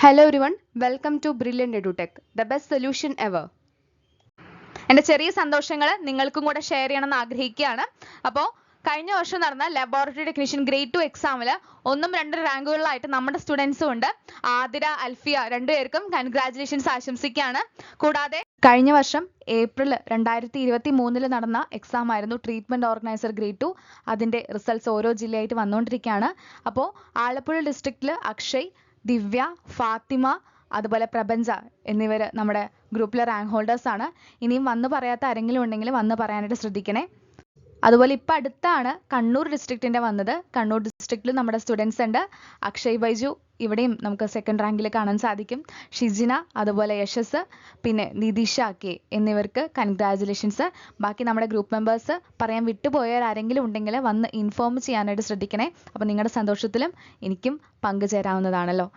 Hello everyone, welcome to Brilliant Edutech, the best solution ever. എൻ്റെ ചെറിയ സന്തോഷങ്ങൾ നിങ്ങൾക്കും കൂടെ ഷെയർ ചെയ്യണമെന്ന് ആഗ്രഹിക്കുകയാണ്. അപ്പോൾ കഴിഞ്ഞ വർഷം നടന്ന ലബോറട്ടറി ടെക്നീഷ്യൻ ഗ്രേഡ് 2 എക്സാമിൽ 1ഉം 2ഉം റാങ്കുകളിലായിട്ട് നമ്മുടെ സ്റ്റുഡൻസും ഉണ്ട്. ആതിര, അൽഫിയ രണ്ടുപേർക്കും കൺഗ്രാജുലേഷൻസ് ആശംസിക്കുകയാണ്. കൂടാതെ കഴിഞ്ഞ വർഷം ഏപ്രിൽ 2023 നടന്ന എക്സാം ആയിരുന്നു ട്രീറ്റ്മെൻറ്റ് ഓർഗനൈസർ ഗ്രേഡ് 2. അതിൻ്റെ റിസൾട്ട്സ് ഓരോ ജില്ലയായിട്ട് വന്നുകൊണ്ടിരിക്കുകയാണ്. അപ്പോൾ ആലപ്പുഴ ഡിസ്ട്രിക്റ്റിൽ അക്ഷയ്, ദിവ്യ, ഫാത്തിമ, അതുപോലെ പ്രപഞ്ച എന്നിവർ നമ്മുടെ ഗ്രൂപ്പിലെ റാങ്ക് ഹോൾഡേഴ്സാണ്. ഇനിയും വന്ന് പറയാത്ത ആരെങ്കിലും ഉണ്ടെങ്കിൽ വന്ന് പറയാനായിട്ട് ശ്രദ്ധിക്കണേ. അതുപോലെ ഇപ്പം അടുത്താണ് കണ്ണൂർ ഡിസ്ട്രിക്റ്റിൻ്റെ വന്നത്. കണ്ണൂർ ഡിസ്ട്രിക്റ്റിൽ നമ്മുടെ സ്റ്റുഡൻസ് ഉണ്ട്. അക്ഷയ് ബൈജു ഇവിടെയും നമുക്ക് സെക്കൻഡ് റാങ്കിൽ കാണാൻ സാധിക്കും. ഷിജിന, അതുപോലെ യശസ്, പിന്നെ നിതീഷ കെ എന്നിവർക്ക് കൺഗ്രാജുലേഷൻസ്. ബാക്കി നമ്മുടെ ഗ്രൂപ്പ് മെമ്പേഴ്സ് പറയാൻ വിട്ടുപോയവർ ആരെങ്കിലും ഉണ്ടെങ്കിൽ വന്ന് ഇൻഫോം ചെയ്യാനായിട്ട് ശ്രദ്ധിക്കണേ. അപ്പോൾ നിങ്ങളുടെ സന്തോഷത്തിലും എനിക്കും പങ്കുചേരാവുന്നതാണല്ലോ.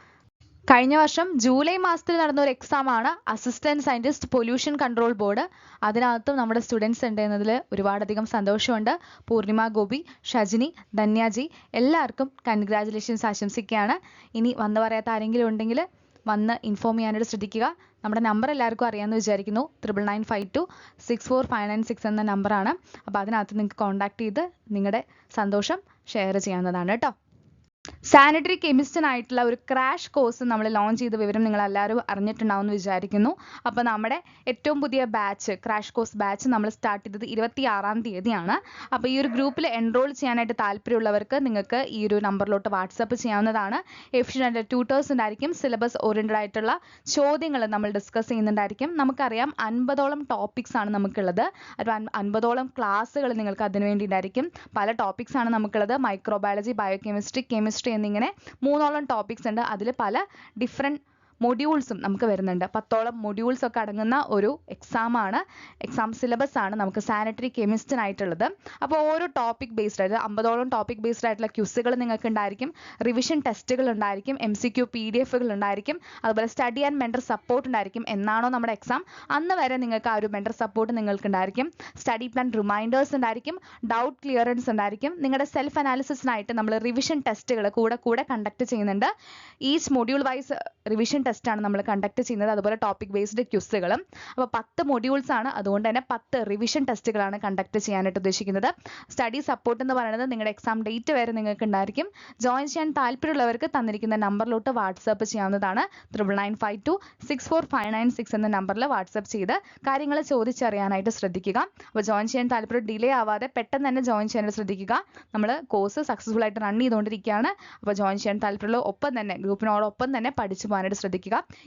കഴിഞ്ഞ വർഷം ജൂലൈ മാസത്തിൽ നടന്ന ഒരു എക്സാമാണ് assistant scientist pollution control board. അതിനകത്തും നമ്മുടെ സ്റ്റുഡൻസ് ഉണ്ട് എന്നതിൽ ഒരുപാടധികം സന്തോഷമുണ്ട്. പൂർണിമ ഗോപി, ഷജിനി, ധന്യാജി എല്ലാവർക്കും കൺഗ്രാജുലേഷൻസ് ആശംസിക്കുകയാണ്. ഇനി വന്ന് പറയാത്ത ആരെങ്കിലും ഉണ്ടെങ്കിൽ വന്ന് ഇൻഫോം ചെയ്യാനായിട്ട് ശ്രദ്ധിക്കുക. നമ്മുടെ നമ്പർ എല്ലാവർക്കും അറിയാമെന്ന് വിചാരിക്കുന്നു. 9952264596 എന്ന നമ്പറാണ്. അപ്പോൾ അതിനകത്ത് നിങ്ങൾക്ക് കോൺടാക്ട് ചെയ്ത് നിങ്ങളുടെ സന്തോഷം ഷെയർ ചെയ്യാവുന്നതാണ് കേട്ടോ. സാനിറ്ററി കെമിസ്റ്റിനായിട്ടുള്ള ഒരു ക്രാഷ് കോഴ്സ് നമ്മൾ ലോഞ്ച് ചെയ്ത വിവരം നിങ്ങൾ എല്ലാവരും അറിഞ്ഞിട്ടുണ്ടാവുമെന്ന് വിചാരിക്കുന്നു. അപ്പോൾ നമ്മുടെ ഏറ്റവും പുതിയ ബാച്ച്, ക്രാഷ് കോഴ്സ് ബാച്ച് നമ്മൾ സ്റ്റാർട്ട് ചെയ്തത് 26-ാം തീയതിയാണ്. അപ്പോൾ ഈ ഒരു ഗ്രൂപ്പിൽ എൻറോൾ ചെയ്യാനായിട്ട് താല്പര്യമുള്ളവർക്ക് നിങ്ങൾക്ക് ഈ ഒരു നമ്പറിലോട്ട് വാട്സപ്പ് ചെയ്യാവുന്നതാണ്. എഫിഷ്യൻ്റ് ട്യൂട്ടേഴ്സ് ഉണ്ടായിരിക്കും. സിലബസ് ഓറിയൻറ്റഡ് ആയിട്ടുള്ള ചോദ്യങ്ങൾ നമ്മൾ ഡിസ്കസ് ചെയ്യുന്നുണ്ടായിരിക്കും. നമുക്കറിയാം 50ഓളം ടോപ്പിക്സ് ആണ് നമുക്കുള്ളത്. ഒരു 50ഓളം ക്ലാസ്സുകൾ നിങ്ങൾക്ക് അതിനു വേണ്ടി ഉണ്ടായിരിക്കും. പല ടോപ്പിക്സ് ആണ് നമുക്കുള്ളത്. മൈക്രോബയോളജി, ബയോകെമിസ്ട്രി, കെമിസ്ട്രി എന്നിങ്ങനെ 3ഓളം ടോപ്പിക്സ് ഉണ്ട്. അതിൽ പല ഡിഫറെൻറ്റ് മൊഡ്യൂൾസും നമുക്ക് വരുന്നുണ്ട്. 10ഓളം മൊഡ്യൂൾസ് ഒക്കെ അടങ്ങുന്ന ഒരു എക്സാം സിലബസ് ആണ് നമുക്ക് സാനിറ്ററി കെമിസ്റ്റിനായിട്ടുള്ളത്. അപ്പോൾ ഓരോ ടോപ്പിക് ബേസ്ഡ് ആയിട്ട് 50ഓളം ടോപ്പിക് ബേസ്ഡ് ആയിട്ടുള്ള ക്യൂസുകൾ നിങ്ങൾക്ക് ഉണ്ടായിരിക്കും. റിവിഷൻ ടെസ്റ്റുകൾ ഉണ്ടായിരിക്കും. MCQ PDF-കൾ ഉണ്ടായിരിക്കും. അതുപോലെ സ്റ്റഡി ആൻഡ് മെൻറ്റർ സപ്പോർട്ട് ഉണ്ടായിരിക്കും. എന്നാണോ നമ്മുടെ എക്സാം അന്ന് വരെ നിങ്ങൾക്ക് ആ ഒരു മെൻറ്റർ സപ്പോർട്ട് നിങ്ങൾക്ക് ഉണ്ടായിരിക്കും. സ്റ്റഡി പ്ലാൻ റിമൈൻഡേഴ്സ് ഉണ്ടായിരിക്കും. ഡൗട്ട് ക്ലിയറൻസ് ഉണ്ടായിരിക്കും. നിങ്ങളുടെ സെൽഫ് അനാലിസിസിനായിട്ട് നമ്മൾ റിവിഷൻ ടെസ്റ്റുകൾ കൂടെ കണ്ടക്ട് ചെയ്യുന്നുണ്ട്. ഈച്ച് മൊഡ്യൂൾ വൈസ് റിവിഷൻ ടെസ്റ്റാണ് നമ്മൾ കണ്ടക്ട് ചെയ്യുന്നത്. അതുപോലെ ടോപ്പിക് ബേസ്ഡ് ക്യൂസുകളും. അപ്പോൾ 10 മൊഡ്യൂൾസ് ആണ്. അതുകൊണ്ട് തന്നെ 10 റിവിഷൻ ടെസ്റ്റുകളാണ് കണ്ടക്ട് ചെയ്യാനായിട്ട് ഉദ്ദേശിക്കുന്നത്. സ്റ്റഡി സപ്പോർട്ട് എന്ന് പറയുന്നത് നിങ്ങളുടെ എക്സാം ഡേറ്റ് വരെ നിങ്ങൾക്ക് ഉണ്ടായിരിക്കും. ജോയിൻ ചെയ്യാൻ താല്പര്യമുള്ളവർക്ക് തന്നിരിക്കുന്ന നമ്പറിലോട്ട് വാട്സാപ്പ് ചെയ്യാവുന്നതാണ്. 9952264596 എന്ന നമ്പറിൽ വാട്സാപ്പ് ചെയ്ത് കാര്യങ്ങൾ ചോദിച്ചറിയാനായിട്ട് ശ്രദ്ധിക്കുക. അപ്പോൾ ജോയിൻ ചെയ്യാൻ താല്പര്യം ഡിലേ ആവാതെ പെട്ടെന്ന് തന്നെ ജോയിൻ ചെയ്യാനായിട്ട് ശ്രദ്ധിക്കുക. നമ്മൾ കോഴ്സ് സക്സസ്ഫുൾ ആയിട്ട് റൺ ചെയ്തുകൊണ്ടിരിക്കുകയാണ്. അപ്പോൾ ജോയിൻ ചെയ്യാൻ താല്പര്യമുള്ള ഒപ്പം തന്നെ ഗ്രൂപ്പിനോടൊപ്പം തന്നെ പഠിച്ചു പോകാനായിട്ട് ശ്രദ്ധിക്കുക.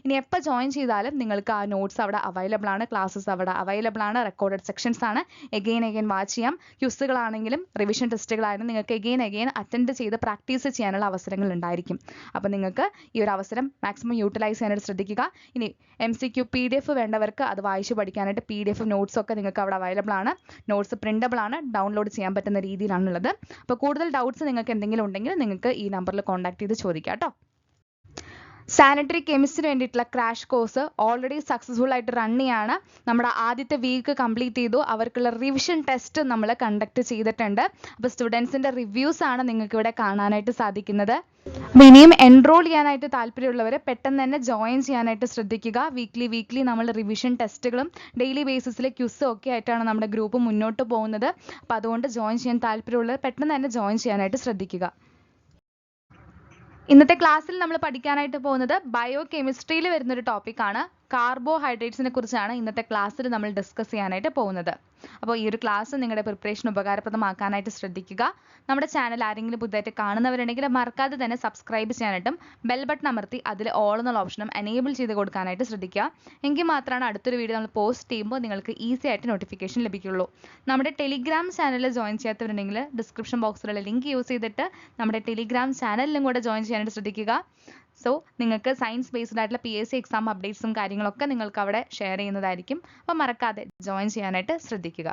ഇനി എപ്പോൾ ജോയിൻ ചെയ്താലും നിങ്ങൾക്ക് ആ നോട്ട്സ് അവിടെ അവൈലബിൾ ആണ്. ക്ലാസ്സസ് അവിടെ അവൈലബിൾ ആണ്. റെക്കോർഡഡ് സെക്ഷൻസ് ആണ്. എഗെയിൻ വാച്ച് ചെയ്യാം. ക്യൂസുകളാണെങ്കിലും റിവിഷൻ ടെസ്റ്റുകളായാലും നിങ്ങൾക്ക് എഗെയിൻ അറ്റൻഡ് ചെയ്ത് പ്രാക്ടീസ് ചെയ്യാനുള്ള അവസരങ്ങൾ ഉണ്ടായിരിക്കും. അപ്പോൾ നിങ്ങൾക്ക് ഈ ഒരു അവസരം മാക്സിമം യൂട്ടിലൈസ് ചെയ്യാനായിട്ട് ശ്രദ്ധിക്കുക. ഇനി MCQ PDF വേണ്ടവർക്ക് അത് വായിച്ച് പഠിക്കാനായിട്ട് PDF നോട്ട്സ് ഒക്കെ നിങ്ങൾക്ക് അവിടെ അവൈലബിൾ ആണ്. നോട്ട്സ് പ്രിൻ്റബിൾ ആണ്. ഡൗൺലോഡ് ചെയ്യാൻ പറ്റുന്ന രീതിയിലാണുള്ളത്. അപ്പോൾ കൂടുതൽ ഡൗട്ട്സ് നിങ്ങൾക്ക് എന്തെങ്കിലും ഉണ്ടെങ്കിൽ നിങ്ങൾക്ക് ഈ നമ്പറിൽ കോൺടാക്ട് ചെയ്ത് ചോദിക്കാം കേട്ടോ. സാനിറ്ററി കെമിസ്റ്റിന് വേണ്ടിയിട്ടുള്ള ക്രാഷ് കോഴ്സ് ഓൾറെഡി സക്സസ്ഫുൾ ആയിട്ട് റൺ ചെയ്യാണ്. നമ്മുടെ ആദ്യത്തെ വീക്ക് കംപ്ലീറ്റ് ചെയ്തു. അവർക്കുള്ള റിവിഷൻ ടെസ്റ്റ് നമ്മൾ കണ്ടക്ട് ചെയ്തിട്ടുണ്ട്. അപ്പോൾ സ്റ്റുഡൻസിൻ്റെ റിവ്യൂസ് ആണ് നിങ്ങൾക്ക് ഇവിടെ കാണാനായിട്ട് സാധിക്കുന്നത്. അപ്പോൾ ഇനിയും എൻറോൾ ചെയ്യാനായിട്ട് താല്പര്യമുള്ളവർ പെട്ടെന്ന് തന്നെ ജോയിൻ ചെയ്യാനായിട്ട് ശ്രദ്ധിക്കുക. വീക്ക്ലി നമ്മൾ റിവിഷൻ ടെസ്റ്റുകളും ഡെയിലി ബേസിസിലെ ക്യൂസും ഒക്കെ ആയിട്ടാണ് നമ്മുടെ ഗ്രൂപ്പ് മുന്നോട്ട് പോകുന്നത്. അപ്പോൾ അതുകൊണ്ട് ജോയിൻ ചെയ്യാൻ താല്പര്യമുള്ളവർ പെട്ടെന്ന് തന്നെ ജോയിൻ ചെയ്യാനായിട്ട് ശ്രദ്ധിക്കുക. ഇന്നത്തെ ക്ലാസ്സിൽ നമ്മൾ പഠിക്കാനായിട്ട് പോകുന്നത് ബയോ കെമിസ്ട്രിയിൽ വരുന്നൊരു ടോപ്പിക്കാണ്. കാർബോഹൈഡ്രേറ്റ്സിനെ കുറിച്ചാണ് ഇന്നത്തെ ക്ലാസ്സിൽ നമ്മൾ ഡിസ്കസ് ചെയ്യാനായിട്ട് പോകുന്നത്. അപ്പോൾ ഈ ഒരു ക്ലാസ് നിങ്ങളുടെ പ്രിപ്പറേഷൻ ഉപകാരപ്രദമാക്കാനായിട്ട് ശ്രദ്ധിക്കുക. നമ്മുടെ ചാനൽ ആരെങ്കിലും പുതുതായിട്ട് കാണുന്നവരുണ്ടെങ്കിൽ മറക്കാതെ തന്നെ സബ്സ്ക്രൈബ് ചെയ്യാനായിട്ടും ബെൽ ബട്ടൺ അമർത്തി അതിൽ ഓൾ എന്നുള്ള ഓപ്ഷനും എനേബിൾ ചെയ്ത് കൊടുക്കാനായിട്ട് ശ്രദ്ധിക്കുക. എങ്കിൽ മാത്രമാണ് അടുത്തൊരു വീഡിയോ നമ്മൾ പോസ്റ്റ് ചെയ്യുമ്പോൾ നിങ്ങൾക്ക് ഈസി ആയിട്ട് നോട്ടിഫിക്കേഷൻ ലഭിക്കുള്ളൂ. നമ്മുടെ ടെലിഗ്രാം ചാനലിൽ ജോയിൻ ചെയ്യാത്തവരുണ്ടെങ്കിൽ ഡിസ്ക്രിപ്ഷൻ ബോക്സിലുള്ള ലിങ്ക് യൂസ് ചെയ്തിട്ട് നമ്മുടെ ടെലിഗ്രാം ചാനലിലും കൂടെ ജോയിൻ ചെയ്യാനായിട്ട് ശ്രദ്ധിക്കുക. സോ നിങ്ങൾക്ക് സയൻസ് ബേസ്ഡ് ആയിട്ടുള്ള PSC എക്സാം അപ്ഡേറ്റ്സും കാര്യങ്ങളൊക്കെ നിങ്ങൾക്ക് അവിടെ ഷെയർ ചെയ്യുന്നതായിരിക്കും. അപ്പോൾ മറക്കാതെ ജോയിൻ ചെയ്യാനായിട്ട് ശ്രദ്ധിക്കുക.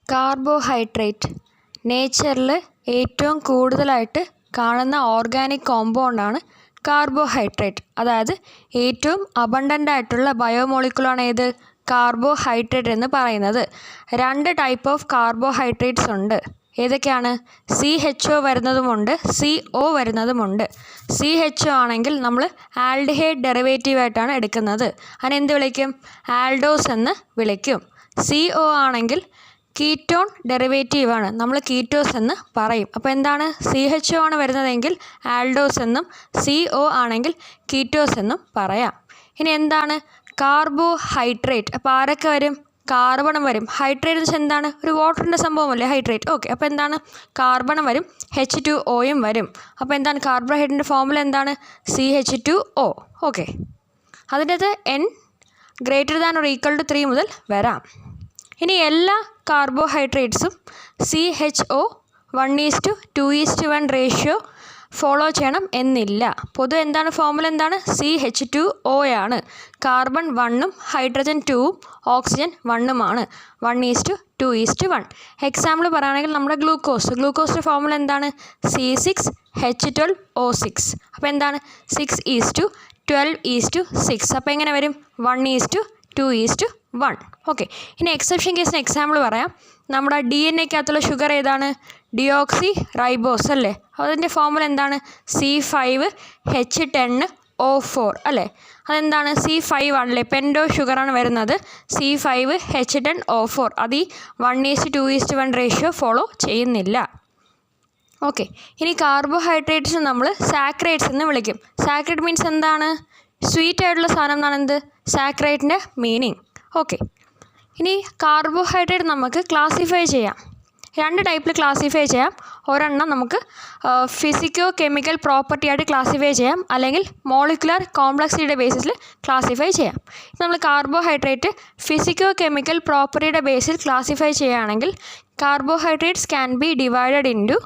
കാർബോഹൈഡ്രേറ്റ് നേച്ചറിൽ ഏറ്റവും കൂടുതലായിട്ട് കാണുന്ന ഓർഗാനിക് കോമ്പൗണ്ടാണ് കാർബോഹൈഡ്രേറ്റ്. അതായത് ഏറ്റവും അബണ്ടൻ്റ് ആയിട്ടുള്ള ബയോമോളിക്കുളാണ് ഏത്? കാർബോഹൈഡ്രേറ്റ് എന്ന് പറയുന്നത്. 2 ടൈപ്പ് ഓഫ് കാർബോഹൈഡ്രേറ്റ്സ് ഉണ്ട്. ഏതൊക്കെയാണ്? CHO വരുന്നതുമുണ്ട്, CO വരുന്നതുമുണ്ട്. CHO ആണെങ്കിൽ നമ്മൾ ആൽഡിഹൈഡ് ഡെറിവേറ്റീവായിട്ടാണ് എടുക്കുന്നത്. അതിനെന്ത് വിളിക്കും? ആൽഡോസ് എന്ന് വിളിക്കും. CO ആണെങ്കിൽ കീറ്റോൺ ഡെറിവേറ്റീവാണ്, നമ്മൾ കീറ്റോസ് എന്ന് പറയും. അപ്പോൾ എന്താണ്? CHO ആണ് വരുന്നതെങ്കിൽ ആൽഡോസ് എന്നും CO ആണെങ്കിൽ കീറ്റോസ് എന്നും പറയാം. ഇനി എന്താണ്? കാർബോഹൈഡ്രേറ്റ്. അപ്പോൾ ആരൊക്കെ വരും? കാർബണും വരും. ഹൈഡ്രേറ്റ് എന്ന് വെച്ചാൽ എന്താണ്? ഒരു വാട്ടറിൻ്റെ സംഭവമല്ലേ ഹൈഡ്രേറ്റ്. ഓക്കെ, അപ്പോൾ എന്താണ്? കാർബണും വരും, H2Oയും വരും. അപ്പോൾ എന്താണ്? കാർബോഹൈഡ്രേറ്റിൻ്റെ ഫോർമുല എന്താണ്? CH2O. ഓക്കെ, അതിൻ്റെ അത് N > 3 മുതൽ വരാം. ഇനി എല്ലാ കാർബോഹൈഡ്രേറ്റ്സും CHO 1:2:1 റേഷ്യോ ഫോളോ ചെയ്യണം എന്നില്ല. പൊതുവെ എന്താണ് ഫോർമുല? എന്താണ്? CH2O ആണ്. കാർബൺ 1ഉം ഹൈഡ്രജൻ 2ഉം ഓക്സിജൻ 1ഉമാണ്. 1:2:1. എക്സാമ്പിൾ പറയുകയാണെങ്കിൽ നമ്മുടെ ഗ്ലൂക്കോസിൻ്റെ ഫോർമുല എന്താണ്? C6H12O6. അപ്പോൾ എന്താണ്? 6:12:6. അപ്പോൾ എങ്ങനെ വരും? 1:2:1. ഓക്കെ, ഇനി എക്സെപ്ഷൻ കേസിന് എക്സാമ്പിൾ പറയാം. നമ്മുടെ DNA-ക്കകത്തുള്ള ഷുഗർ ഏതാണ്? ഡിയോക്സി റൈബോസ് അല്ലേ. അതിൻ്റെ ഫോർമുല എന്താണ്? C5H10O4 അല്ലേ. അതെന്താണ്? C5 ആണല്ലേ, പെൻഡോ ഷുഗറാണ് വരുന്നത്. C5H10O4 അത് ഈ 1:2:1 റേഷ്യോ ഫോളോ ചെയ്യുന്നില്ല. ഓക്കെ, ഇനി കാർബോഹൈഡ്രേറ്റ്സ് നമ്മൾ സാക്രൈഡ്സ് എന്ന് വിളിക്കും. സാക്രൈഡ് മീൻസ് എന്താണ്? സ്വീറ്റ് ആയിട്ടുള്ള സാധനം എന്നാണ് എന്ത്? സാക്രൈഡിൻ്റെ മീനിങ്. ഓക്കെ, ഇനി കാർബോഹൈഡ്രേറ്റ് നമുക്ക് ക്ലാസിഫൈ ചെയ്യാം. 2 ടൈപ്പിൽ ക്ലാസിഫൈ ചെയ്യാം. ഒരെണ്ണം നമുക്ക് ഫിസിക്കോ കെമിക്കൽ പ്രോപ്പർട്ടി ആയിട്ട് ക്ലാസിഫൈ ചെയ്യാം, അല്ലെങ്കിൽ മോളിക്കുലർ കോംപ്ലക്സിറ്റിയുടെ ബേസിസിൽ ക്ലാസിഫൈ ചെയ്യാം. നമ്മൾ കാർബോഹൈഡ്രേറ്റ് ഫിസിക്കോ കെമിക്കൽ പ്രോപ്പർട്ടിയുടെ ബേസിൽ ക്ലാസിഫൈ ചെയ്യുകയാണെങ്കിൽ carbohydrates can be divided into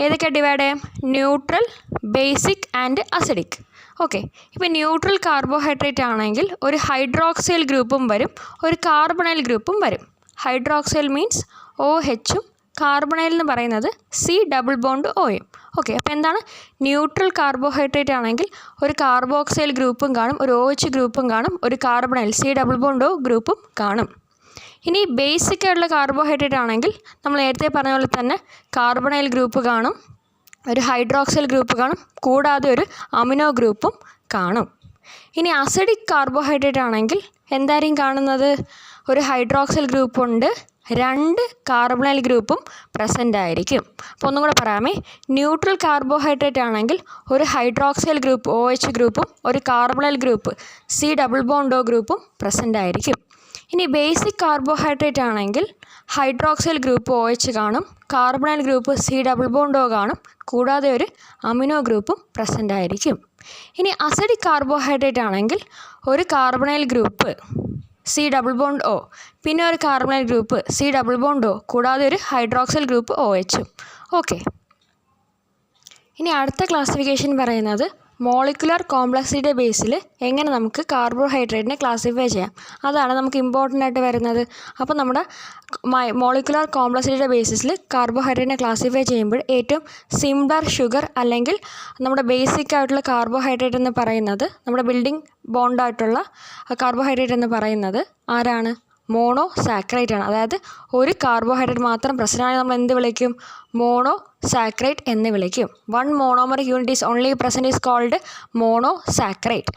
ഏതൊക്കെ ഡിവൈഡ് ചെയ്യാം? Neutral, basic and acidic. Okay, ഇപ്പോൾ ന്യൂട്രൽ കാർബോഹൈഡ്രേറ്റ് ആണെങ്കിൽ ഒരു ഹൈഡ്രോക്സൈൽ ഗ്രൂപ്പും വരും, ഒരു കാർബണൈൽ ഗ്രൂപ്പും വരും. ഹൈഡ്രോക്സൈൽ മീൻസ് OHഉം കാർബണൈൽ എന്ന് പറയുന്നത് C+Oയും. ഓക്കെ, അപ്പോൾ എന്താണ്? ന്യൂട്രൽ കാർബോഹൈഡ്രേറ്റ് ആണെങ്കിൽ ഒരു കാർബോക്സൈൽ ഗ്രൂപ്പും കാണും, ഒരു OH ഗ്രൂപ്പും കാണും, ഒരു കാർബണൈൽ C+O ഗ്രൂപ്പും കാണും. ഇനി ബേസിക് ആയിട്ടുള്ള കാർബോഹൈഡ്രേറ്റ് ആണെങ്കിൽ നമ്മൾ നേരത്തെ പറഞ്ഞ പോലെ തന്നെ കാർബണൈൽ ഗ്രൂപ്പ് കാണും, ഒരു ഹൈഡ്രോക്സൈൽ ഗ്രൂപ്പ് കാണും, കൂടാതെ ഒരു അമിനോ ഗ്രൂപ്പും കാണും. ഇനി അസിഡിക് കാർബോഹൈഡ്രേറ്റ് ആണെങ്കിൽ എന്തായിരിക്കും കാണുന്നത്? ഒരു ഹൈഡ്രോക്സൈൽ ഗ്രൂപ്പുണ്ട്, 2 കാർബണൈൽ ഗ്രൂപ്പും പ്രസൻ്റ് ആയിരിക്കും. അപ്പോൾ ഒന്നും കൂടെ പറയാമേ. ന്യൂട്രൽ കാർബോഹൈഡ്രേറ്റ് ആണെങ്കിൽ ഒരു ഹൈഡ്രോക്സൈൽ ഗ്രൂപ്പ് OH ഗ്രൂപ്പും ഒരു കാർബണൈൽ ഗ്രൂപ്പ് C+O ഗ്രൂപ്പും പ്രസൻ്റ് ആയിരിക്കും. ഇനി ബേസിക് കാർബോഹൈഡ്രേറ്റ് ആണെങ്കിൽ ഹൈഡ്രോക്സൈൽ ഗ്രൂപ്പ് OH കാണും, കാർബണൈൽ ഗ്രൂപ്പ് C+O കാണും, കൂടാതെ ഒരു അമിനോ ഗ്രൂപ്പും പ്രസൻ്റ് ആയിരിക്കും. ഇനി അസിഡിക് കാർബോഹൈഡ്രേറ്റ് ആണെങ്കിൽ ഒരു കാർബണൈൽ ഗ്രൂപ്പ് C+O, പിന്നെ ഒരു കാർബണൈൽ ഗ്രൂപ്പ് C+O, കൂടാതെ ഒരു ഹൈഡ്രോക്സൈൽ ഗ്രൂപ്പ് OHഉം. ഓക്കെ, ഇനി അടുത്ത ക്ലാസിഫിക്കേഷൻ പറയുന്നത് മോളിക്കുലർ കോംപ്ലക്സിറ്റിയുടെ ബേസിൽ എങ്ങനെ നമുക്ക് കാർബോഹൈഡ്രേറ്റിനെ ക്ലാസിഫൈ ചെയ്യാം, അതാണ് നമുക്ക് ഇമ്പോർട്ടൻ്റ് ആയിട്ട് വരുന്നത്. അപ്പോൾ നമ്മുടെ മോളിക്കുലർ കോംപ്ലക്സിറ്റിയുടെ ബേസിസിൽ കാർബോഹൈഡ്രേറ്റിനെ ക്ലാസിഫൈ ചെയ്യുമ്പോൾ ഏറ്റവും സിംപ്ലർ ഷുഗർ അല്ലെങ്കിൽ നമ്മുടെ ബേസിക് ആയിട്ടുള്ള കാർബോഹൈഡ്രേറ്റ് എന്ന് പറയുന്നത്, നമ്മുടെ ബിൽഡിംഗ് ബോണ്ടായിട്ടുള്ള കാർബോഹൈഡ്രേറ്റ് എന്ന് പറയുന്നത് ആരാണ്? മോണോ സാക്രൈറ്റ് ആണ്. അതായത് ഒരു കാർബോഹൈഡ്രേറ്റ് മാത്രം പ്രസൻ്റ് ആണെങ്കിൽ നമ്മൾ എന്ത് വിളിക്കും? മോണോ സാക്രൈറ്റ് എന്ന് വിളിക്കും. 1 monomeric unit is only present is called mono saccharide.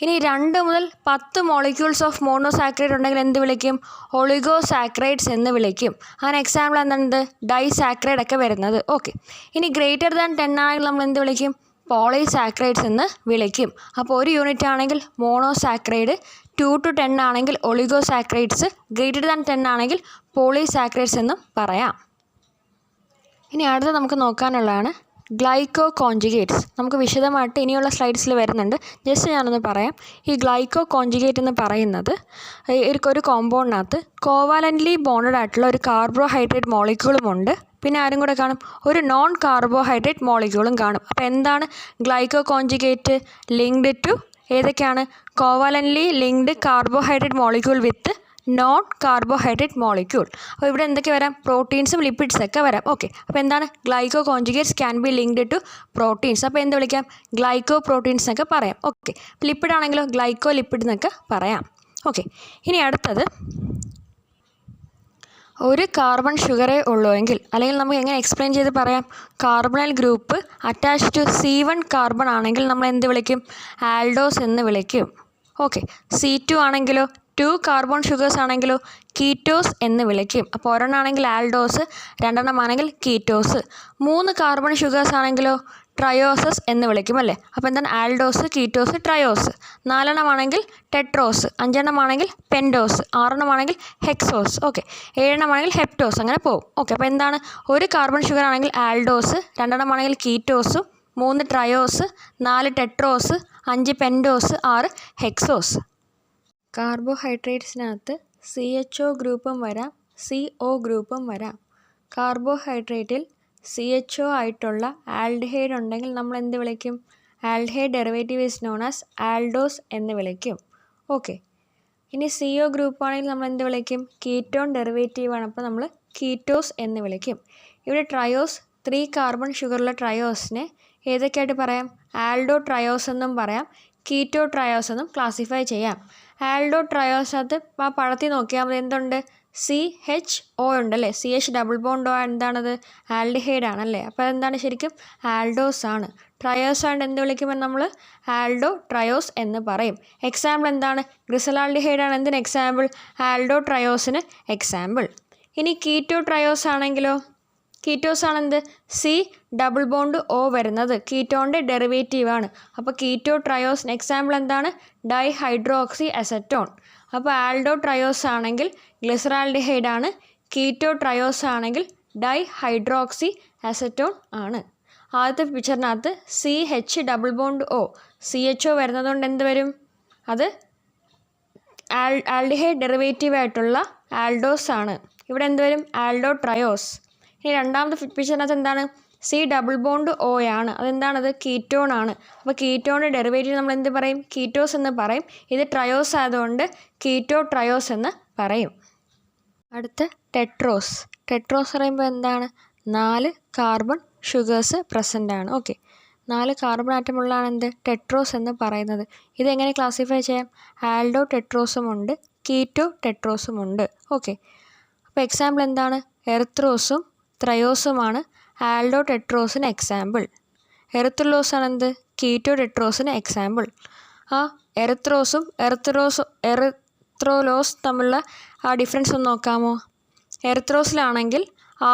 ഇനി 2 മുതൽ 10 മോളിക്യൂൾസ് ഓഫ് മോണോ സാക്രൈറ്റ് ഉണ്ടെങ്കിൽ എന്ത് വിളിക്കും? ഒളിഗോ സാക്രൈഡ്സ് എന്ന് വിളിക്കും. അതിന് എക്സാമ്പിൾ എന്താണ്? ഡൈസാക്രൈഡ് ഒക്കെ വരുന്നത്. ഓക്കെ, ഇനി ഗ്രേറ്റർ ദാൻ 10 ആണെങ്കിൽ നമ്മൾ എന്ത് വിളിക്കും? പോളിസാക്രൈഡ്സ് എന്ന് വിളിക്കും. അപ്പോൾ 1 യൂണിറ്റ് ആണെങ്കിൽ മോണോ സാക്രൈഡ്, 2 to 10 ആണെങ്കിൽ ഒളിഗോ സാക്രൈഡ്സ്, ഗ്രേറ്റർ ദാൻ 10 ആണെങ്കിൽ പോളിസാക്രൈഡ്സ് എന്നും പറയാം. ഇനി അടുത്ത നമുക്ക് നോക്കാനുള്ളതാണ് ഗ്ലൈക്കോ കോൺജുഗേറ്റ്സ്. നമുക്ക് വിശദമായിട്ട് ഇനിയുള്ള സ്ലൈഡ്സിൽ വരുന്നുണ്ട്, ജസ്റ്റ് ഞാനൊന്ന് പറയാം. ഈ ഗ്ലൈക്കോ കോൺജുഗേറ്റ് എന്ന് പറയുന്നത് ഒരു കോമ്പൗണ്ടിനകത്ത് കോവാലൻ്റ്ലി ബോണ്ടഡ് ആയിട്ടുള്ള ഒരു കാർബോഹൈഡ്രേറ്റ് മോളിക്യൂളുമുണ്ട്, പിന്നെ ആരും കൂടെ കാണും? ഒരു നോൺ കാർബോഹൈഡ്രേറ്റ് മോളിക്യൂളും കാണും. അപ്പോൾ എന്താണ് ഗ്ലൈക്കോ കോൺജുഗേറ്റ്? ലിങ്ക്ഡ് ടു ഏതൊക്കെയാണ്? Covalently linked carbohydrate molecule with non carbohydrate molecule. അപ്പോൾ ഇവിടെ എന്തൊക്കെ വരാം? പ്രോട്ടീൻസും ലിപ്പിഡ്സ് ഒക്കെ വരാം. ഓക്കെ, അപ്പോൾ എന്താണ്? Glycoconjugates can be linked to proteins. അപ്പോൾ എന്ത് വിളിക്കാം? ഗ്ലൈക്കോ പ്രോട്ടീൻസ് എന്നൊക്കെ പറയാം. ഓക്കെ, ലിപ്പിഡ് ആണെങ്കിലോ ഗ്ലൈക്കോ ലിപ്പിഡ് എന്നൊക്കെ പറയാം. ഓക്കെ, ഇനി അടുത്തത് ഒരു കാർബൺ ഷുഗറേ ഉള്ളൂ എങ്കിൽ, അല്ലെങ്കിൽ നമുക്ക് എങ്ങനെ എക്സ്പ്ലെയിൻ ചെയ്ത് പറയാം, carbonyl group attach to C1 carbon ആണെങ്കിൽ നമ്മൾ എന്ത് വിളിക്കും? ആൽഡോസ് എന്ന് വിളിക്കും. ഓക്കെ. C2 ആണെങ്കിലോ, 2 കാർബൺ ഷുഗേഴ്സ് ആണെങ്കിലോ കീറ്റോസ് എന്ന് വിളിക്കും. അപ്പോൾ ഒരെണ്ണമാണെങ്കിൽ ആൽഡോസ്, രണ്ടെണ്ണമാണെങ്കിൽ കീറ്റോസ്. 3 കാർബൺ ഷുഗേഴ്സ് ആണെങ്കിലോ ട്രയോസസ് എന്ന് വിളിക്കും അല്ലേ. അപ്പോൾ എന്താണ്? Aldose, ketose, triose. 4 എണ്ണമാണെങ്കിൽ ടെട്രോസ്, 5 എണ്ണമാണെങ്കിൽ പെൻഡോസ്, 6 എണ്ണമാണെങ്കിൽ ഹെക്സോസ്. ഓക്കെ. 7 എണ്ണമാണെങ്കിൽ ഹെപ്റ്റോസ്, അങ്ങനെ പോകും. ഓക്കെ. അപ്പോൾ എന്താണ്? ഒരു കാർബൺ ഷുഗർ ആണെങ്കിൽ ആൽഡോസ്, 2 എണ്ണമാണെങ്കിൽ കീറ്റോസും, 3 ട്രയോസ്, 4 ടെട്രോസ്, 5 പെൻഡോസ്, 6 ഹെക്സോസ്. കാർബോഹൈഡ്രേറ്റ്സിനകത്ത് CHO ഗ്രൂപ്പും വരാം, CO ഗ്രൂപ്പും വരാം. കാർബോഹൈഡ്രേറ്റിൽ CHO ആയിട്ടുള്ള ആൽഡിഹൈഡ് ഉണ്ടെങ്കിൽ നമ്മൾ എന്ത് വിളിക്കും? Aldehyde derivative is known as aldose എന്ന് വിളിക്കും. ഓക്കെ. ഇനി CO ഗ്രൂപ്പ് ആണെങ്കിൽ നമ്മൾ എന്ത് വിളിക്കും? കീറ്റോൺ ഡെറിവേറ്റീവ് ആണ്, അപ്പോൾ നമ്മൾ കീറ്റോസ് എന്ന് വിളിക്കും. ഇവിടെ ട്രയോസ്, 3 കാർബൺ ഷുഗറുള്ള ട്രയോസിനെ ഏതൊക്കെയായിട്ട് പറയാം? ആൽഡോ ട്രയോസ് എന്നും പറയാം, കീറ്റോ ട്രയോസ് എന്നും ക്ലാസിഫൈ ചെയ്യാം. ആൽഡോ ട്രയോസിനകത്ത് ആ പഴത്തിൽ നോക്കിയാൽ മതി, എന്തുണ്ട്? CHO ഉണ്ടല്ലേ. CH ഡബിൾ ബോണ്ട് O എന്താണത്? ആൽഡിഹൈഡ് ആണല്ലേ. അപ്പോൾ അതെന്താണ്? ശരിക്കും ആൽഡോസ് ആണ്. ട്രയോസ് ആയിട്ട് എന്ത് വിളിക്കുമ്പോൾ നമ്മൾ ആൽഡോ ട്രയോസ് എന്ന് പറയും. എക്സാമ്പിൾ എന്താണ്? ഗ്ലിസറാൽഡിഹൈഡ് ആണ് എന്തിന് എക്സാമ്പിൾ? ആൽഡോ ട്രയോസിന് എക്സാമ്പിൾ. ഇനി കീറ്റോ ട്രയോസ് ആണെങ്കിലോ, കീറ്റോസ് ആണെന്ത്? C ഡബിൾ ബോണ്ട് O വരുന്നത് കീറ്റോണിൻ്റെ ഡെറിവേറ്റീവ് ആണ്. അപ്പോൾ കീറ്റോ ട്രയോസിന് എക്സാമ്പിൾ എന്താണ്? Dihydroxyacetone. അപ്പോൾ ആൽഡോ ട്രയോസ് ആണെങ്കിൽ ഗ്ലിസറാൽഡിഹൈഡ് ആണ്, കീറ്റോ ട്രയോസ് ആണെങ്കിൽ ഡൈഹൈഡ്രോക്സി അസറ്റോൺ ആണ്. ആദ്യത്തെ പിക്ചറിനകത്ത് CH double bond O, CHO വരുന്നതുകൊണ്ട് എന്ത് വരും? അത് ആൽഡിഹൈഡ് ഡെറിവേറ്റീവ് ആയിട്ടുള്ള ആൽഡോസ് ആണ്. ഇവിടെ എന്ത് വരും? Aldo triose. ഇനി രണ്ടാമത്തെ പിക്ചറിനകത്ത് എന്താണ്? C ഡബിൾ ബോണ്ട് O ആണ്, അതെന്താണത്? കീറ്റോൺ ആണ്. അപ്പോൾ കീറ്റോണിൻ്റെ ഡെറിവേറ്റീവ് നമ്മൾ എന്ത് പറയും? കീറ്റോസ് എന്ന് പറയും. ഇത് ട്രയോസ് ആയതുകൊണ്ട് കീറ്റോ ട്രയോസ് എന്ന് പറയും. അടുത്ത ടെട്രോസ്. ടെട്രോസ് പറയുമ്പോൾ എന്താണ്? 4 കാർബൺ ഷുഗേഴ്സ് പ്രസൻ്റ് ആണ്. ഓക്കെ. 4 കാർബൺ ആറ്റമുള്ളതാണ് എന്ത്? ടെട്രോസ് എന്ന് പറയുന്നത്. ഇതെങ്ങനെ ക്ലാസിഫൈ ചെയ്യാം? ആൽഡോ ടെട്രോസും ഉണ്ട്, കീറ്റോ ടെട്രോസും ഉണ്ട്. ഓക്കെ. അപ്പോൾ എക്സാമ്പിൾ എന്താണ്? എറിത്രോസും ത്രയോസുമാണ് ആൽഡോ ടെട്രോസിന് എക്സാമ്പിൾ. എറിത്രുലോസ് ആണ് എന്ത്? കീറ്റോ ടെട്രോസിന് എക്സാമ്പിൾ. ആ എറിത്രോസും എറിത്രോലോസ് തമ്മിലുള്ള ആ ഡിഫറൻസ് ഒന്ന് നോക്കാമോ? എറിത്രോസിലാണെങ്കിൽ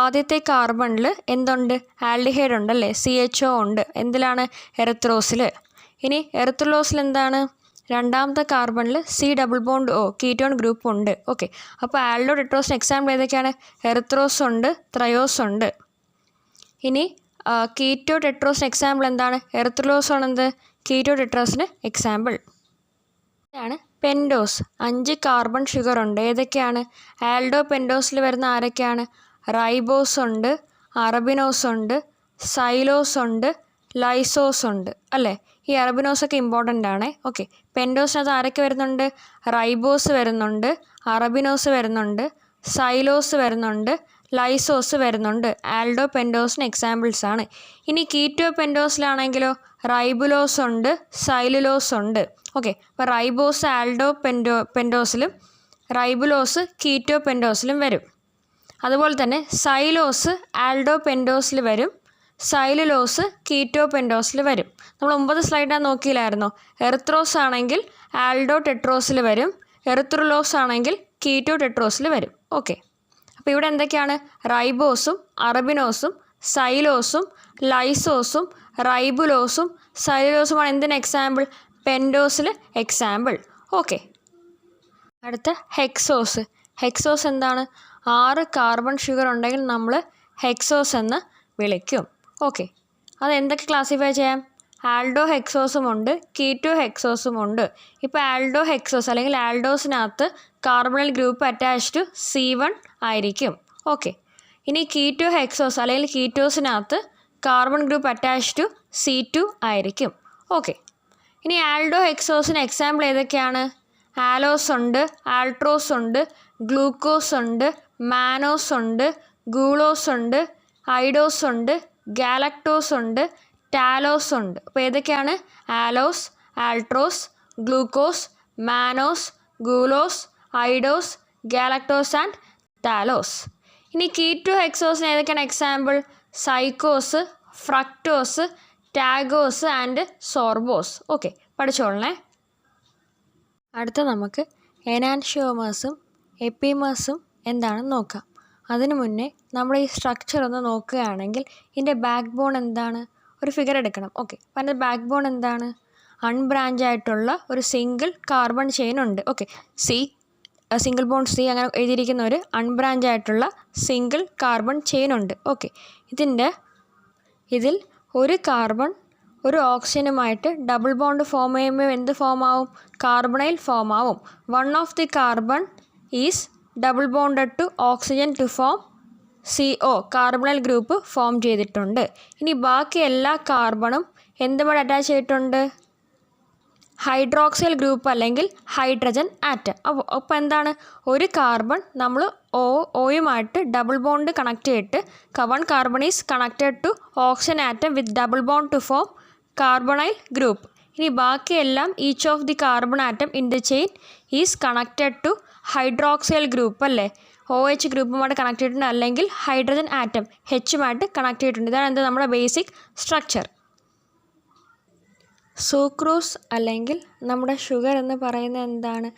ആദ്യത്തെ കാർബണിൽ എന്തുണ്ട്? ആൽഡിഹൈഡ് ഉണ്ടല്ലേ, CHO ഉണ്ട്. എന്തിലാണ്? എറിത്രോസിൽ. ഇനി എറിത്രുലോസിൽ എന്താണ്? രണ്ടാമത്തെ കാർബണിൽ C double bond O, ketone group ഉണ്ട്. ഓക്കെ. അപ്പോൾ ആൽഡോ ടെട്രോസിന് എക്സാമ്പിൾ ഏതൊക്കെയാണ്? എറിത്രോസ് ഉണ്ട്, ത്രയോസ് ഉണ്ട്. ഇനി കീറ്റോ ടെട്രോസിന് എക്സാമ്പിൾ എന്താണ്? എറിത്രുലോസ് ആണെന്ത്? കീറ്റോ ടെട്രോസിന് എക്സാമ്പിൾ. ഇതാണ് പെൻഡോസ്. 5 കാർബൺ ഷുഗർ ഉണ്ട്. ഏതൊക്കെയാണ്? ആൽഡോ പെൻഡോസിൽ വരുന്ന ആരൊക്കെയാണ്? റൈബോസ് ഉണ്ട്, അറബിനോസ് ഉണ്ട്, സൈലോസ് ഉണ്ട്, ലൈസോസ് ഉണ്ട് അല്ലേ. ഈ അറബിനോസൊക്കെ ഇമ്പോർട്ടൻ്റ് ആണ്. ഓക്കെ. പെൻഡോസിനകത്ത് ആരൊക്കെ വരുന്നുണ്ട്? റൈബോസ് വരുന്നുണ്ട്, അറബിനോസ് വരുന്നുണ്ട്, സൈലോസ് വരുന്നുണ്ട്, ലൈസോസ് വരുന്നുണ്ട്. ആൽഡോ പെൻഡോസിന് എക്സാമ്പിൾസ് ആണ്. ഇനി കീറ്റോ പെൻഡോസിലാണെങ്കിലോ റൈബുലോസ് ഉണ്ട്, സൈലുലോസ് ഉണ്ട്. ഓക്കെ. അപ്പോൾ റൈബോസ് ആൽഡോ പെൻഡോസിലും റൈബുലോസ് കീറ്റോ പെൻഡോസിലും വരും. അതുപോലെ തന്നെ സൈലോസ് ആൽഡോ പെൻഡോസിൽ വരും, സൈലുലോസ് കീറ്റോ പെൻഡോസിൽ വരും. നമ്മൾ 9 സ്ലൈഡാണ് നോക്കിയില്ലായിരുന്നോ? എറിത്രോസ് ആണെങ്കിൽ ആൽഡോ ടെട്രോസിൽ വരും, എറിത്രുലോസ് ആണെങ്കിൽ കീറ്റോ ടെട്രോസിൽ വരും. ഓക്കെ. അപ്പോൾ ഇവിടെ എന്തൊക്കെയാണ്? റൈബോസും അറബിനോസും സൈലോസും ലൈസോസും റൈബുലോസും സൈലുലോസുമാണ് എന്തിന് എക്സാമ്പിൾ? പെൻഡോസിൽ എക്സാമ്പിൾ. ഓക്കെ. അടുത്ത ഹെക്സോസ്. ഹെക്സോസ് എന്താണ്? 6 കാർബൺ ഷുഗർ ഉണ്ടെങ്കിൽ നമ്മൾ ഹെക്സോസ് എന്ന് വിളിക്കും. ഓക്കെ. അത് എന്തൊക്കെ ക്ലാസിഫൈ ചെയ്യാം? ആൽഡോ ഹെക്സോസും ഉണ്ട്, കീറ്റോ ഹെക്സോസും ഉണ്ട്. ഇപ്പോൾ ആൽഡോ ഹെക്സോസ് അല്ലെങ്കിൽ ആൽഡോസിനകത്ത് carbonyl group attach to C1 ആയിരിക്കും. ഓക്കെ. ഇനി കീറ്റോ ഹെക്സോസ് അല്ലെങ്കിൽ കീറ്റോസിനകത്ത് carbon group attach to C2 ആയിരിക്കും. ഓക്കെ. ഇനി ആൽഡോ ഹെക്സോസിന് എക്സാമ്പിൾ ഏതൊക്കെയാണ്? ആലോസ് ഉണ്ട്, ആൾട്രോസ് ഉണ്ട്, ഗ്ലൂക്കോസ് ഉണ്ട്, മാനോസ് ഉണ്ട്, ഗൂളോസ് ഉണ്ട്, ഐഡോസ് ഉണ്ട്, ഗാലക്ടോസ് ഉണ്ട്, ടാലോസ് ഉണ്ട്. അപ്പോൾ ഏതൊക്കെയാണ്? Allose, altrose, glucose, mannose, gulose, idose, galactose and talose. ഇനി കീറ്റോ ഹെക്സോസിന് ഏതൊക്കെയാണ് example? Psicose, fructose, tagatose and sorbose. Okay, പഠിച്ചോളണേ. അടുത്ത നമുക്ക് എനാൻഷ്യോമേഴ്സും എപ്പിമേഴ്സും എന്താണെന്ന് നോക്കാം. അതിനു മുന്നേ നമ്മൾ ഈ സ്ട്രക്ചർ ഒന്ന് നോക്കുകയാണെങ്കിൽ ഇതിൻ്റെ ബാക്ക് ബോൺ എന്താണ്? ഒരു ഫിഗർ എടുക്കണം. ഓക്കെ, അപ്പോൾ അതിൻ്റെ ബാക്ക് ബോൺ എന്താണ്? അൺബ്രാഞ്ച് ആയിട്ടുള്ള ഒരു സിംഗിൾ കാർബൺ ചെയിൻ ഉണ്ട്. ഓക്കെ, സിംഗിൾ ബോണ്ട് സി അങ്ങനെ എഴുതിയിരിക്കുന്ന ഒരു അൺബ്രാഞ്ച് ആയിട്ടുള്ള സിംഗിൾ കാർബൺ ചെയിൻ ഉണ്ട്. ഓക്കെ, ഇതിൽ ഒരു കാർബൺ ഒരു ഓക്സിജനുമായിട്ട് ഡബിൾ ബോണ്ട് ഫോം ചെയ്യുമ്പോൾ എന്ത് ഫോം ആവും? കാർബണൈൽ ഫോം ആവും. One of the carbon is double bonded to oxygen to form CO, carbonyl group form ചെയ്തിട്ടുണ്ട്. ഇനി ബാക്കി എല്ലാ കാർബണും എന്തുമായി അറ്റാച്ച് ചെയ്തിട്ടുണ്ട്? ഹൈഡ്രോക്സൈൽ ഗ്രൂപ്പ് അല്ലെങ്കിൽ ഹൈഡ്രജൻ ആറ്റം. അപ്പോൾ എന്താണ്? ഒരു കാർബൺ നമ്മൾ ഓയുമായിട്ട് ഡബിൾ ബോണ്ട് കണക്ട് ചെയ്തിട്ട് one carbon is connected to oxygen atom with double bond to form carbonyl group. ഇനി ബാക്കിയെല്ലാം each of the carbon atom in the chain is connected to hydroxyl group അല്ലേ? OH ഗ്രൂപ്പുമായിട്ട് connect ചെയ്തിട്ടുണ്ട്, അല്ലെങ്കിൽ hydrogen atom Hമായിട്ട് connect ചെയ്തിട്ടുണ്ട്. ഇതാണ് എന്ത്? നമ്മുടെ basic structure. Sucrose അല്ലെങ്കിൽ നമ്മുടെ ഷുഗർ എന്ന് പറയുന്നത് എന്താണ്?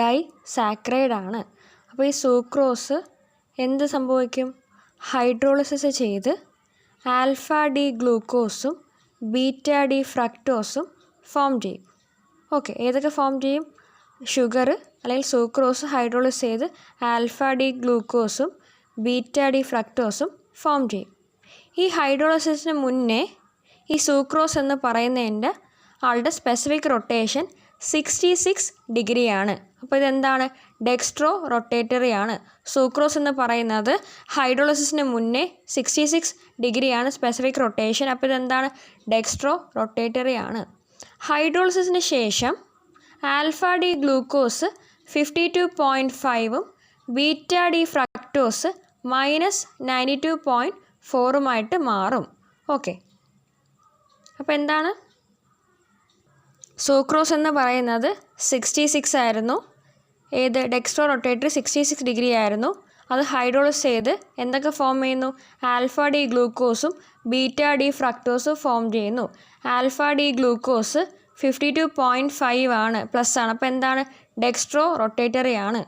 ഡൈസാക്രൈഡ് ആണ്. അപ്പോൾ ഈ സൂക്രോസ് എന്ത് സംഭവിക്കും? ഹൈഡ്രോളിസിസ് ചെയ്ത് ആൽഫ ഡി ഗ്ലൂക്കോസും ബീറ്റ ഡി ഫ്രക്ടോസും ഫോം ചെയ്യും. ഓക്കെ, ഏതൊക്കെ ഫോം ചെയ്യും? ഷുഗർ അല്ലെങ്കിൽ സൂക്രോസ് ഹൈഡ്രോളിസ് ചെയ്ത് ആൽഫ ഡി ഗ്ലൂക്കോസും ബീറ്റ ഡി ഫ്രക്ടോസും ഫോം ചെയ്യും. ഈ ഹൈഡ്രോളിസിസിന് മുന്നേ ഈ സൂക്രോസ് എന്ന് പറയുന്നതിൻ്റെ ആളുടെ സ്പെസിഫിക് റൊട്ടേഷൻ 66 ഡിഗ്രിയാണ്. അപ്പോൾ ഇതെന്താണ്? ഡെക്സ്ട്രോ റൊട്ടേറ്ററി ആണ്. സൂക്രോസ് എന്ന് പറയുന്നത് ഹൈഡ്രോളിസിസിന് മുന്നേ 66 ഡിഗ്രിയാണ് സ്പെസിഫിക് റൊട്ടേഷൻ. അപ്പോൾ ഇതെന്താണ്? ഡെക്സ്ട്രോ റൊട്ടേറ്ററി ആണ്. ഹൈഡ്രോളിസിസിന് ശേഷം ആൽഫ ഡി ഗ്ലൂക്കോസ് 52.5ഉം ബീറ്റ ഡി ഫ്രക്ടോസ് -92.4ഉമായിട്ട് മാറും. ഓക്കെ, അപ്പോൾ എന്താണ്? സൂക്രോസ് എന്ന് പറയുന്നത് 66 ആയിരുന്നു. ഏത്? ഡെക്സ്ട്രോ റൊട്ടേറ്ററി 66 ഡിഗ്രി ആയിരുന്നു. അത് ഹൈഡ്രോളിസ് ചെയ്ത് എന്തൊക്കെ ഫോം ചെയ്യുന്നു? ആൽഫ ഡി ഗ്ലൂക്കോസും ബീറ്റ ഡി ഫ്രക്ടോസും ഫോം ചെയ്യുന്നു. ആൽഫ ഡി ഗ്ലൂക്കോസ് 52.5 ആണ്, പ്ലസ് ആണ്. അപ്പോൾ എന്താണ്? ഡെക്സ്ട്രോ റൊട്ടേറ്ററി ആണ്.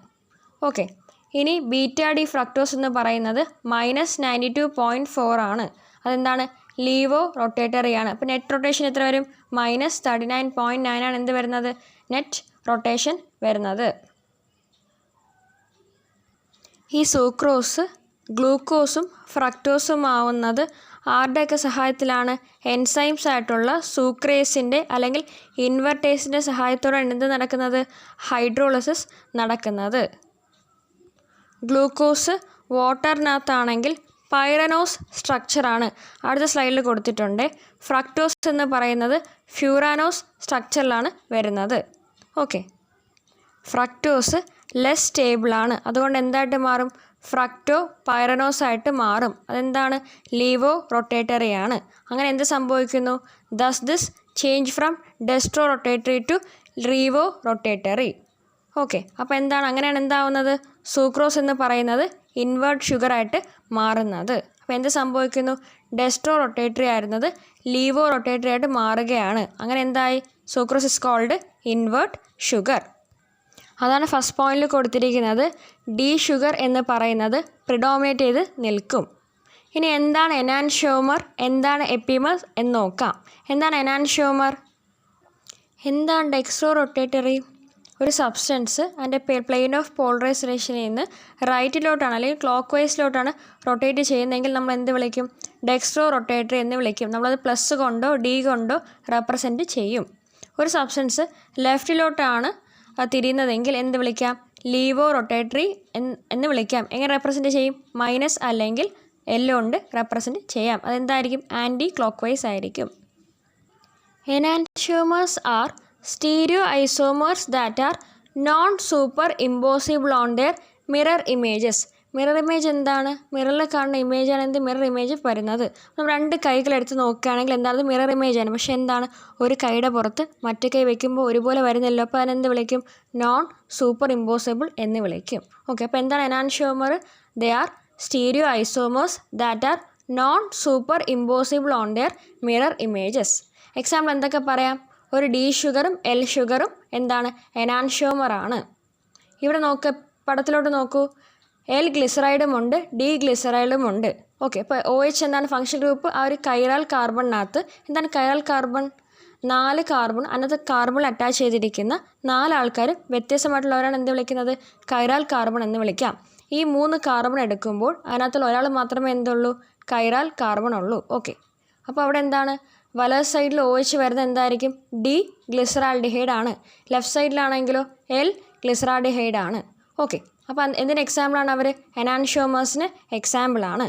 ഓക്കെ, ഇനി ബീറ്റ ഡി ഫ്രക്ടോസ് എന്ന് പറയുന്നത് -92.4 ആണ്. അതെന്താണ്? ലീവോ റൊട്ടേറ്ററി ആണ്. അപ്പോൾ നെറ്റ് റൊട്ടേഷൻ എത്ര വരും? -39.9 ആണ് എന്ത് വരുന്നത്? നെറ്റ് റൊട്ടേഷൻ വരുന്നത്. ഈ സൂക്രോസ് ഗ്ലൂക്കോസും ഫ്രക്ടോസും ആവുന്നത് ആരുടെയൊക്കെ സഹായത്തിലാണ്? എൻസൈംസ് ആയിട്ടുള്ള സൂക്രേസിൻ്റെ അല്ലെങ്കിൽ ഇൻവെർട്ടേസിൻ്റെ സഹായത്തോടെ എന്ത് നടക്കുന്നത്? ഹൈഡ്രോളിസിസ് നടക്കുന്നത്. ഗ്ലൂക്കോസ് വാട്ടറിനകത്താണെങ്കിൽ പൈറനോസ് സ്ട്രക്ചറാണ്. അടുത്ത സ്ലൈഡിൽ കൊടുത്തിട്ടുണ്ട്. ഫ്രക്ടോസ് എന്ന് പറയുന്നത് ഫ്യൂറാനോസ് സ്ട്രക്ചറിലാണ് വരുന്നത്. ഓക്കെ, ഫ്രക്ടോസ് ലെസ് സ്റ്റേബിളാണ്. അതുകൊണ്ട് എന്തായിട്ട് മാറും? ഫ്രക്ടോ പൈറനോസ് ആയിട്ട് മാറും. അതെന്താണ്? ലീവോ റൊട്ടേറ്ററി ആണ്. അങ്ങനെ എന്ത് സംഭവിക്കുന്നു? Thus this change from dextrorotatory to levorotatory. Okay, അപ്പോൾ എന്താണ്? അങ്ങനെയാണ് എന്താവുന്നത്? സൂക്രോസ് എന്ന് പറയുന്നത് ഇൻവേർട്ട് ഷുഗറായിട്ട് മാറുന്നത്. അപ്പോൾ എന്ത് സംഭവിക്കുന്നു? ഡെസ്ട്രോ റൊട്ടേറ്ററി ആയിരുന്നത് ലീവോ റൊട്ടേറ്ററി ആയിട്ട് മാറുകയാണ്. അങ്ങനെ എന്തായി? Sucrose is called invert sugar. അതാണ് ഫസ്റ്റ് പോയിന്റിൽ കൊടുത്തിരിക്കുന്നത്. ഡി ഷുഗർ എന്ന് പറയുന്നത് പ്രിഡോമിനേറ്റ് ചെയ്ത് നിൽക്കും. ഇനി എന്താണ് എനാൻഷ്യോമർ, എന്താണ് എപ്പിമർ എന്ന് നോക്കാം. എന്താണ് എനാൻഷ്യോമർ? എന്താണ് ഡെക്സ്ട്രോ റൊട്ടേറ്ററി? ഒരു സബ്സ്റ്റൻസ് അതിൻ്റെ പ്ലെയിൻ ഓഫ് പോളറൈസേഷനിൽ നിന്ന് റൈറ്റിലോട്ടാണ് അല്ലെങ്കിൽ ക്ലോക്ക് വൈസിലോട്ടാണ് റൊട്ടേറ്റ് ചെയ്യുന്നതെങ്കിൽ നമ്മൾ എന്ത് വിളിക്കും? ഡെക്സ്ട്രോ റൊട്ടേറ്ററി എന്ന് വിളിക്കും. നമ്മളത് പ്ലസ് കൊണ്ടോ ഡി കൊണ്ടോ റെപ്രസെൻറ്റ് ചെയ്യും. ഒരു സബ്സ്റ്റൻസ് ലെഫ്റ്റിലോട്ടാണ് തിരിയുന്നതെങ്കിൽ എന്ത് വിളിക്കാം? ലീവോ റൊട്ടേറ്ററി എന്ന് വിളിക്കാം. എങ്ങനെ റെപ്രസെൻറ്റ് ചെയ്യും? മൈനസ് അല്ലെങ്കിൽ എല്ലോ കൊണ്ട് റെപ്രസെൻറ്റ് ചെയ്യാം. അതെന്തായിരിക്കും? ആൻറ്റി ക്ലോക്ക് വൈസ് ആയിരിക്കും. Enantiomers are stereoisomers that are non superimposable on their mirror images. Mirror image എന്താണ്? മിററിൽ കാണുന്ന ഇമേജാണ് എന്ത്? മിറർ ഇമേജ് വരുന്നത്. നമ്മൾ രണ്ട് കൈകളെടുത്ത് നോക്കുകയാണെങ്കിൽ എന്താണ്? മിറർ ഇമേജാണ്. പക്ഷേ എന്താണ്? ഒരു കൈയുടെ പുറത്ത് മറ്റേ കൈ വയ്ക്കുമ്പോൾ ഒരുപോലെ വരുന്നല്ലോ. അപ്പോൾ അതിനെന്ത് വിളിക്കും? നോൺ സൂപ്പർ ഇമ്പോസിബിൾ എന്ന് വിളിക്കും. ഓക്കെ, അപ്പോൾ എന്താണ് എനാൻഷ്യോമർ? They are stereoisomers that are non superimposable on their mirror images. Example എന്തൊക്കെ പറയാം? ഒരു ഡി ഷുഗറും എൽ ഷുഗറും എന്താണ്? എനാൻഷ്യോമറാണ്. ഇവിടെ നോക്ക്, പടത്തിലോട്ട് നോക്കൂ. എൽ ഗ്ലിസറൈഡും ഉണ്ട്, ഡി ഗ്ലിസറൈഡും ഉണ്ട്. ഓക്കെ, ഇപ്പോൾ OH എന്താണ് ഫംഗ്ഷൻ ഗ്രൂപ്പ്? ആ ഒരു കൈറാൽ കാർബണിനകത്ത് എന്താണ് കൈറാൽ കാർബൺ? 4 കാർബൺ, അതിനകത്ത് കാർബണിൽ അറ്റാച്ച് ചെയ്തിരിക്കുന്ന 4 ആൾക്കാർ വ്യത്യസ്തമായിട്ടുള്ളവരാണ് എന്ത് വിളിക്കുന്നത്? കൈറാൽ കാർബൺ എന്ന് വിളിക്കാം. ഈ 3 കാർബൺ എടുക്കുമ്പോൾ അതിനകത്തുള്ള ഒരാൾ മാത്രമേ എന്തുള്ളൂ? കൈറാൽ കാർബൺ ഉള്ളൂ. ഓക്കെ, അപ്പോൾ അവിടെ എന്താണ്? വലത് സൈഡിൽ OH വരുന്നത് എന്തായിരിക്കും? ഡി ഗ്ലിസറാൾഡിഹൈഡ് ആണ്. ലെഫ്റ്റ് സൈഡിലാണെങ്കിലോ എൽ ഗ്ലിസറാൾഡിഹൈഡ് ആണ്. ഓക്കെ, അപ്പോൾ എന്തിന് എക്സാമ്പിളാണ് അവർ? എനാൻഷ്യോമേഴ്സിന് എക്സാമ്പിളാണ്.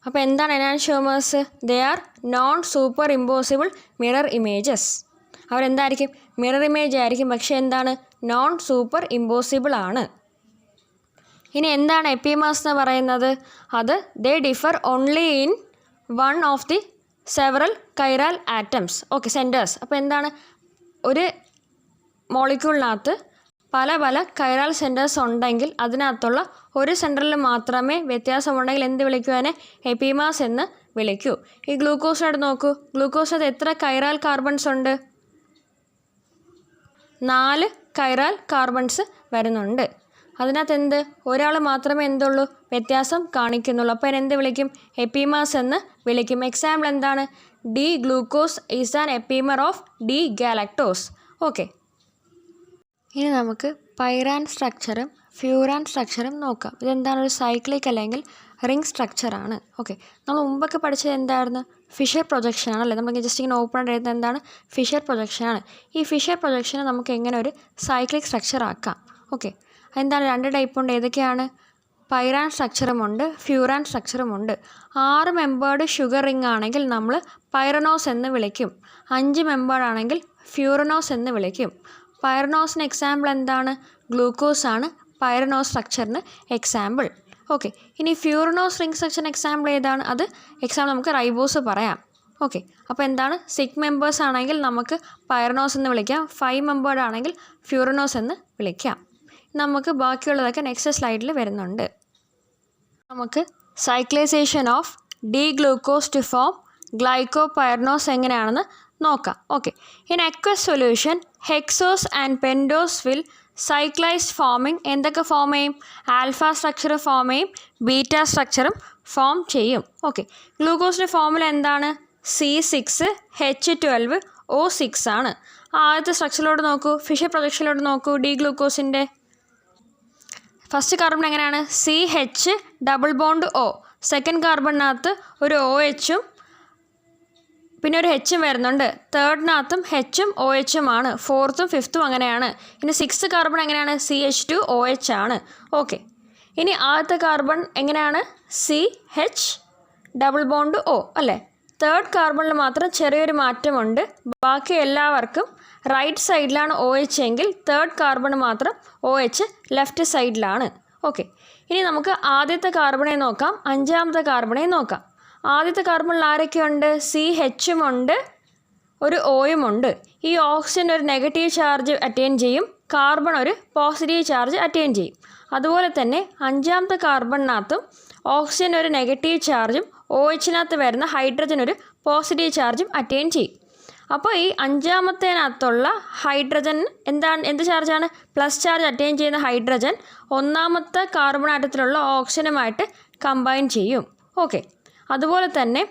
അപ്പോൾ എന്താണ് enantiomers? They are non superimposable mirror images. അവരെന്തായിരിക്കും? മിറർ ഇമേജ് ആയിരിക്കും, പക്ഷേ എന്താണ്? നോൺ സൂപ്പർ ഇമ്പോസിബിൾ ആണ്. ഇനി എന്താണ് എപ്പിമേഴ്സ് എന്ന് പറയുന്നത്? അത് ദേ differ only in one of the several കൈറാൽ atoms. Okay, centres. അപ്പോൾ എന്താണ്? ഒരു മോളിക്യൂളിനകത്ത് പല പല കൈറാൽ സെൻറ്റേഴ്സ് ഉണ്ടെങ്കിൽ അതിനകത്തുള്ള ഒരു സെൻറ്ററിൽ മാത്രമേ വ്യത്യാസമുണ്ടെങ്കിൽ എന്ത് വിളിക്കുവാനെ? എപ്പിമേഴ്സ് എന്ന് വിളിക്കൂ. ഈ ഗ്ലൂക്കോസിനോട് നോക്കൂ. ഗ്ലൂക്കോസിനകത്ത് എത്ര കൈറാൽ കാർബൺസ് ഉണ്ട്? 4 കൈറാൽ കാർബൺസ് വരുന്നുണ്ട്. അതിനകത്ത് എന്ത്? ഒരാൾ മാത്രമേ എന്തുള്ളൂ? വ്യത്യാസം കാണിക്കുന്നുള്ളൂ. അപ്പോൾ അതിനെന്ത് വിളിക്കും? എപ്പിമേഴ്സ് എന്ന് വിളിക്കും. എക്സാമ്പിൾ എന്താണ്? D glucose is an epimer of D galactose. Okay, ഇനി നമുക്ക് പൈറാൻ സ്ട്രക്ചറും ഫ്യൂറാൻ സ്ട്രക്ചറും നോക്കാം. ഇതെന്താണ്? ഒരു സൈക്ലിക് അല്ലെങ്കിൽ റിംഗ് സ്ട്രക്ചറാണ്. ഓക്കെ, നമ്മൾ മുമ്പൊക്കെ പഠിച്ചത് എന്തായിരുന്നു? ഫിഷർ പ്രൊജക്ഷനാണ് അല്ലേ? നമുക്ക് ജസ്റ്റ് ഇങ്ങനെ ഓപ്പൺ ആയിട്ട് എഴുതുന്നത് എന്താണ്? ഫിഷർ പ്രൊജക്ഷനാണ്. ഈ ഫിഷർ പ്രൊജക്ഷനെ നമുക്ക് എങ്ങനെ ഒരു സൈക്ലിക് സ്ട്രക്ചർ ആക്കാം? ഓക്കെ, എന്താണ്? 2 ടൈപ്പ് ഉണ്ട്. ഏതൊക്കെയാണ്? പൈറാൻ സ്ട്രക്ചറുമുണ്ട്, ഫ്യൂറാൻ സ്ട്രക്ചറുമുണ്ട്. 6 മെമ്പേർഡ് ഷുഗർ റിംഗ് ആണെങ്കിൽ നമ്മൾ പൈറനോസ് എന്ന് വിളിക്കും. 5 മെമ്പേർഡ് ആണെങ്കിൽ ഫ്യൂറനോസ് എന്ന് വിളിക്കും. പൈറനോസിന് എക്സാമ്പിൾ എന്താണ്? ഗ്ലൂക്കോസ് ആണ് പൈറനോസ് സ്ട്രക്ചറിന് എക്സാമ്പിൾ. ഓക്കെ, ഇനി ഫ്യൂറനോസ് റിംഗ് സ്ട്രക്ചറിന് എക്സാമ്പിൾ ഏതാണ്? അത് എക്സാമ്പിൾ നമുക്ക് റൈബോസ് പറയാം. ഓക്കെ, അപ്പോൾ എന്താണ്? 6 മെമ്പേഴ്സ് ആണെങ്കിൽ നമുക്ക് പൈറനോസ് എന്ന് വിളിക്കാം. 5 മെമ്പേർഡ് ആണെങ്കിൽ ഫ്യൂറനോസ് എന്ന് വിളിക്കാം. നമുക്ക് ബാക്കിയുള്ളതൊക്കെ നെക്സ്റ്റ് സ്ലൈഡിൽ വരുന്നുണ്ട്. നമുക്ക് cyclization of D glucose to form glycopyranose എങ്ങനെയാണെന്ന് നോക്കാം. Okay, in aqueous solution hexose and pentose will cyclize forming എന്തൊക്കെ ഫോം ചെയ്യും? ആൽഫ സ്ട്രക്ചർ ഫോം ചെയ്യും, ബീറ്റ സ്ട്രക്ചറും ഫോം ചെയ്യും. ഓക്കെ, ഗ്ലൂക്കോസിൻ്റെ ഫോമുല എന്താണ്? C6H12O6 ആണ്. ആദ്യത്തെ സ്ട്രക്ചറിലോട്ട് നോക്കൂ, ഫിഷർ പ്രൊജക്ഷനിലോട്ട് നോക്കൂ. ഡി ഗ്ലൂക്കോസിൻ്റെ ഫസ്റ്റ് കാർബൺ എങ്ങനെയാണ്? CH double bond O. Second കാർബണിനകത്ത് ഒരു OHും പിന്നെ ഒരു Hഉം വരുന്നുണ്ട്. തേർഡിനകത്തും Hഉം OHും ആണ്. ഫോർത്തും ഫിഫ്ത്തും അങ്ങനെയാണ്. ഇനി 6th കാർബൺ എങ്ങനെയാണ്? CH2OH ആണ്. ഓക്കെ, ഇനി ആദ്യത്തെ കാർബൺ എങ്ങനെയാണ്? CH ഡബിൾ ബോണ്ട് O അല്ലേ? തേർഡ് കാർബണിൽ മാത്രം ചെറിയൊരു മാറ്റമുണ്ട്. ബാക്കി എല്ലാവർക്കും റൈറ്റ് സൈഡിലാണ് OH എങ്കിൽ തേർഡ് കാർബൺ മാത്രം OH ലെഫ്റ്റ് സൈഡിലാണ്. ഓക്കെ, ഇനി നമുക്ക് ആദ്യത്തെ കാർബണെ നോക്കാം, 5ാമത്തെ കാർബണെ നോക്കാം. ആദ്യത്തെ കാർബണിൽ ആരൊക്കെയുണ്ട്? CHഉം ഉണ്ട്, ഒരു Oയും ഉണ്ട്. ഈ ഓക്സിജൻ ഒരു നെഗറ്റീവ് ചാർജ് അറ്റൈൻ ചെയ്യും, കാർബൺ ഒരു പോസിറ്റീവ് ചാർജ് അറ്റൈൻ ചെയ്യും. അതുപോലെ തന്നെ 5ാമത്തെ കാർബണിനകത്തും ഓക്സിജൻ ഒരു നെഗറ്റീവ് ചാർജും OHനകത്ത് വരുന്ന ഹൈഡ്രജൻ ഒരു പോസിറ്റീവ് ചാർജും അറ്റൈൻ ചെയ്യും. അപ്പോൾ ഈ 5ാമത്തേനകത്തുള്ള ഹൈഡ്രജൻ എന്ത് ചാർജാണ്? പ്ലസ് ചാർജ് അറ്റൈൻ ചെയ്യുന്ന ഹൈഡ്രജൻ 1ാമത്തെ കാർബൺ ആറ്റത്തിലുള്ള ഓക്സിജനുമായിട്ട് കമ്പൈൻ ചെയ്യും. ഓക്കെ, അതുപോലെ തന്നെ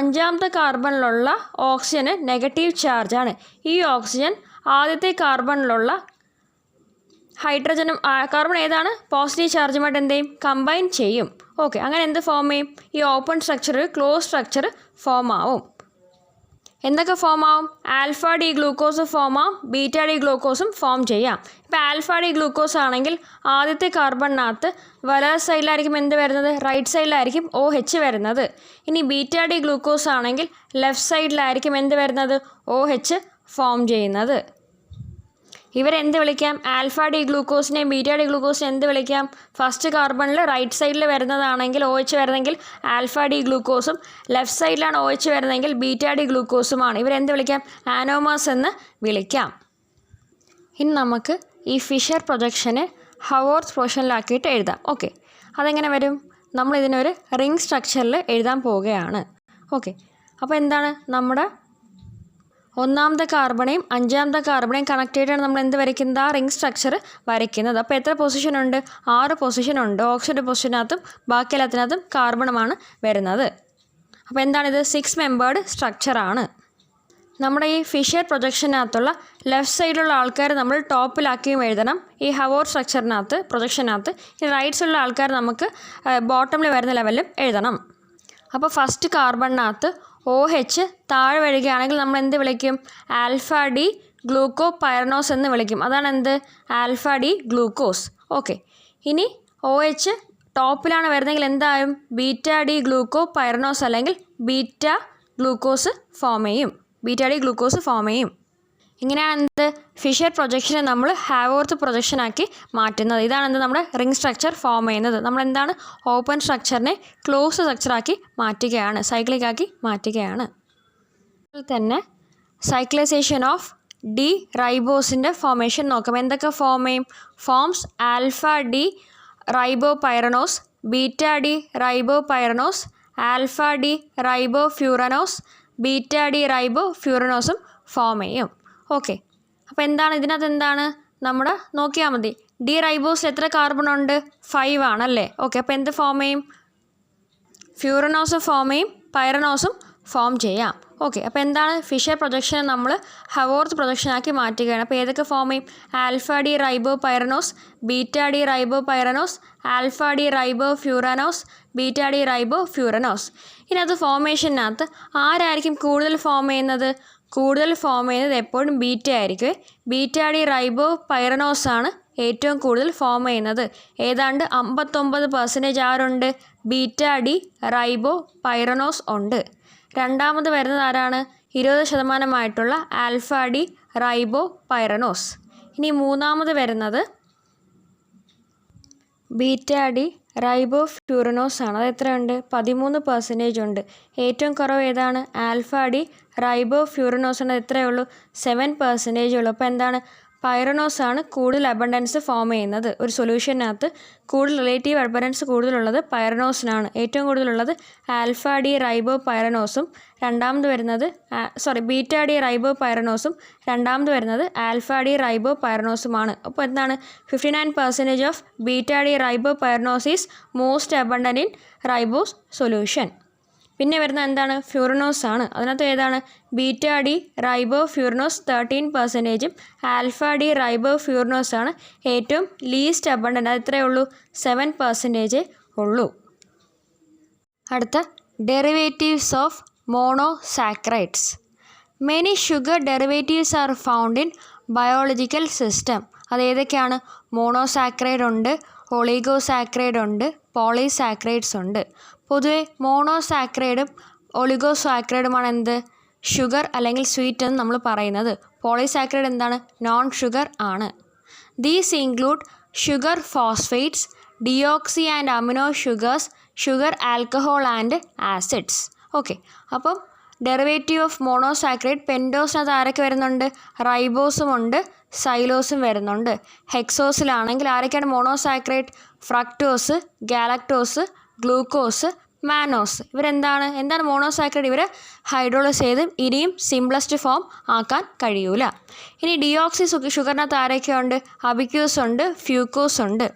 5ാമത്തെ കാർബണിലുള്ള ഓക്സിജന് നെഗറ്റീവ് ചാർജാണ്. ഈ ഓക്സിജൻ ആദ്യത്തെ കാർബണിലുള്ള ഹൈഡ്രജനും കാർബൺ ഏതാണ്? പോസിറ്റീവ് ചാർജുമായിട്ട് എന്ത് ചെയ്യും? കമ്പൈൻ ചെയ്യും. ഓക്കെ, അങ്ങനെ എന്ത് ഫോം ചെയ്യും? ഈ open structure close structure form ആവും. എന്തൊക്കെ ഫോം ആവും? ആൽഫ ഡി ഗ്ലൂക്കോസ് ഫോം ആവും, ബീറ്റ ഡി ഗ്ലൂക്കോസും ഫോം ചെയ്യാം. ഇപ്പോൾ ആൽഫ ഡി ഗ്ലൂക്കോസ് ആണെങ്കിൽ ആദ്യത്തെ കാർബണിനകത്ത് വലത് സൈഡിലായിരിക്കും എന്ത് വരുന്നത്? റൈറ്റ് സൈഡിലായിരിക്കും OH വരുന്നത്. ഇനി ബീറ്റ ഡി ഗ്ലൂക്കോസ് ആണെങ്കിൽ ലെഫ്റ്റ് സൈഡിലായിരിക്കും എന്ത് വരുന്നത്? OH ഫോം ചെയ്യുന്നത്. ഇവരെന്ത് വിളിക്കാം? ആൽഫ ഡി ഗ്ലൂക്കോസിനെയും ബീറ്റ ഡി ഗ്ലൂക്കോസിനെ എന്ത് വിളിക്കാം? ഫസ്റ്റ് കാർബണിൽ റൈറ്റ് സൈഡിൽ വരുന്നതാണെങ്കിൽ OH വരുന്നെങ്കിൽ ആൽഫ ഡി ഗ്ലൂക്കോസും, ലെഫ്റ്റ് സൈഡിലാണ് OH വരുന്നതെങ്കിൽ ബീറ്റ ഡി ഗ്ലൂക്കോസുമാണ്. ഇവരെന്ത് വിളിക്കാം? ആനോമേഴ്സ് എന്ന് വിളിക്കാം. ഇനി നമുക്ക് ഈ ഫിഷർ പ്രൊജക്ഷനെ ഹവോർത്ത് പ്രൊജക്ഷനിലാക്കിയിട്ട് എഴുതാം. ഓക്കെ, അതെങ്ങനെ വരും? നമ്മളിതിനൊരു റിംഗ് സ്ട്രക്ചറിൽ എഴുതാൻ പോവുകയാണ്. ഓക്കെ, അപ്പോൾ എന്താണ് നമ്മുടെ ഒന്നാമത്തെ കാർബണേയും അഞ്ചാമത്തെ കാർബണേയും കണക്ട് ചെയ്തിട്ടാണ് നമ്മൾ എന്ത് വരയ്ക്കുന്നത്, ആ റിംഗ് സ്ട്രക്ചർ വരയ്ക്കുന്നത്. അപ്പോൾ എത്ര പൊസിഷൻ ഉണ്ട്, 6 പൊസിഷൻ ഉണ്ട്. ഓക്സിജൻ്റെ പൊസിഷനകത്തും ബാക്കി എല്ലാത്തിനകത്തും കാർബണമാണ് വരുന്നത്. അപ്പോൾ എന്താണിത്, 6 മെമ്പേർഡ് സ്ട്രക്ചറാണ്. നമ്മുടെ ഈ ഫിഷർ പ്രൊജക്ഷനകത്തുള്ള ലെഫ്റ്റ് സൈഡിലുള്ള ആൾക്കാർ നമ്മൾ ടോപ്പിലാക്കിയും എഴുതണം ഈ ഹവോർ സ്ട്രക്ചറിനകത്ത് പ്രൊജക്ഷനകത്ത്. ഈ റൈറ്റ്സുള്ള ആൾക്കാർ നമുക്ക് ബോട്ടമിൽ വരുന്ന ലെവലിലും എഴുതണം. അപ്പോൾ ഫസ്റ്റ് കാർബണിനകത്ത് OH താഴെ വരികയാണെങ്കിൽ നമ്മൾ എന്ത് വിളിക്കും, ആൽഫ ഡി ഗ്ലൂക്കോ പൈറനോസ് എന്ന് വിളിക്കും. അതാണ് എന്ത്, ആൽഫ ഡി ഗ്ലൂക്കോസ്. ഓക്കെ, ഇനി OH ടോപ്പിലാണ് വരുന്നതെങ്കിൽ എന്തായും, ബീറ്റ ഡി ഗ്ലൂക്കോ പൈറനോസ് അല്ലെങ്കിൽ ബീറ്റ ഗ്ലൂക്കോസ് ഫോം ചെയ്യും. ഇങ്ങനെയാണ് എന്ത്, ഫിഷർ പ്രൊജക്ഷനെ നമ്മൾ ഹാവോർത്ത് പ്രൊജക്ഷനാക്കി മാറ്റുന്നത്. ഇതാണ് എന്ത്, നമ്മുടെ റിംഗ് സ്ട്രക്ചർ ഫോം ചെയ്യുന്നത്. നമ്മളെന്താണ്, ഓപ്പൺ സ്ട്രക്ചറിനെ ക്ലോസ് സ്ട്രക്ചറാക്കി മാറ്റുകയാണ്, സൈക്ലിക്കാക്കി മാറ്റുകയാണ്. അതുപോലെ തന്നെ സൈക്ലൈസേഷൻ ഓഫ് ഡി റൈബോസിൻ്റെ ഫോമേഷൻ നോക്കാം. എന്തൊക്കെ ഫോം ചെയ്യും, forms alpha D ribopyranose, beta D ribopyranose, alpha D ribofuranose, beta D ribo ഫ്യൂറനോസും ഫോം ചെയ്യും. ഓക്കെ, അപ്പോൾ എന്താണ് ഇതിനകത്ത് എന്താണ്, നമ്മുടെ നോക്കിയാൽ മതി, ഡി റൈബോസിൽ എത്ര കാർബൺ ഉണ്ട്, 5 ആണല്ലേ. ഓക്കെ, അപ്പോൾ എന്ത് ഫോം ചെയ്യും, ഫ്യൂറനോസ് ഫോം ചെയ്യും, പൈറനോസും ഫോം ചെയ്യാം. ഓക്കെ, അപ്പോൾ എന്താണ്, ഫിഷർ പ്രൊജക്ഷനെ നമ്മൾ ഹവോർത്ത് പ്രൊജക്ഷനാക്കി മാറ്റുകയാണ്. അപ്പോൾ ഏതൊക്കെ ഫോം ചെയ്യും, alpha D ribopyranose, beta D ribopyranose, alpha D ribofuranose, beta D ribofuranose. ഇതിനകത്ത് ഫോമേഷനകത്ത് ആരായിരിക്കും കൂടുതൽ ഫോം ചെയ്യുന്നത്, കൂടുതൽ ഫോം ചെയ്യുന്നത് എപ്പോഴും ബീറ്റ ആയിരിക്കും. ബീറ്റ ഡി റൈബോ പൈറനോസ് ആണ് ഏറ്റവും കൂടുതൽ ഫോം ചെയ്യുന്നത്. ഏതാണ്ട് 59% ആരുണ്ട്, ബീറ്റ ഡി റൈബോ പൈറനോസ് ഉണ്ട്. രണ്ടാമത് വരുന്നത് ആരാണ്, 20% ആൽഫ ഡി റൈബോ പൈറനോസ്. ഇനി മൂന്നാമത് വരുന്നത് ബീറ്റ ഡി റൈബോ ഫ്യൂറനോസ് ആണ്. അത് എത്രയുണ്ട്, 13% ഉണ്ട്. ഏറ്റവും കുറവ് ഏതാണ്, ആൽഫ ഡി റൈബോ ഫ്യൂറനോസ് ആണ്. എത്രയേ ഉള്ളൂ, 7% ഉള്ളൂ. അപ്പോൾ എന്താണ്, പൈറനോസ് ആണ് കൂടുതൽ അബണ്ടൻസ് ഫോം ചെയ്യുന്നത്. ഒരു സൊല്യൂഷനകത്ത് കൂടുതൽ റിലേറ്റീവ് അബണ്ടൻസ് കൂടുതലുള്ളത് പൈറനോസിനാണ്. ഏറ്റവും കൂടുതലുള്ളത് ആൽഫ ഡി റൈബോ പൈറനോസും, രണ്ടാമത് വരുന്നത് ബീറ്റ ഡി റൈബോ പൈറനോസും, രണ്ടാമത് വരുന്നത് ആൽഫ ഡി റൈബോ പൈറനോസുമാണ്. അപ്പോൾ എന്താണ്, 59% of beta D ribopyranose is most abundant in ribose solution. പിന്നെ വരുന്നത് എന്താണ്, ഫ്യൂറനോസ് ആണ്. അതിനകത്ത് ഏതാണ്, ബീറ്റ ഡി റൈബോ ഫ്യൂറനോസ് 13%ഉം ആൽഫ ഡി റൈബോ ഫ്യൂറനോസ് ആണ് ഏറ്റവും ലീസ്റ്റ് അബണ്ടൻ്റ്. അത് എത്രയേ ഉള്ളൂ, 7% ഉള്ളൂ. അടുത്ത derivatives of monosaccharides. Many sugar derivatives are found in biological system. അത് ഏതൊക്കെയാണ്, മോണോസാക്കറൈഡ് ഉണ്ട്, ഒളിഗോസാക്കറൈഡ് ഉണ്ട്, പോളിസാക്കറൈഡ്സ് ഉണ്ട്. പൊതുവെ മോണോസാക്കറൈഡും ഒളിഗോസാക്കറൈഡുമാണ് എന്ത്, ഷുഗർ അല്ലെങ്കിൽ സ്വീറ്റ് എന്ന് നമ്മൾ പറയുന്നത്. പോളിസാക്കറൈഡ് എന്താണ്, നോൺ ഷുഗർ ആണ്. These include sugar phosphates, deoxy and amino sugars, sugar alcohol and acids. Okay, അപ്പം ഡെറിവേറ്റീവ് ഓഫ് മോണോസാക്കറൈഡ് പെൻറ്റോസിനകത്ത് ആരൊക്കെ വരുന്നുണ്ട്, റൈബോസും ഉണ്ട്, സൈലോസും വരുന്നുണ്ട്. ഹെക്സോസിലാണെങ്കിൽ ആരൊക്കെയാണ് monosaccharide, fructose, galactose, glucose, mannose. എന്താണ് മോണോസാക്കറൈഡ്, ഇവർ ഹൈഡ്രോളൈസ് ചെയ്ത് ഇനിയും സിംപ്ലസ്റ്റ് ഫോം ആക്കാൻ കഴിയൂല. ഇനി ഡിയോക്സി ഷുഗറിനകത്ത് ആരൊക്കെയുണ്ട്, അബിക്യൂസ് ഉണ്ട്, ഫ്യൂക്കോസ് ഉണ്ട്.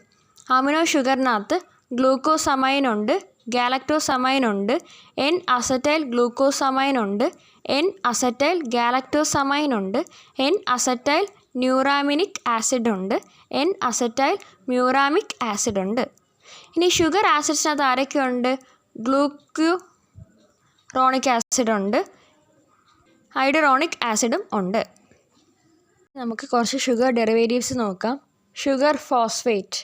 അമിനോ ഷുഗറിനകത്ത് ഗ്ലൂക്കോസമൈൻ ഉണ്ട്, ഗാലക്ടോസമൈൻ ഉണ്ട്, എൻ അസറ്റൈൽ ഗ്ലൂക്കോസമൈൻ ഉണ്ട്, എൻ അസറ്റൈൽ ഗാലക്ടോസമൈൻ ഉണ്ട്, എൻ അസറ്റൈൽ ന്യൂറാമിനിക് ആസിഡ് ഉണ്ട്, എൻ അസറ്റൈൽ മ്യൂറാമിക് ആസിഡ് ഉണ്ട്. ഇനി ഷുഗർ ആസിഡ്സിനകത്ത് ആരൊക്കെയുണ്ട്, ഗ്ലൂക്യൂറോണിക് ആസിഡ് ഉണ്ട്, ഹൈഡ്രോണിക് ആസിഡും ഉണ്ട്. നമുക്ക് കുറച്ച് ഷുഗർ ഡെറിവേറ്റീവ്സ് നോക്കാം. ഷുഗർ ഫോസ്ഫേറ്റ്,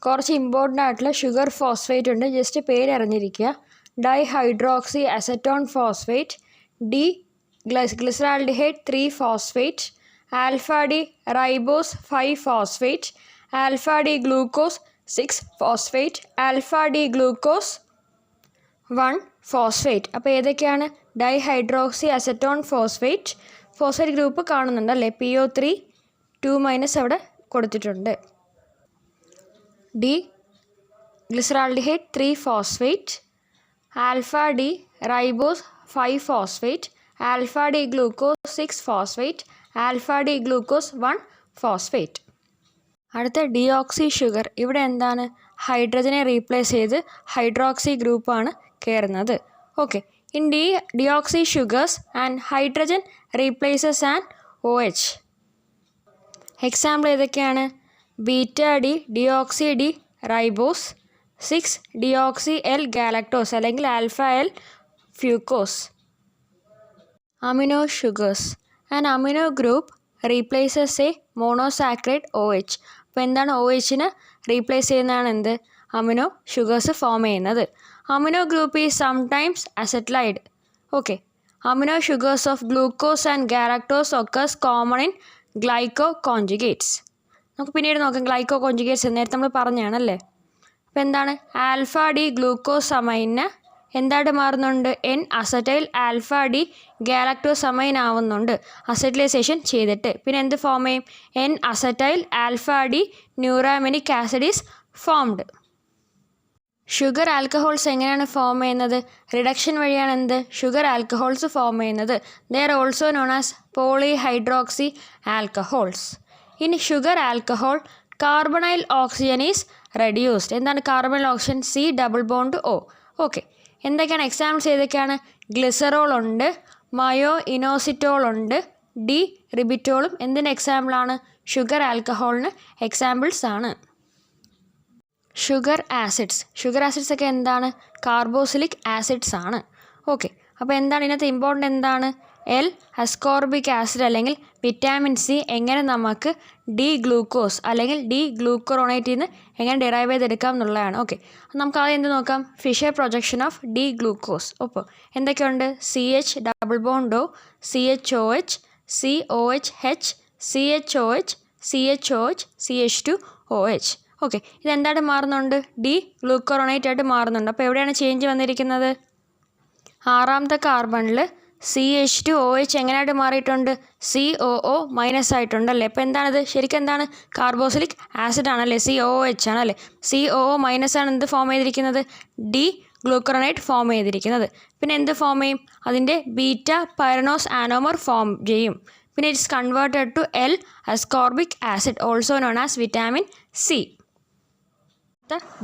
കുറച്ച് ഇമ്പോർട്ടൻ്റ് ആയിട്ടുള്ള ഷുഗർ ഫോസ്ഫേറ്റ് ഉണ്ട്, ജസ്റ്റ് പേര് അറിഞ്ഞിരിക്കുക. Dihydroxyacetone phosphate, D glyceraldehyde 3 phosphate, alpha D ribose 5 phosphate, alpha D glucose 6 phosphate, alpha D glucose 1 phosphate. അപ്പോൾ ഏതൊക്കെയാണ്, dihydroxyacetone phosphate, phosphate group കാണുന്നുണ്ടല്ലേ, PO3 2- അവിടെ കൊടുത്തിട്ടുണ്ട്. D glyceraldehyde 3-phosphate, alpha D ribose 5-phosphate, alpha D glucose 6-phosphate, alpha D glucose 1-phosphate. അടുത്ത deoxy sugar. ഇവിടെ എന്താണ്? ഹൈഡ്രജനെ replace ചെയ്ത് hydroxy ഗ്രൂപ്പാണ് കയറുന്നത്. Okay, in deoxy sugars and hydrogen replaces and OH. Example ഏതൊക്കെയാണ്? Beta D deoxy D ribose, 6 DOxyL galactose അല്ലെങ്കിൽ alpha L fucose. Amino sugars. An amino group replaces a monosaccharide OH. അപ്പോൾ എന്താണ് OHന് replace ചെയ്യുന്നതാണ് എന്ത്? Amino sugars form ചെയ്യുന്നത്. Amino group is sometimes acetylated. Okay, amino sugars of glucose and galactose occurs common in glycoconjugates. നമുക്ക് പിന്നീട് നോക്കാം glyco conjugates. നേരത്തെ നമ്മൾ പറഞ്ഞാണല്ലേ. അപ്പോൾ എന്താണ്? ആൽഫ ഡി ഗ്ലൂക്കോസമൈന് എന്തായിട്ട് മാറുന്നുണ്ട്? N acetyl alpha D galactosamine ആവുന്നുണ്ട് അസറ്റൈലൈസേഷൻ ചെയ്തിട്ട്. പിന്നെ എന്ത് ഫോം ചെയ്യും? N acetyl alpha D neuraminic acid is formed. Sugar alcohols എങ്ങനെയാണ് ഫോം ചെയ്യുന്നത്? റിഡക്ഷൻ വഴിയാണ് എന്ത്? ഷുഗർ ആൽക്കഹോൾസ് ഫോം ചെയ്യുന്നത്. They are also known as polyhydroxy alcohols. ഇനി sugar alcohol carbonyl oxygen is reduced. എന്താണ് carbonyl oxygen? C double bond O. Okay, എന്തൊക്കെയാണ് examples? ഏതൊക്കെയാണ്? Glycerol ഉണ്ട്, മയോ ഇനോസിറ്റോൾ ഉണ്ട്, ഡി റിബിറ്റോളും എന്തിൻ്റെ എക്സാമ്പിളാണ്? ഷുഗർ ആൽക്കഹോളിന് എക്സാമ്പിൾസ് ആണ്. Sugar acids. ഷുഗർ ആസിഡ്സ് ഒക്കെ എന്താണ്? കാർബോസിലിക് ആസിഡ്സ് ആണ്. ഓക്കെ, അപ്പോൾ എന്താണ് ഇതിനകത്ത് ഇമ്പോർട്ടൻ്റ്? എന്താണ്? L അസ്കോർബിക് ആസിഡ് അല്ലെങ്കിൽ വിറ്റാമിൻ C എങ്ങനെ നമുക്ക് ഡി ഗ്ലൂക്കോസ് അല്ലെങ്കിൽ ഡി ഗ്ലൂക്കറോണേറ്റിൽ നിന്ന് എങ്ങനെ ഡിറൈവ് ചെയ്തെടുക്കാം എന്നുള്ളതാണ്. ഓക്കെ, നമുക്ക് ആദ്യം എന്ത് നോക്കാം? Fischer projection of D glucose. ഒപ്പോൾ എന്തൊക്കെയുണ്ട്? CH double bond O, CHOH, COH, CHOH, CHOH, CH2OH. Okay, ഇതെന്തായിട്ട് മാറുന്നുണ്ട്? ഡി ഗ്ലൂക്കറോണേറ്റ് ആയിട്ട് മാറുന്നുണ്ട്. അപ്പോൾ എവിടെയാണ് ചേഞ്ച് വന്നിരിക്കുന്നത്? ആറാമത്തെ കാർബണിൽ CH2OH എങ്ങനെയായിട്ട് മാറിയിട്ടുണ്ട്? COO മൈനസ് ആയിട്ടുണ്ടല്ലേ. അപ്പോൾ എന്താണിത്? ശരിക്കും എന്താണ്? കാർബോസിലിക് ആസിഡ് ആണല്ലേ, COOH ആണല്ലേ. COO മൈനസ് ആണ് എന്ത് ഫോം ചെയ്തിരിക്കുന്നത്? ഡി ഗ്ലൂക്കറോണേറ്റ് ഫോം ചെയ്തിരിക്കുന്നത്. പിന്നെ എന്ത് ഫോം ചെയ്യും? അതിൻ്റെ ബീറ്റ പൈറനോസ് ആനോമർ ഫോം ചെയ്യും. പിന്നെ it's converted to L ascorbic acid also known as vitamin C.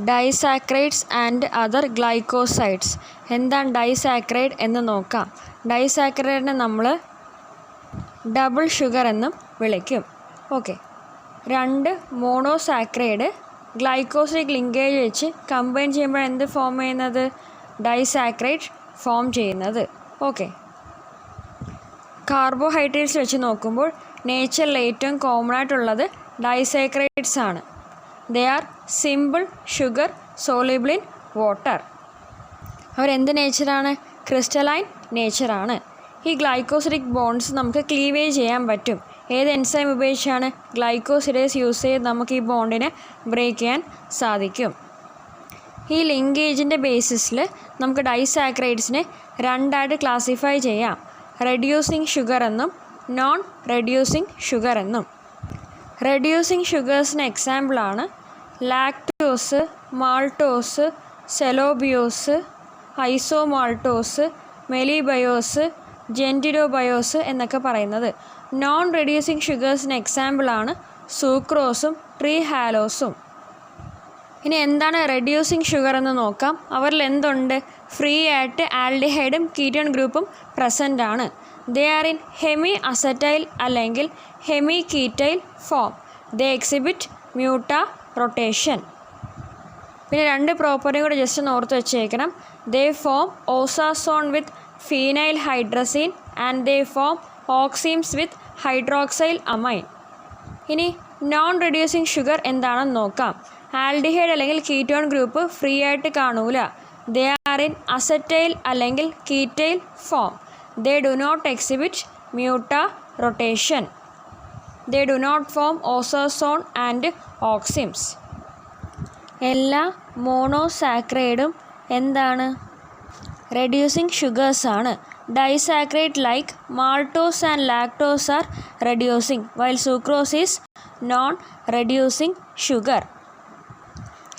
Disaccharides and other glycosides. എന്താണ് ഡൈസാക്രൈഡ് എന്ന് നോക്കാം. ഡൈസാക്രൈഡിനെ നമ്മൾ ഡബിൾ ഷുഗർ എന്നും വിളിക്കും. ഓക്കെ, 2 മോണോസാക്രൈഡ് ഗ്ലൈക്കോസിലിക് ലിങ്കേജ് വെച്ച് കമ്പൈൻ ചെയ്യുമ്പോൾ എന്ത് ഫോം ചെയ്യുന്നത്? ഡൈസാക്രൈഡ് ഫോം ചെയ്യുന്നത്. ഓക്കെ, കാർബോഹൈഡ്രേറ്റ്സ് വെച്ച് നോക്കുമ്പോൾ നേച്ചറിൽ ഏറ്റവും കോമൺ ആയിട്ടുള്ളത് ഡൈസാക്രൈഡ്സ് ആണ്. They are simple sugar soluble in water. അവരെന്ത് നേച്ചറാണ്? ക്രിസ്റ്റലൈൻ നേച്ചറാണ്. ഈ ഗ്ലൈക്കോസിഡിക് ബോൺഡ്സ് നമുക്ക് ക്ലീവേജ് ചെയ്യാൻ പറ്റും. ഏത് എൻസൈം ഉപയോഗിച്ചാണ്? ഗ്ലൈക്കോസിഡേസ് യൂസ് ചെയ്ത് നമുക്ക് ഈ ബോണ്ടിനെ ബ്രേക്ക് ചെയ്യാൻ സാധിക്കും. ഈ ലിങ്കേജിൻ്റെ ബേസിസിൽ നമുക്ക് ഡൈസാക്രൈഡ്സിനെ 2ആയിട്ട് ക്ലാസിഫൈ ചെയ്യാം. റെഡ്യൂസിങ് ഷുഗർ എന്നും നോൺ റെഡ്യൂസിങ് ഷുഗർ എന്നും. റെഡ്യൂസിങ് ഷുഗേഴ്സിന് എക്സാമ്പിളാണ് ലാക്ടോസ്, മാൾട്ടോസ്, സെലോബിയോസ്, ഐസോമാൾട്ടോസ്, മെലിബയോസ്, ജെൻറ്റിഡോബയോസ് എന്നൊക്കെ പറയുന്നത്. നോൺ റെഡ്യൂസിങ് ഷുഗേഴ്സിന് എക്സാമ്പിളാണ് സൂക്രോസും ട്രീഹാലോസും. ഇനി എന്താണ് റെഡ്യൂസിങ് ഷുഗർ എന്ന് നോക്കാം. അവരിൽ എന്തുണ്ട്? ഫ്രീ ആയിട്ട് ആൽഡിഹൈഡും കീറ്റോൺ ഗ്രൂപ്പും പ്രസൻ്റ് ആണ്. They are in hemiacetal അല്ലെങ്കിൽ hemiketal form. They exhibit mutarotation. പിന്നെ 2 പ്രോപ്പർട്ടിയും കൂടെ ജസ്റ്റ് ഒന്ന് ഓർത്ത് വെച്ചേക്കണം. They form osazone with phenylhydrazine and they form oximes with hydroxylamine. ഇനി നോൺ റെഡ്യൂസിങ് ഷുഗർ എന്താണെന്ന് നോക്കാം. ആൽഡിഹൈഡ് അല്ലെങ്കിൽ കീറ്റോൺ ഗ്രൂപ്പ് ഫ്രീ ആയിട്ട് കാണൂല. ദേ ആർ ഇൻ അസറ്റൈൽ അല്ലെങ്കിൽ കീറ്റൈൽ form. They do not exhibit muta rotation. They do not form osazone and oximes. എല്ലാ മോണോസാക്രൈഡും എന്താണ്? റെഡ്യൂസിങ് ഷുഗേഴ്സ് ആണ്. Disaccharide like maltose and lactose are reducing while sucrose is non reducing sugar.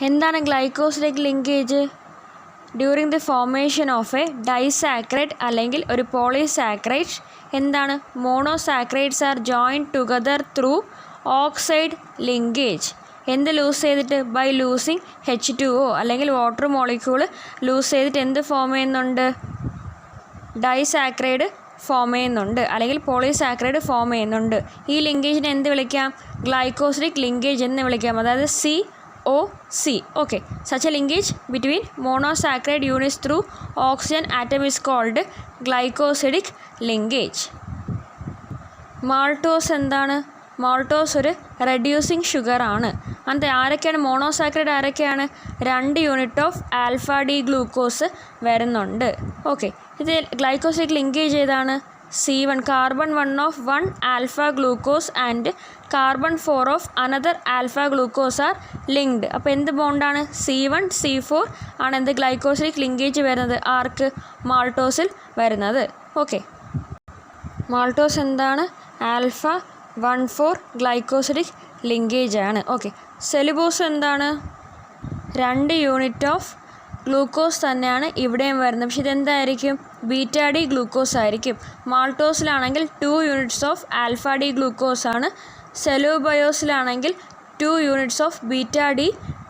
എന്താണ് ഗ്ലൈക്കോസിലേക്ക് linkage? During the formation of a disaccharide അല്ലെങ്കിൽ ഒരു polysaccharide എന്താണ് monosaccharides are joined together through oxide linkage. എന്ത് ലൂസ് ചെയ്തിട്ട്? By losing H2O അല്ലെങ്കിൽ water molecule loose ചെയ്തിട്ട് എന്ത് ഫോം ചെയ്യുന്നുണ്ട്? ഡൈസാക്രൈഡ് ഫോം ചെയ്യുന്നുണ്ട് അല്ലെങ്കിൽ പോളിസാക്രൈഡ് ഫോം ചെയ്യുന്നുണ്ട്. ഈ ലിങ്കേജിനെ എന്ത് വിളിക്കാം? ഗ്ലൈക്കോസിഡിക് ലിങ്കേജ് എന്ന് വിളിക്കാം. അതായത് COC. Okay, such a linkage between monosaccharide units through oxygen atom is called glycosidic linkage. Maltose എന്താണ്? മാൾട്ടോസ് ഒരു റെഡ്യൂസിങ് ഷുഗർ ആണ്. അത് ആരൊക്കെയാണ് മോണോസാക്രൈഡ്? ആരൊക്കെയാണ്? 2 unit of alpha D glucose വരുന്നുണ്ട്. ഓക്കെ, ഇത് ഗ്ലൈക്കോസിഡിക് ലിങ്കേജ് ഏതാണ്? C1 carbon 1 of 1 alpha glucose and carbon 4 of another alpha glucose are linked. അപ്പോൾ എന്ത് ബോണ്ടാണ്? C1 C4 ആണ് എന്ത് ഗ്ലൈക്കോസിഡിക് ലിങ്കേജ് വരുന്നത്? ആർക്ക്? മാൾട്ടോസിൽ വരുന്നത്. ഓക്കെ, മാൾട്ടോസ് എന്താണ്? ആൽഫ 1,4 ഗ്ലൈക്കോസിഡിക് ലിങ്കേജ് ആണ്. ഓക്കെ, സെലുബോസ് എന്താണ്? 2 യൂണിറ്റ് ഓഫ് ഗ്ലൂക്കോസ് തന്നെയാണ് ഇവിടെയും വരുന്നത്. പക്ഷെ ഇതെന്തായിരിക്കും? ബീറ്റ ഡി ഗ്ലൂക്കോസ് ആയിരിക്കും. മാൾട്ടോസിലാണെങ്കിൽ 2 units of alpha D glucose ആണ്. സെലൂബയോസിലാണെങ്കിൽ 2 units of beta D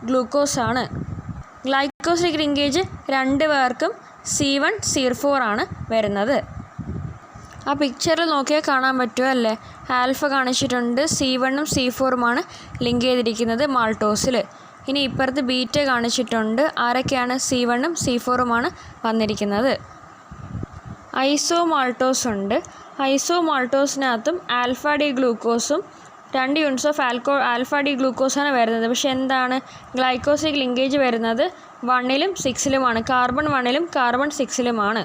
glucose ആണ്. ഗ്ലൈക്കോസിഡിക് ലിങ്കേജ് 2 പേർക്കും C1 C4 ആണ് വരുന്നത്. ആ പിക്ചറിൽ നോക്കിയാൽ കാണാൻ പറ്റുമോ അല്ലേ? ആൽഫ കാണിച്ചിട്ടുണ്ട്, C1 C4 ലിങ്ക് ചെയ്തിരിക്കുന്നത് മാൾട്ടോസിൽ. ഇനി ഇപ്പുറത്ത് ബീറ്റ കാണിച്ചിട്ടുണ്ട്. ആരൊക്കെയാണ്? C1 C4 വന്നിരിക്കുന്നത്. ഐസോമാൾട്ടോസ് ഉണ്ട്. ഐസോമാൾട്ടോസിനകത്തും ആൽഫ ഡി ഗ്ലൂക്കോസും 2 യൂണിറ്റ്സ് ഓഫ് ആൽഫ ഡി ഗ്ലൂക്കോസാണ് വരുന്നത്. പക്ഷെ എന്താണ്? ഗ്ലൈക്കോസിഡിക് ലിങ്കേജ് വരുന്നത് 1ലും 6ലുമാണ്. Carbon 1ലും carbon 6ലുമാണ്.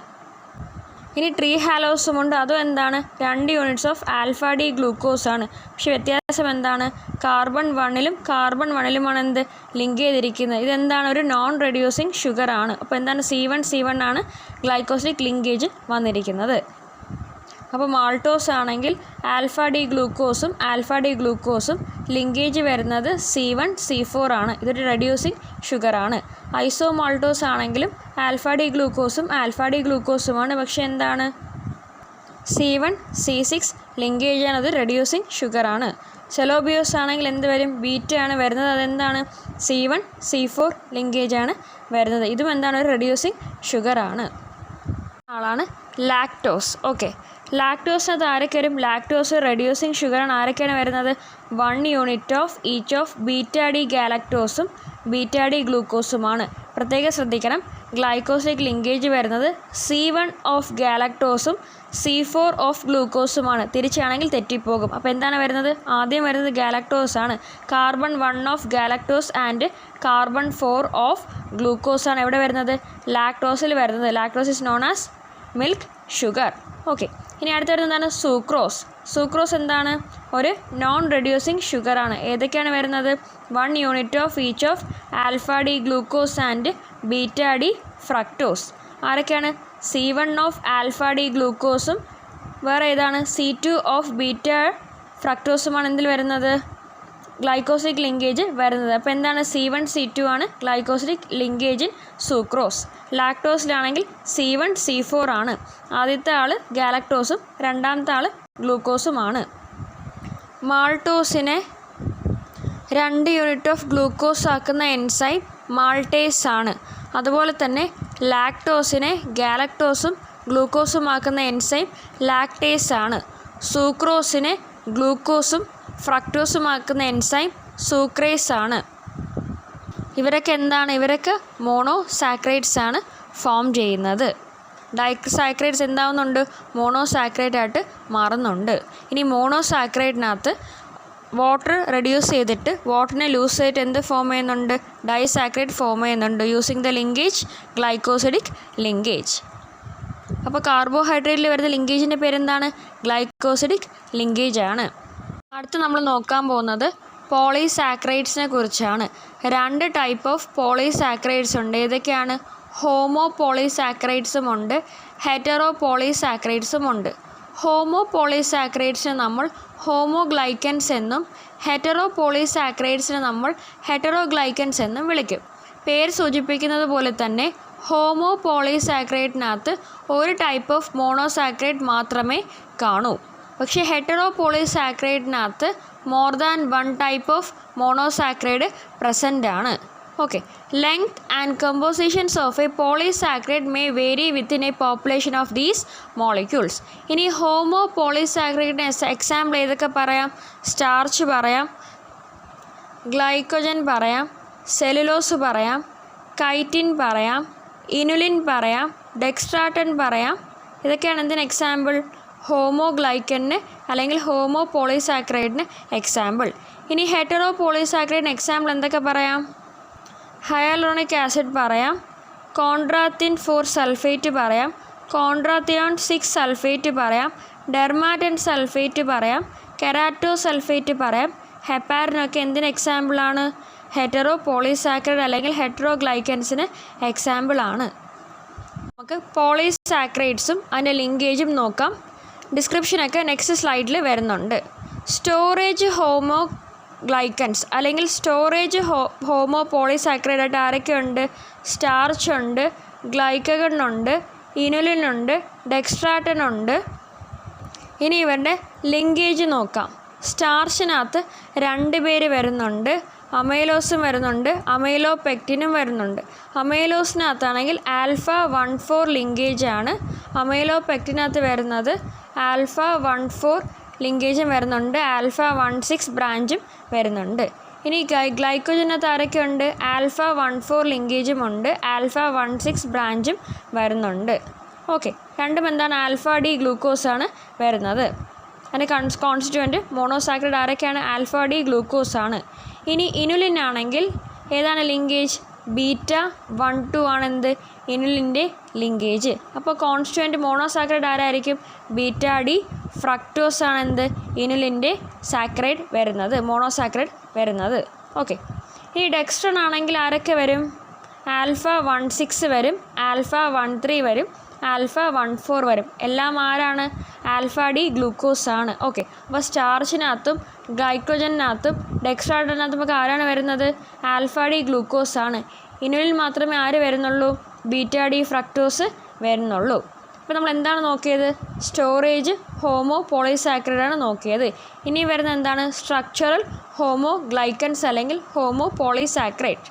ഇനി ട്രീ ഹാലോസും ഉണ്ട്. അതും എന്താണ്? 2 units of alpha D glucose ആണ്. പക്ഷെ വ്യത്യാസം എന്താണ്? കാർബൺ 1ലും കാർബൺ 1ലുമാണ് എന്ത് ലിങ്ക് ചെയ്തിരിക്കുന്നത്. ഇതെന്താണ്? ഒരു നോൺ റെഡ്യൂസിങ് ഷുഗർ ആണ്. അപ്പോൾ എന്താണ്? C1 C1 ആണ് ഗ്ലൈക്കോസിഡിക് ലിങ്കേജ് വന്നിരിക്കുന്നത്. അപ്പോൾ മാൾട്ടോസ് ആണെങ്കിൽ ആൽഫ ഡി ഗ്ലൂക്കോസും ലിങ്കേജ് വരുന്നത് C1 C4 ആണ്. ഇതൊരു റെഡ്യൂസിങ് ഷുഗർ ആണ്. ഐസോമാൾട്ടോസ് ആണെങ്കിലും ആൽഫ ഡി ഗ്ലൂക്കോസുമാണ്. പക്ഷേ എന്താണ്? C1 C6 ലിങ്കേജ് ആണ്. അത് റെഡ്യൂസിങ് ഷുഗർ ആണ്. സെലോബിയോസ് ആണെങ്കിൽ എന്ത് വരും? ബീറ്റ ആണ് വരുന്നത്. അതെന്താണ്? C1 C4 ലിങ്കേജ് ആണ് വരുന്നത്. ഇതും എന്താണ്? ഒരു റെഡ്യൂസിങ് ഷുഗർ ആണ്. ആളാണ് ലാക്ടോസ്. ഓക്കെ, ലാക്ടോസിനകത്ത് ആരൊക്കെ വരും? ലാക്ടോസ് റെഡ്യൂസിങ് ഷുഗറാണ്. ആരൊക്കെയാണ് വരുന്നത്? 1 unit of each of beta D ഗാലക്ടോസും ബീറ്റ ഡി ഗ്ലൂക്കോസുമാണ്. പ്രത്യേകം ശ്രദ്ധിക്കണം, ഗ്ലൈക്കോസിഡിക് ലിങ്കേജ് വരുന്നത് C1 ഓഫ് ഗാലക്ടോസും C4 ഓഫ് ഗ്ലൂക്കോസുമാണ്. തിരിച്ചാണെങ്കിൽ തെറ്റിപ്പോകും. അപ്പോൾ എന്താണ് വരുന്നത്? ആദ്യം വരുന്നത് ഗാലക്ടോസ് ആണ്. Carbon 1 of galactose and carbon 4 of glucose ആണ് എവിടെ വരുന്നത്? ലാക്ടോസിൽ വരുന്നത്. Lactose is known as milk sugar. Okay, ഇനി അടുത്ത വരുന്നത് എന്താണ്? സൂക്രോസ് എന്താണ്? ഒരു നോൺ റെഡ്യൂസിങ് ഷുഗർ ആണ്. ഏതൊക്കെയാണ് വരുന്നത്? 1 unit of each of alpha D glucose and beta D fructose. ആരൊക്കെയാണ്? C1 ഓഫ് ആൽഫ ഡി ഗ്ലൂക്കോസും വേറെ ഏതാണ്? C2 ഓഫ് ബീറ്റ ഫ്രക്ടോസുമാണ് എന്തിൽ വരുന്നത്? ഗ്ലൈക്കോസിഡിക് ലിങ്കേജ് വരുന്നത്. അപ്പോൾ എന്താണ്? C1 C2 ആണ് ഗ്ലൈക്കോസിഡിക് ലിങ്കേജ് ഇൻ സൂക്രോസ്. ലാക്ടോസിലാണെങ്കിൽ C1 C4 ആണ്. ആദ്യത്തെ ആൾ ഗാലക്ടോസും രണ്ടാമത്തെ ആൾ ഗ്ലൂക്കോസുമാണ്. മാൾട്ടോസിനെ 2 യൂണിറ്റ് ഓഫ് ഗ്ലൂക്കോസ് ആക്കുന്ന എൻസൈം മാൾട്ടേസ് ആണ്. അതുപോലെ തന്നെ ലാക്ടോസിനെ ഗാലക്ടോസും ഗ്ലൂക്കോസും ആക്കുന്ന എൻസൈം ലാക്ടേസ് ആണ്. സൂക്രോസിനെ ഗ്ലൂക്കോസും ഫ്രക്ടോസും ആക്കുന്ന എൻസൈം സൂക്രേസ് ആണ്. ഇവരൊക്കെ എന്താണ്? ഇവരൊക്കെ മോണോസാക്രൈഡ്സ് ആണ് ഫോം ചെയ്യുന്നത്. ഡൈസാക്രൈഡ്സ് എന്താവുന്നുണ്ട്? മോണോസാക്രൈഡായിട്ട് മാറുന്നുണ്ട്. ഇനി മോണോസാക്രൈഡിനകത്ത് വാട്ടർ റെഡ്യൂസ് ചെയ്തിട്ട് വാട്ടറിനെ ലൂസ് ചെയ്തിട്ട് എന്ത് ഫോം ചെയ്യുന്നുണ്ട്? ഡൈസാക്രൈഡ് ഫോം ചെയ്യുന്നുണ്ട് using the linkage glycosidic linkage. അപ്പോൾ കാർബോഹൈഡ്രേറ്റിൽ വരുന്ന ലിങ്കേജിൻ്റെ പേരെന്താണ്? ഗ്ലൈക്കോസിഡിക് ലിങ്കേജ് ആണ്. അടുത്ത് നമ്മൾ നോക്കാൻ പോകുന്നത് പോളിസാക്രൈഡ്സിനെ കുറിച്ചാണ്. 2 ടൈപ്പ് ഓഫ് പോളിസാക്രൈഡ്സ് ഉണ്ട്. ഏതൊക്കെയാണ്? ഹോമോ പോളിസാക്രൈഡ്സും ഉണ്ട്, ഹെറ്ററോ പോളിസാക്രൈഡ്സും ഉണ്ട്. ഹോമോ പോളിസാക്കറൈഡ്സിനെ നമ്മൾ ഹോമോഗ്ലൈക്കൻസ് എന്നും ഹെറ്ററോ പോളിസാക്കറൈഡ്സിനെ നമ്മൾ ഹെറ്ററോഗ്ലൈക്കൻസ് എന്നും വിളിക്കും. പേര് സൂചിപ്പിക്കുന്നത് പോലെ തന്നെ ഹോമോ പോളിസാക്കറൈഡിനകത്ത് ഒരു ടൈപ്പ് ഓഫ് മോണോസാക്കറൈഡ് മാത്രമേ കാണൂ. പക്ഷേ ഹെറ്ററോ പോളിസാക്കറൈഡിനകത്ത് more than one type of monosaccharide present ആണ്. Okay, length and compositions of a polysaccharide may vary within a population of these molecules. ഇനി ഹോമോ പോളിസാക്കറൈഡിന് എക്സാമ്പിൾ ഏതൊക്കെ പറയാം? സ്റ്റാർച്ച് പറയാം, ഗ്ലൈക്കോജൻ പറയാം, സെലുലോസ് പറയാം, കൈറ്റിൻ പറയാം, ഇനുലിൻ പറയാം, ഡെക്സ്ട്രാറ്റൻ പറയാം. ഇതൊക്കെയാണ് എന്തിന് എക്സാമ്പിൾ? ഹോമോഗ്ലൈക്കന് അല്ലെങ്കിൽ ഹോമോ പോളിസാക്കറൈഡിന് എക്സാമ്പിൾ. ഇനി ഹെറ്ററോ പോളിസാക്കറൈഡിന് എക്സാമ്പിൾ എന്തൊക്കെ പറയാം? ഹയാലുറോണിക് ആസിഡ് പറയാം, കോൺട്രാത്തിൻ 4 സൾഫേറ്റ് പറയാം, കോൺട്രാത്തിയോൺ 6 സൾഫേറ്റ് പറയാം, ഡെർമാറ്റൻ സൾഫേറ്റ് പറയാം, കെരാറ്റോ സൾഫേറ്റ് പറയാം. ഹെപ്പാരിനൊക്കെ എന്തിന് എക്സാമ്പിളാണ്? ഹെറ്ററോ പോളിസാക്കറൈഡ് അല്ലെങ്കിൽ ഹെറ്ററോഗ്ലൈക്കൻസിന് എക്സാമ്പിളാണ്. നമുക്ക് പോളിസാക്കറൈഡ്സും അതിൻ്റെ ലിങ്കേജും നോക്കാം. ഡിസ്ക്രിപ്ഷനൊക്കെ നെക്സ്റ്റ് സ്ലൈഡിൽ വരുന്നുണ്ട്. സ്റ്റോറേജ് ഹോമോഗ്ലൈക്കൻസ് അല്ലെങ്കിൽ സ്റ്റോറേജ് ഹോമോ പോളിസാക്കറൈഡായിട്ട് ആരൊക്കെയുണ്ട്? സ്റ്റാർച്ച് ഉണ്ട്, ഗ്ലൈക്കഗൺ ഉണ്ട്, ഇനുലിൻ ഉണ്ട്, ഡെക്സ്ട്രാറ്റൻ ഉണ്ട്. ഇനി ഇവരുടെ ലിങ്കേജ് നോക്കാം. സ്റ്റാർച്ചിനകത്ത് 2 പേര് വരുന്നുണ്ട്, അമൈലോസും വരുന്നുണ്ട്, അമൈലോ പെക്റ്റിനും വരുന്നുണ്ട്. അമൈലോസിനകത്താണെങ്കിൽ ആൽഫ 1,4 ലിങ്കേജ് ആണ്. അമൈലോ പെക്റ്റിനകത്ത് വരുന്നത് ആൽഫ 1,4 ലിങ്കേജും വരുന്നുണ്ട്, ആൽഫ 1,6 ബ്രാഞ്ചും വരുന്നുണ്ട്. ഇനി ഗ്ലൈക്കോജനകത്ത് ആരൊക്കെ ഉണ്ട്? ആൽഫ 1,4 ലിങ്കേജും ഉണ്ട്, ആൽഫ 1,6 ബ്രാഞ്ചും വരുന്നുണ്ട്. ഓക്കെ, രണ്ടും എന്താണ്? ആൽഫ ഡി ഗ്ലൂക്കോസാണ് വരുന്നത്. അതിൻ്റെ കോൺസ്റ്റിറ്റ്യൂവൻറ്റ് മോണോസാക്കറൈഡ് ആരൊക്കെയാണ്? ആൽഫ ഡി ഗ്ലൂക്കോസാണ്. ഇനി ഇനുലിൻ ആണെങ്കിൽ ഏതാണ് ലിങ്കേജ്? ബീറ്റ 1,2 ആണ് എന്ത്? ഇനുലിൻ്റെ ലിങ്കേജ്. അപ്പോൾ കോൺസ്റ്റിറ്റ്യൂവൻറ്റ് മോണോസാക്കറൈഡ് ആരായിരിക്കും? ബീറ്റ ഡി ഫ്രക്ടോസ് ആണ് എന്ത്? ഇനുലിൻ്റെ സാക്കറൈഡ് വരുന്നത്, മോണോസാക്കറൈഡ് വരുന്നത്. ഓക്കെ, ഇനി ഡെക്സ്ട്രൺ ആണെങ്കിൽ ആരൊക്കെ വരും? ആൽഫ 1,6 വരും, ആൽഫ 1,3 വരും, ആൽഫ 1,4 വരും. എല്ലാം ആരാണ്? ആൽഫ ഡി ഗ്ലൂക്കോസ് ആണ്. ഓക്കെ, അപ്പോൾ സ്റ്റാർച്ചിനകത്തും ഗ്ലൈക്കോജനകത്തും ഡെക്സ്ട്രാറ്റനകത്തും ഒക്കെ ആരാണ് വരുന്നത്? ആൽഫ ഡി ഗ്ലൂക്കോസ് ആണ്. ഇനുലിൻ മാത്രമേ ആര് വരുന്നുള്ളൂ? ബീറ്റ ഡി ഫ്രക്ടോസ് വരുന്നുള്ളൂ. അപ്പോൾ നമ്മൾ എന്താണ് നോക്കിയത്? സ്റ്റോറേജ് ഹോമോ പോളിസാക്കറൈഡാണ് നോക്കിയത്. ഇനി വരുന്നത് എന്താണ്? സ്ട്രക്ചറൽ ഹോമോ ഗ്ലൈക്കൻസ് അല്ലെങ്കിൽ ഹോമോ പോളിസാക്കറൈഡ്.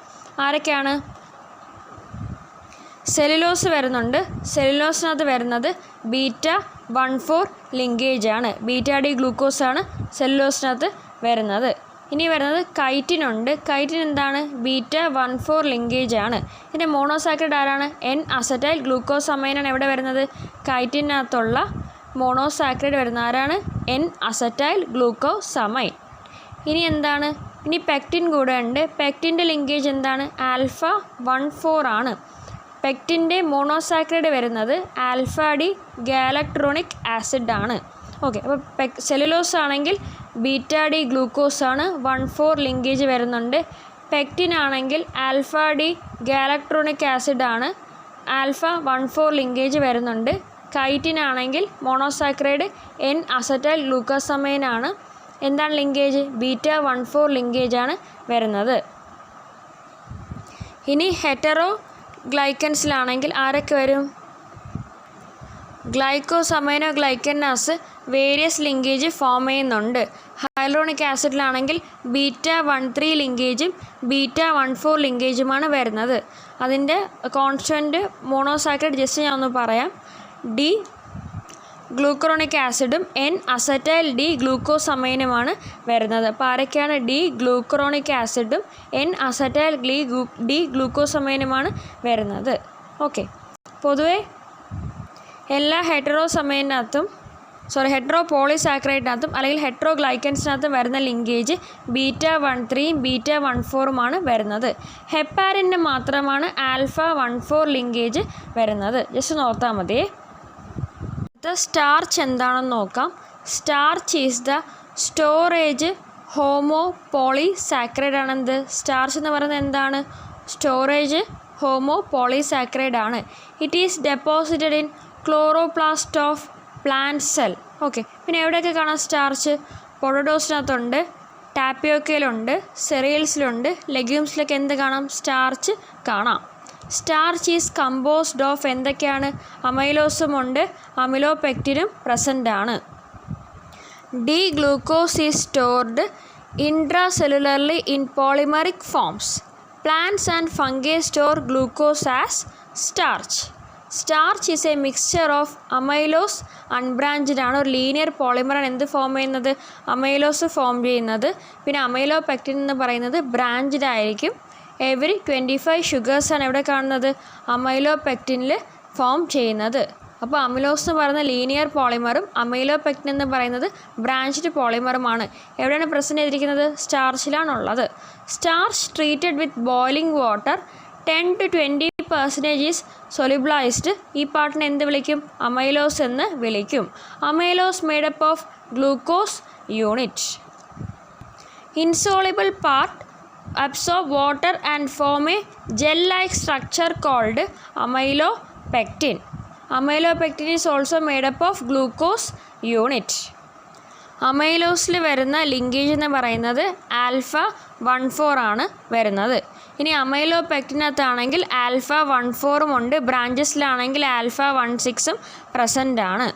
ആരൊക്കെയാണ്? സെലുലോസ് വരുന്നുണ്ട്. സെലുലോസിനകത്ത് വരുന്നത് ബീറ്റ 1,4 ലിങ്കേജ് ആണ്. ബീറ്റ ഡി ഗ്ലൂക്കോസ് ആണ് സെലുലോസിനകത്ത് വരുന്നത്. ഇനി വരുന്നത് കൈറ്റിനുണ്ട്. കൈറ്റിൻ എന്താണ്? ബീറ്റ 1,4 ലിങ്കേജ് ആണ്. ഇതിൻ്റെ മോണോസാക്കറൈഡ് ആരാണ്? എൻ അസറ്റൈൽ ഗ്ലൂക്കോസ് അമൈനാണ് എവിടെ വരുന്നത്? കൈറ്റിനകത്തുള്ള മോണോസാക്കറൈഡ് വരുന്ന ആരാണ്? N acetyl glucosamine. ഇനി എന്താണ്? ഇനി പെക്റ്റിൻ കൂടെ ഉണ്ട്. പെക്റ്റിൻ്റെ ലിങ്കേജ് എന്താണ്? ആൽഫ 1,4 ആണ്. പെക്റ്റിൻ്റെ മോണോസാക്കറൈഡ് വരുന്നത് ആൽഫ ഡി ഗാലക്ട്രോണിക് ആസിഡ് ആണ്. ഓക്കെ, അപ്പോൾ സെലുലോസ് ആണെങ്കിൽ ബീറ്റ ഡി ഗ്ലൂക്കോസ് ആണ്, 1,4 ലിങ്കേജ് വരുന്നുണ്ട്. പെക്റ്റിൻ ആണെങ്കിൽ ആൽഫ ഡി ഗാലക്ട്രോണിക് ആസിഡ് ആണ്, ആൽഫ 1,4 ലിങ്കേജ് വരുന്നുണ്ട്. കൈറ്റിൻ ആണെങ്കിൽ മോണോസാക്കറൈഡ് എൻ അസറ്റൈൽ ഗ്ലൂക്കോസമൈൻ ആണ്. എന്താണ് ലിങ്കേജ്? ബീറ്റ 1,4 ലിങ്കേജ് ആണ് വരുന്നത്. ഇനി ഹെറ്ററോ ഗ്ലൈക്കൻസിലാണെങ്കിൽ ആരൊക്കെ വരും? ഗ്ലൈക്കോസമൈനോ ഗ്ലൈക്കനാസ് വേരിയസ് ലിങ്കേജ് ഫോം ചെയ്യുന്നുണ്ട്. ഹൈലൂറോണിക് ആസിഡിലാണെങ്കിൽ ബീറ്റ 1,3 ലിങ്കേജും ബീറ്റ 1,4 ലിങ്കേജുമാണ് വരുന്നത്. അതിൻ്റെ കോൺസ്റ്റൻറ്റ് മോണോസാക്കറൈഡ് ജസ്റ്റ് ഞാൻ ഒന്ന് പറയാം. ഡി ഗ്ലൂക്കറോണിക് ആസിഡും എൻ അസറ്റൈൽ ഡി ഗ്ലൂക്കോസമൈനുമാണ് വരുന്നത്. അപ്പോൾ ആരൊക്കെയാണ്? ഡി ഗ്ലൂക്കറോണിക് ആസിഡും എൻ അസറ്റൈൽ ഡി ഗ്ലൂക്കോസമൈനുമാണ് വരുന്നത്. ഓക്കെ, പൊതുവെ എല്ലാ ഹെറ്ററോ പോളിസാക്കറൈഡിനകത്തും അല്ലെങ്കിൽ ഹെറ്ററോഗ്ലൈക്കൻസിനകത്തും വരുന്ന ലിങ്കേജ് ബീറ്റ 1,3 ബീറ്റ 1,4 വരുന്നത്. ഹെപ്പാരിന് മാത്രമാണ് ആൽഫ 1,4 ലിങ്കേജ് വരുന്നത്. ജസ്റ്റ് ഓർത്താൽ മതിയേ. സ്റ്റാർച്ച് എന്താണെന്ന് നോക്കാം. Starch is the storage homopolysaccharide ആണെന്ത്? സ്റ്റാർച്ച് എന്ന് പറയുന്നത് എന്താണ്? സ്റ്റോറേജ് ഹോമോ പോളിസാക്കറൈഡ് ആണ്. It is deposited in chloroplast of plant cell. Okay, പിന്നെ എവിടെയൊക്കെ കാണാം സ്റ്റാർച്ച്? പൊട്ടറ്റോസിനകത്തുണ്ട്, ടാപ്പിയോക്കയിലുണ്ട്, സെറിയൽസിലുണ്ട്, ലെഗ്യൂംസിലൊക്കെ എന്ത് കാണാം? സ്റ്റാർച്ച് കാണാം. സ്റ്റാർച്ച് ഈസ് കമ്പോസ്ഡ് ഓഫ് എന്തൊക്കെയാണ്? അമൈലോസും ഉണ്ട്, അമിലോപെക്റ്റിനും പ്രസൻ്റ് ആണ്. D glucose is stored intracellularly in polymeric forms. Plants and fungi store glucose as starch. Starch is a mixture of amylose unbranched ആണ്. ഒരു ലീനിയർ പോളിമറാണ് എന്ത് ഫോം ചെയ്യുന്നത്? അമൈലോസ് ഫോം ചെയ്യുന്നത്. പിന്നെ അമൈലോപെക്റ്റിൻ എന്ന് പറയുന്നത് ബ്രാഞ്ച്ഡ് ആയിരിക്കും. എവറി 25 ഷുഗേഴ്സാണ് എവിടെ കാണുന്നത്? അമൈലോപെക്റ്റിനിൽ ഫോം ചെയ്യുന്നത്. അപ്പോൾ അമിലോസ് എന്ന് പറയുന്ന ലീനിയർ പോളിമറും അമൈലോപെക്റ്റിൻ എന്ന് പറയുന്നത് ബ്രാഞ്ച്ഡ് പോളിമറുമാണ്. എവിടെയാണ് പ്രസൻറ്റ് ചെയ്തിരിക്കുന്നത്? സ്റ്റാർച്ചിലാണുള്ളത്. Starch treated with boiling water 10 to 20% is solubilized. ഈ പാർട്ടിനെ എന്ത് വിളിക്കും? അമൈലോസ് എന്ന് വിളിക്കും. Amylose made up of glucose unit. Insoluble part absorb water and form a gel-like structure called amylopectin. Amylopectin is also made up of glucose unit. അമൈലോസിൽ വരുന്ന linkage എന്ന് പറയുന്നത് alpha 1,4 ആണ് വരുന്നത്. ഇനി അമൈലോപെക്റ്റിനകത്താണെങ്കിൽ ആൽഫ 1,4 ഉണ്ട്, ബ്രാഞ്ചസിലാണെങ്കിൽ ആൽഫ 1,6 പ്രസൻ്റ് ആണ്.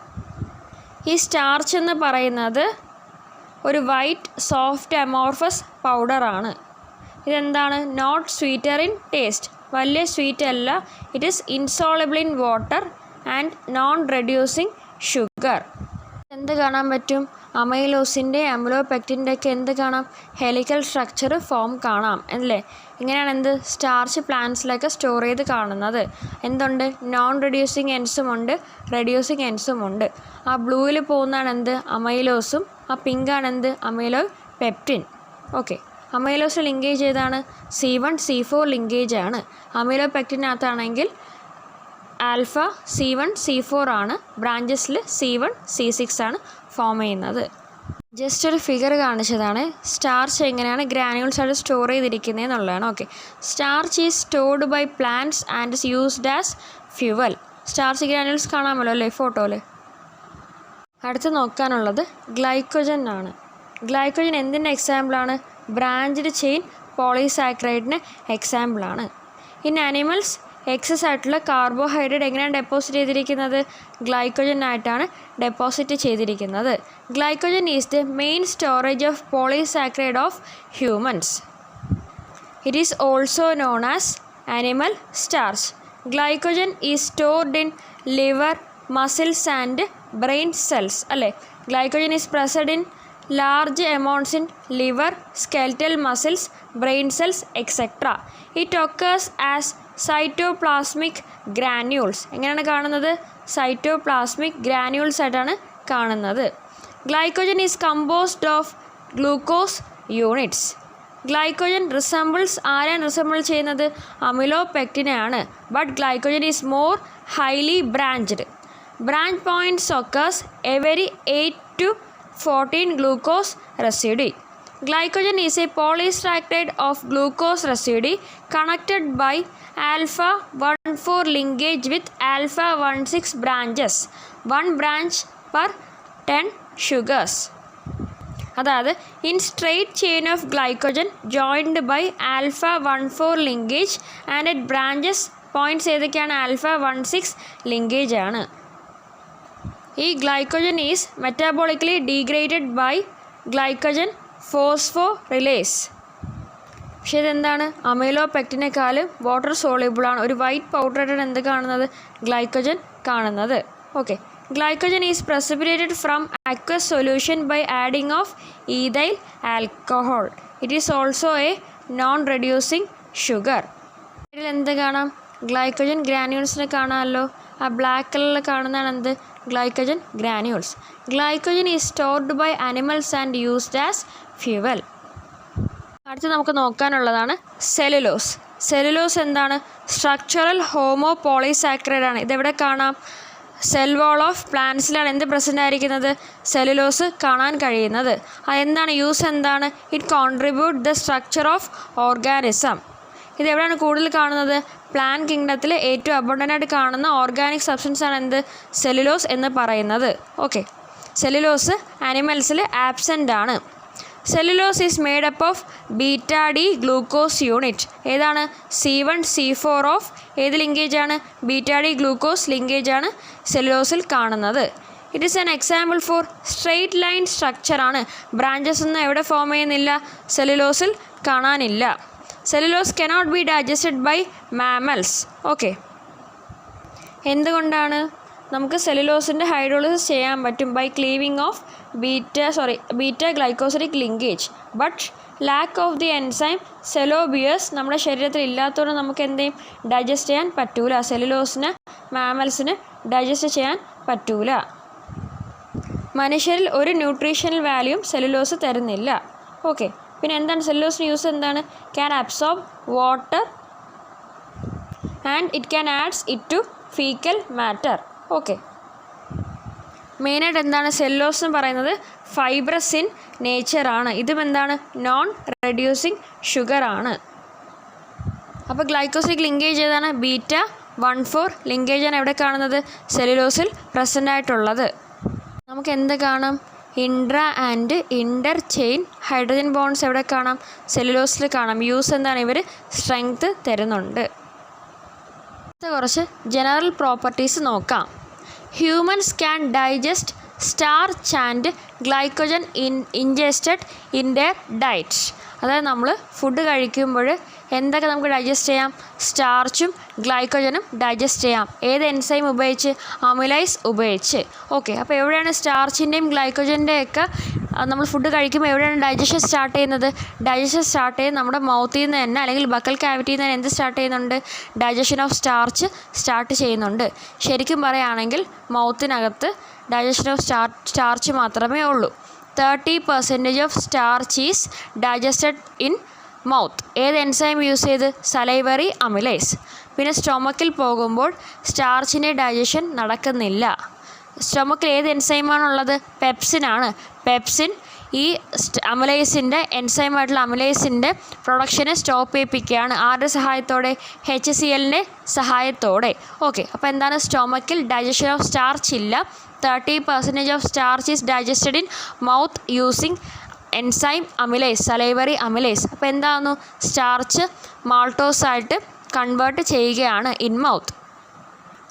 ഈ സ്റ്റാർച്ച് എന്ന് പറയുന്നത് ഒരു വൈറ്റ് സോഫ്റ്റ് അമോർഫസ് പൗഡറാണ്. ഇതെന്താണ്? നോട്ട് സ്വീറ്റർ ഇൻ ടേസ്റ്റ്, വലിയ സ്വീറ്റ് അല്ല. It is insoluble in water and non reducing sugar. എന്ത് കാണാൻ പറ്റും? അമൈലോസിൻ്റെ അമിലോപെക്റ്റിൻ്റെ ഒക്കെ എന്ത് കാണാം? ഹെലിക്കൽ സ്ട്രക്ചർ ഫോം കാണാം അല്ലേ? ഇങ്ങനെയാണ് എന്ത് സ്റ്റാർച്ച് പ്ലാന്റ്സിലൊക്കെ സ്റ്റോർ ചെയ്ത് കാണുന്നത്. എന്തുണ്ട്? നോൺ റെഡ്യൂസിങ് എൻസും ഉണ്ട്, റെഡ്യൂസിങ് എൻസും ഉണ്ട്. ആ ബ്ലൂവിൽ പോകുന്നതാണ് എന്ത്? അമൈലോസും. ആ പിങ്കാണ് എന്ത്? അമൈലോപെക്റ്റിൻ. ഓക്കെ, അമൈലോസ് ലിങ്കേജ് ഏതാണ്? C1 C4 ലിങ്കേജ് ആണ്. അമൈലോപെക്റ്റിനകത്താണെങ്കിൽ ആൽഫ C1 C4 ആണ്, ബ്രാഞ്ചസിൽ C1 C6 ആണ് ഫോം ചെയ്യുന്നത്. ജസ്റ്റ് ഒരു ഫിഗർ കാണിച്ചതാണ്. സ്റ്റാർച്ച് എങ്ങനെയാണ് ഗ്രാനുൾസ് ആയിട്ട് സ്റ്റോർ ചെയ്തിരിക്കുന്നത് എന്നുള്ളതാണ്. Okay, starch is stored by plants and is used as fuel. Starch granules കാണാമല്ലോ അല്ലേ ഫോട്ടോയിൽ. അടുത്ത് നോക്കാനുള്ളത് ഗ്ലൈക്കോജൻ ആണ്. ഗ്ലൈക്കോജൻ എന്തിൻ്റെ എക്സാമ്പിളാണ്? ബ്രാഞ്ച്ഡ് ചെയിൻ പോളിസാക്കറൈഡിന് എക്സാമ്പിളാണ്. ഇൻ ആനിമൽസ് എക്സസ് ആയിട്ടുള്ള കാർബോഹൈഡ്രേറ്റ് എങ്ങനെയാണ് ഡെപ്പോസിറ്റ് ചെയ്തിരിക്കുന്നത്? ഗ്ലൈക്കോജൻ ആയിട്ടാണ് ഡെപ്പോസിറ്റ് ചെയ്തിരിക്കുന്നത്. Glycogen is the main storage of polysaccharide of humans. It is also known as animal starch. Glycogen is stored in liver, muscles and brain cells അല്ലേ? Glycogen is present in large amounts in liver, skeletal muscles, brain cells, etc. It occurs as cytoplasmic granules. എങ്ങനെയാണ് കാണുന്നത്? Cytoplasmic granules ആയിട്ടാണ് കാണുന്നത്. Glycogen is composed of glucose units. Glycogen resembles ആരാണ് resemble ചെയ്യുന്നത്? അമിലോപെക്റ്റിനെയാണ്. But glycogen is more highly branched. Branch points occurs every 8 to 14 glucose residue. Glycogen is a polysaccharide of glucose residue connected by alpha 1,4 linkage with alpha 1,6 branches. One branch per 10 sugars. അതായത് in straight chain of glycogen joined by alpha 1,4 linkage and it branches points ഏതൊക്കെയാണ്? alpha 1,6 linkage ആണ്. ഈ glycogen is metabolically degraded by glycogen phosphorylase. പക്ഷേ ഇതെന്താണ്? അമൈലോപെക്റ്റിനേക്കാളും water സോളിബിളാണ്. ഒരു white പൗഡറായിട്ടാണ് എന്ത് കാണുന്നത്? ഗ്ലൈക്കോജൻ കാണുന്നത്. Okay, glycogen is precipitated from aqueous solution by adding of ethyl alcohol. It is also a non-reducing sugar. ഇതിൽ എന്ത് കാണാം? ഗ്ലൈക്കോജൻ ഗ്രാനുൾസിനെ കാണാമല്ലോ. ആ ബ്ലാക്ക് കളറിൽ കാണുന്നതാണ് എന്ത്? Glycogen granules. Glycogen is stored by animals and used as fuel. അടുത്ത് നമുക്ക് നോക്കാനുള്ളതാണ് സെല്ലുലോസ്. സെല്ലുലോസ് എന്താണ്? സ്ട്രക്ചറൽ ഹോമോ പോളിസാക്കറൈഡ് ആണ്. ഇതെവിടെ കാണാം? സെൽ വാൾ ഓഫ് പ്ലാന്റ്സിലാണ് എന്ത് പ്രസൻ്റ് ആയിരിക്കുന്നത്? സെല്ലുലോസ് കാണാൻ കഴിയുന്നത്. അതെന്താണ്? യൂസ് എന്താണ്? It contribute the structure of organism. ഇതെവിടെയാണ് കൂടുതൽ കാണുന്നത്? പ്ലാന്റ് കിങ്ഡത്തിൽ ഏറ്റവും അബണ്ടൻ്റ് ആയിട്ട് കാണുന്ന ഓർഗാനിക് സബ്സ്റ്റൻസ് ആണ് എന്ത്? സെല്ലുലോസ് എന്ന് പറയുന്നത്. ഓക്കെ, സെല്ലുലോസ് ആനിമൽസിൽ ആബ്സെൻ്റ് ആണ്. Cellulose is made up of beta D glucose unit. ഏതാണ്? C1C4 ഓഫ് ഏത് ലിങ്കേജാണ്? ബീറ്റ ഡി ഗ്ലൂക്കോസ് ലിങ്കേജാണ് സെല്ലുലോസിൽ കാണുന്നത്. It is an example for straight line സ്ട്രക്ചറാണ്. ബ്രാഞ്ചസ് ഒന്നും എവിടെ ഫോം ചെയ്യുന്നില്ല? സെല്ലുലോസിൽ കാണാനില്ല. Cellulose cannot be digested by mammals. Okay, എന്തുകൊണ്ടാണ്? നമുക്ക് സെല്ലുലോസിൻ്റെ ഹൈഡ്രോളിസിസ് ചെയ്യാൻ പറ്റും by cleaving of beta glycosidic linkage. But lack of the enzyme cellobiase നമ്മുടെ ശരീരത്തിൽ ഇല്ലാത്തതുകൊണ്ട് നമുക്ക് എന്തെയും ഡൈജസ്റ്റ് ചെയ്യാൻ പറ്റൂല. സെല്ലുലോസിന് മാമൽസിന് ഡൈജസ്റ്റ് ചെയ്യാൻ പറ്റൂല. മനുഷ്യരിൽ ഒരു ന്യൂട്രീഷണൽ വാല്യൂം സെല്ലുലോസ് തരുന്നില്ല. ഓക്കെ, പിന്നെ എന്താണ് സെല്ലുലോസിന് യൂസ്? എന്താണ്? Can absorb water and it can adds it to fecal matter. Okay, മെയിനായിട്ട് എന്താണ് സെല്ലുലോസ് എന്ന് പറയുന്നത്? ഫൈബ്രസ് ഇൻ നേച്ചറാണ്. ഇതും എന്താണ്? നോൺ റെഡ്യൂസിങ് ഷുഗർ ആണ്. അപ്പോൾ ഗ്ലൈക്കോസിഡിക് ലിങ്കേജ് ഏതാണ്? β14 ലിങ്കേജാണ് എവിടെ കാണുന്നത്? സെല്ലുലോസിൽ പ്രസൻ്റ് ആയിട്ടുള്ളത്. നമുക്ക് എന്ത് കാണാം? Intra and inter chain hydrogen bonds എവിടെ കാണാം? സെല്ലുലോസിൽ കാണാം. യൂസ് എന്താണ്? ഇവർ സ്ട്രെങ്ത് തരുന്നുണ്ട്. കുറച്ച് ജനറൽ പ്രോപ്പർട്ടീസ് നോക്കാം. Humans can digest starch and glycogen ingested in there diet. അതായത് നമ്മൾ ഫുഡ് കഴിക്കുമ്പോൾ എന്തൊക്കെ നമുക്ക് ഡൈജസ്റ്റ് ചെയ്യാം? സ്റ്റാർച്ചും ഗ്ലൈക്കോജനും ഡൈജസ്റ്റ് ചെയ്യാം. ഏത് എൻസൈം ഉപയോഗിച്ച്? അമിലൈസ് ഉപയോഗിച്ച്. ഓക്കെ, അപ്പോൾ എവിടെയാണ് സ്റ്റാർച്ചിൻ്റെയും ഗ്ലൈക്കോജൻ്റെയൊക്കെ നമ്മൾ ഫുഡ് കഴിക്കുമ്പോൾ എവിടെയാണ് ഡൈജഷൻ സ്റ്റാർട്ട് ചെയ്യുന്നത്? ഡൈജഷൻ സ്റ്റാർട്ട് ചെയ്യുന്നത് നമ്മുടെ മൗത്തിൽ നിന്ന് തന്നെ, അല്ലെങ്കിൽ ബക്കൽ ക്യാവിറ്റിയിൽ നിന്ന് തന്നെ എന്ത് സ്റ്റാർട്ട് ചെയ്യുന്നുണ്ട്? ഡൈജഷൻ ഓഫ് സ്റ്റാർച്ച് സ്റ്റാർട്ട് ചെയ്യുന്നുണ്ട്. ശരിക്കും പറയുകയാണെങ്കിൽ മൗത്തിനകത്ത് ഡൈജഷൻ ഓഫ് സ്റ്റാർച്ച് മാത്രമേ ഉള്ളൂ. 30% of starch is digested in mouth. ഏത് എൻസൈം യൂസ് ചെയ്ത്? Salivary amylase. പിന്നെ സ്റ്റൊമക്കിൽ പോകുമ്പോൾ സ്റ്റാർച്ചിൻ്റെ ഡൈജഷൻ നടക്കുന്നില്ല. സ്റ്റൊമക്കിൽ ഏത് എൻസൈമാണുള്ളത്? പെപ്സിനാണ്. പെപ്സിൻ ഈ അമിലേസിൻ്റെ എൻസൈമായിട്ടുള്ള അമിലേസിൻ്റെ പ്രൊഡക്ഷനെ സ്റ്റോപ്പ് ചെയ്യിപ്പിക്കുകയാണ്. ആരുടെ സഹായത്തോടെ? HCl സഹായത്തോടെ. ഓക്കെ, അപ്പോൾ എന്താണ്? സ്റ്റൊമക്കിൽ ഡൈജഷൻ ഓഫ് സ്റ്റാർച്ച് ഇല്ല. 30% of starch is digested in mouth using enzyme amylase, salivary amylase. അപ്പോൾ എന്താകുന്നു? സ്റ്റാർച്ച് മാൾട്ടോസായിട്ട് കൺവേർട്ട് ചെയ്യുകയാണ് ഇൻ മൗത്ത്.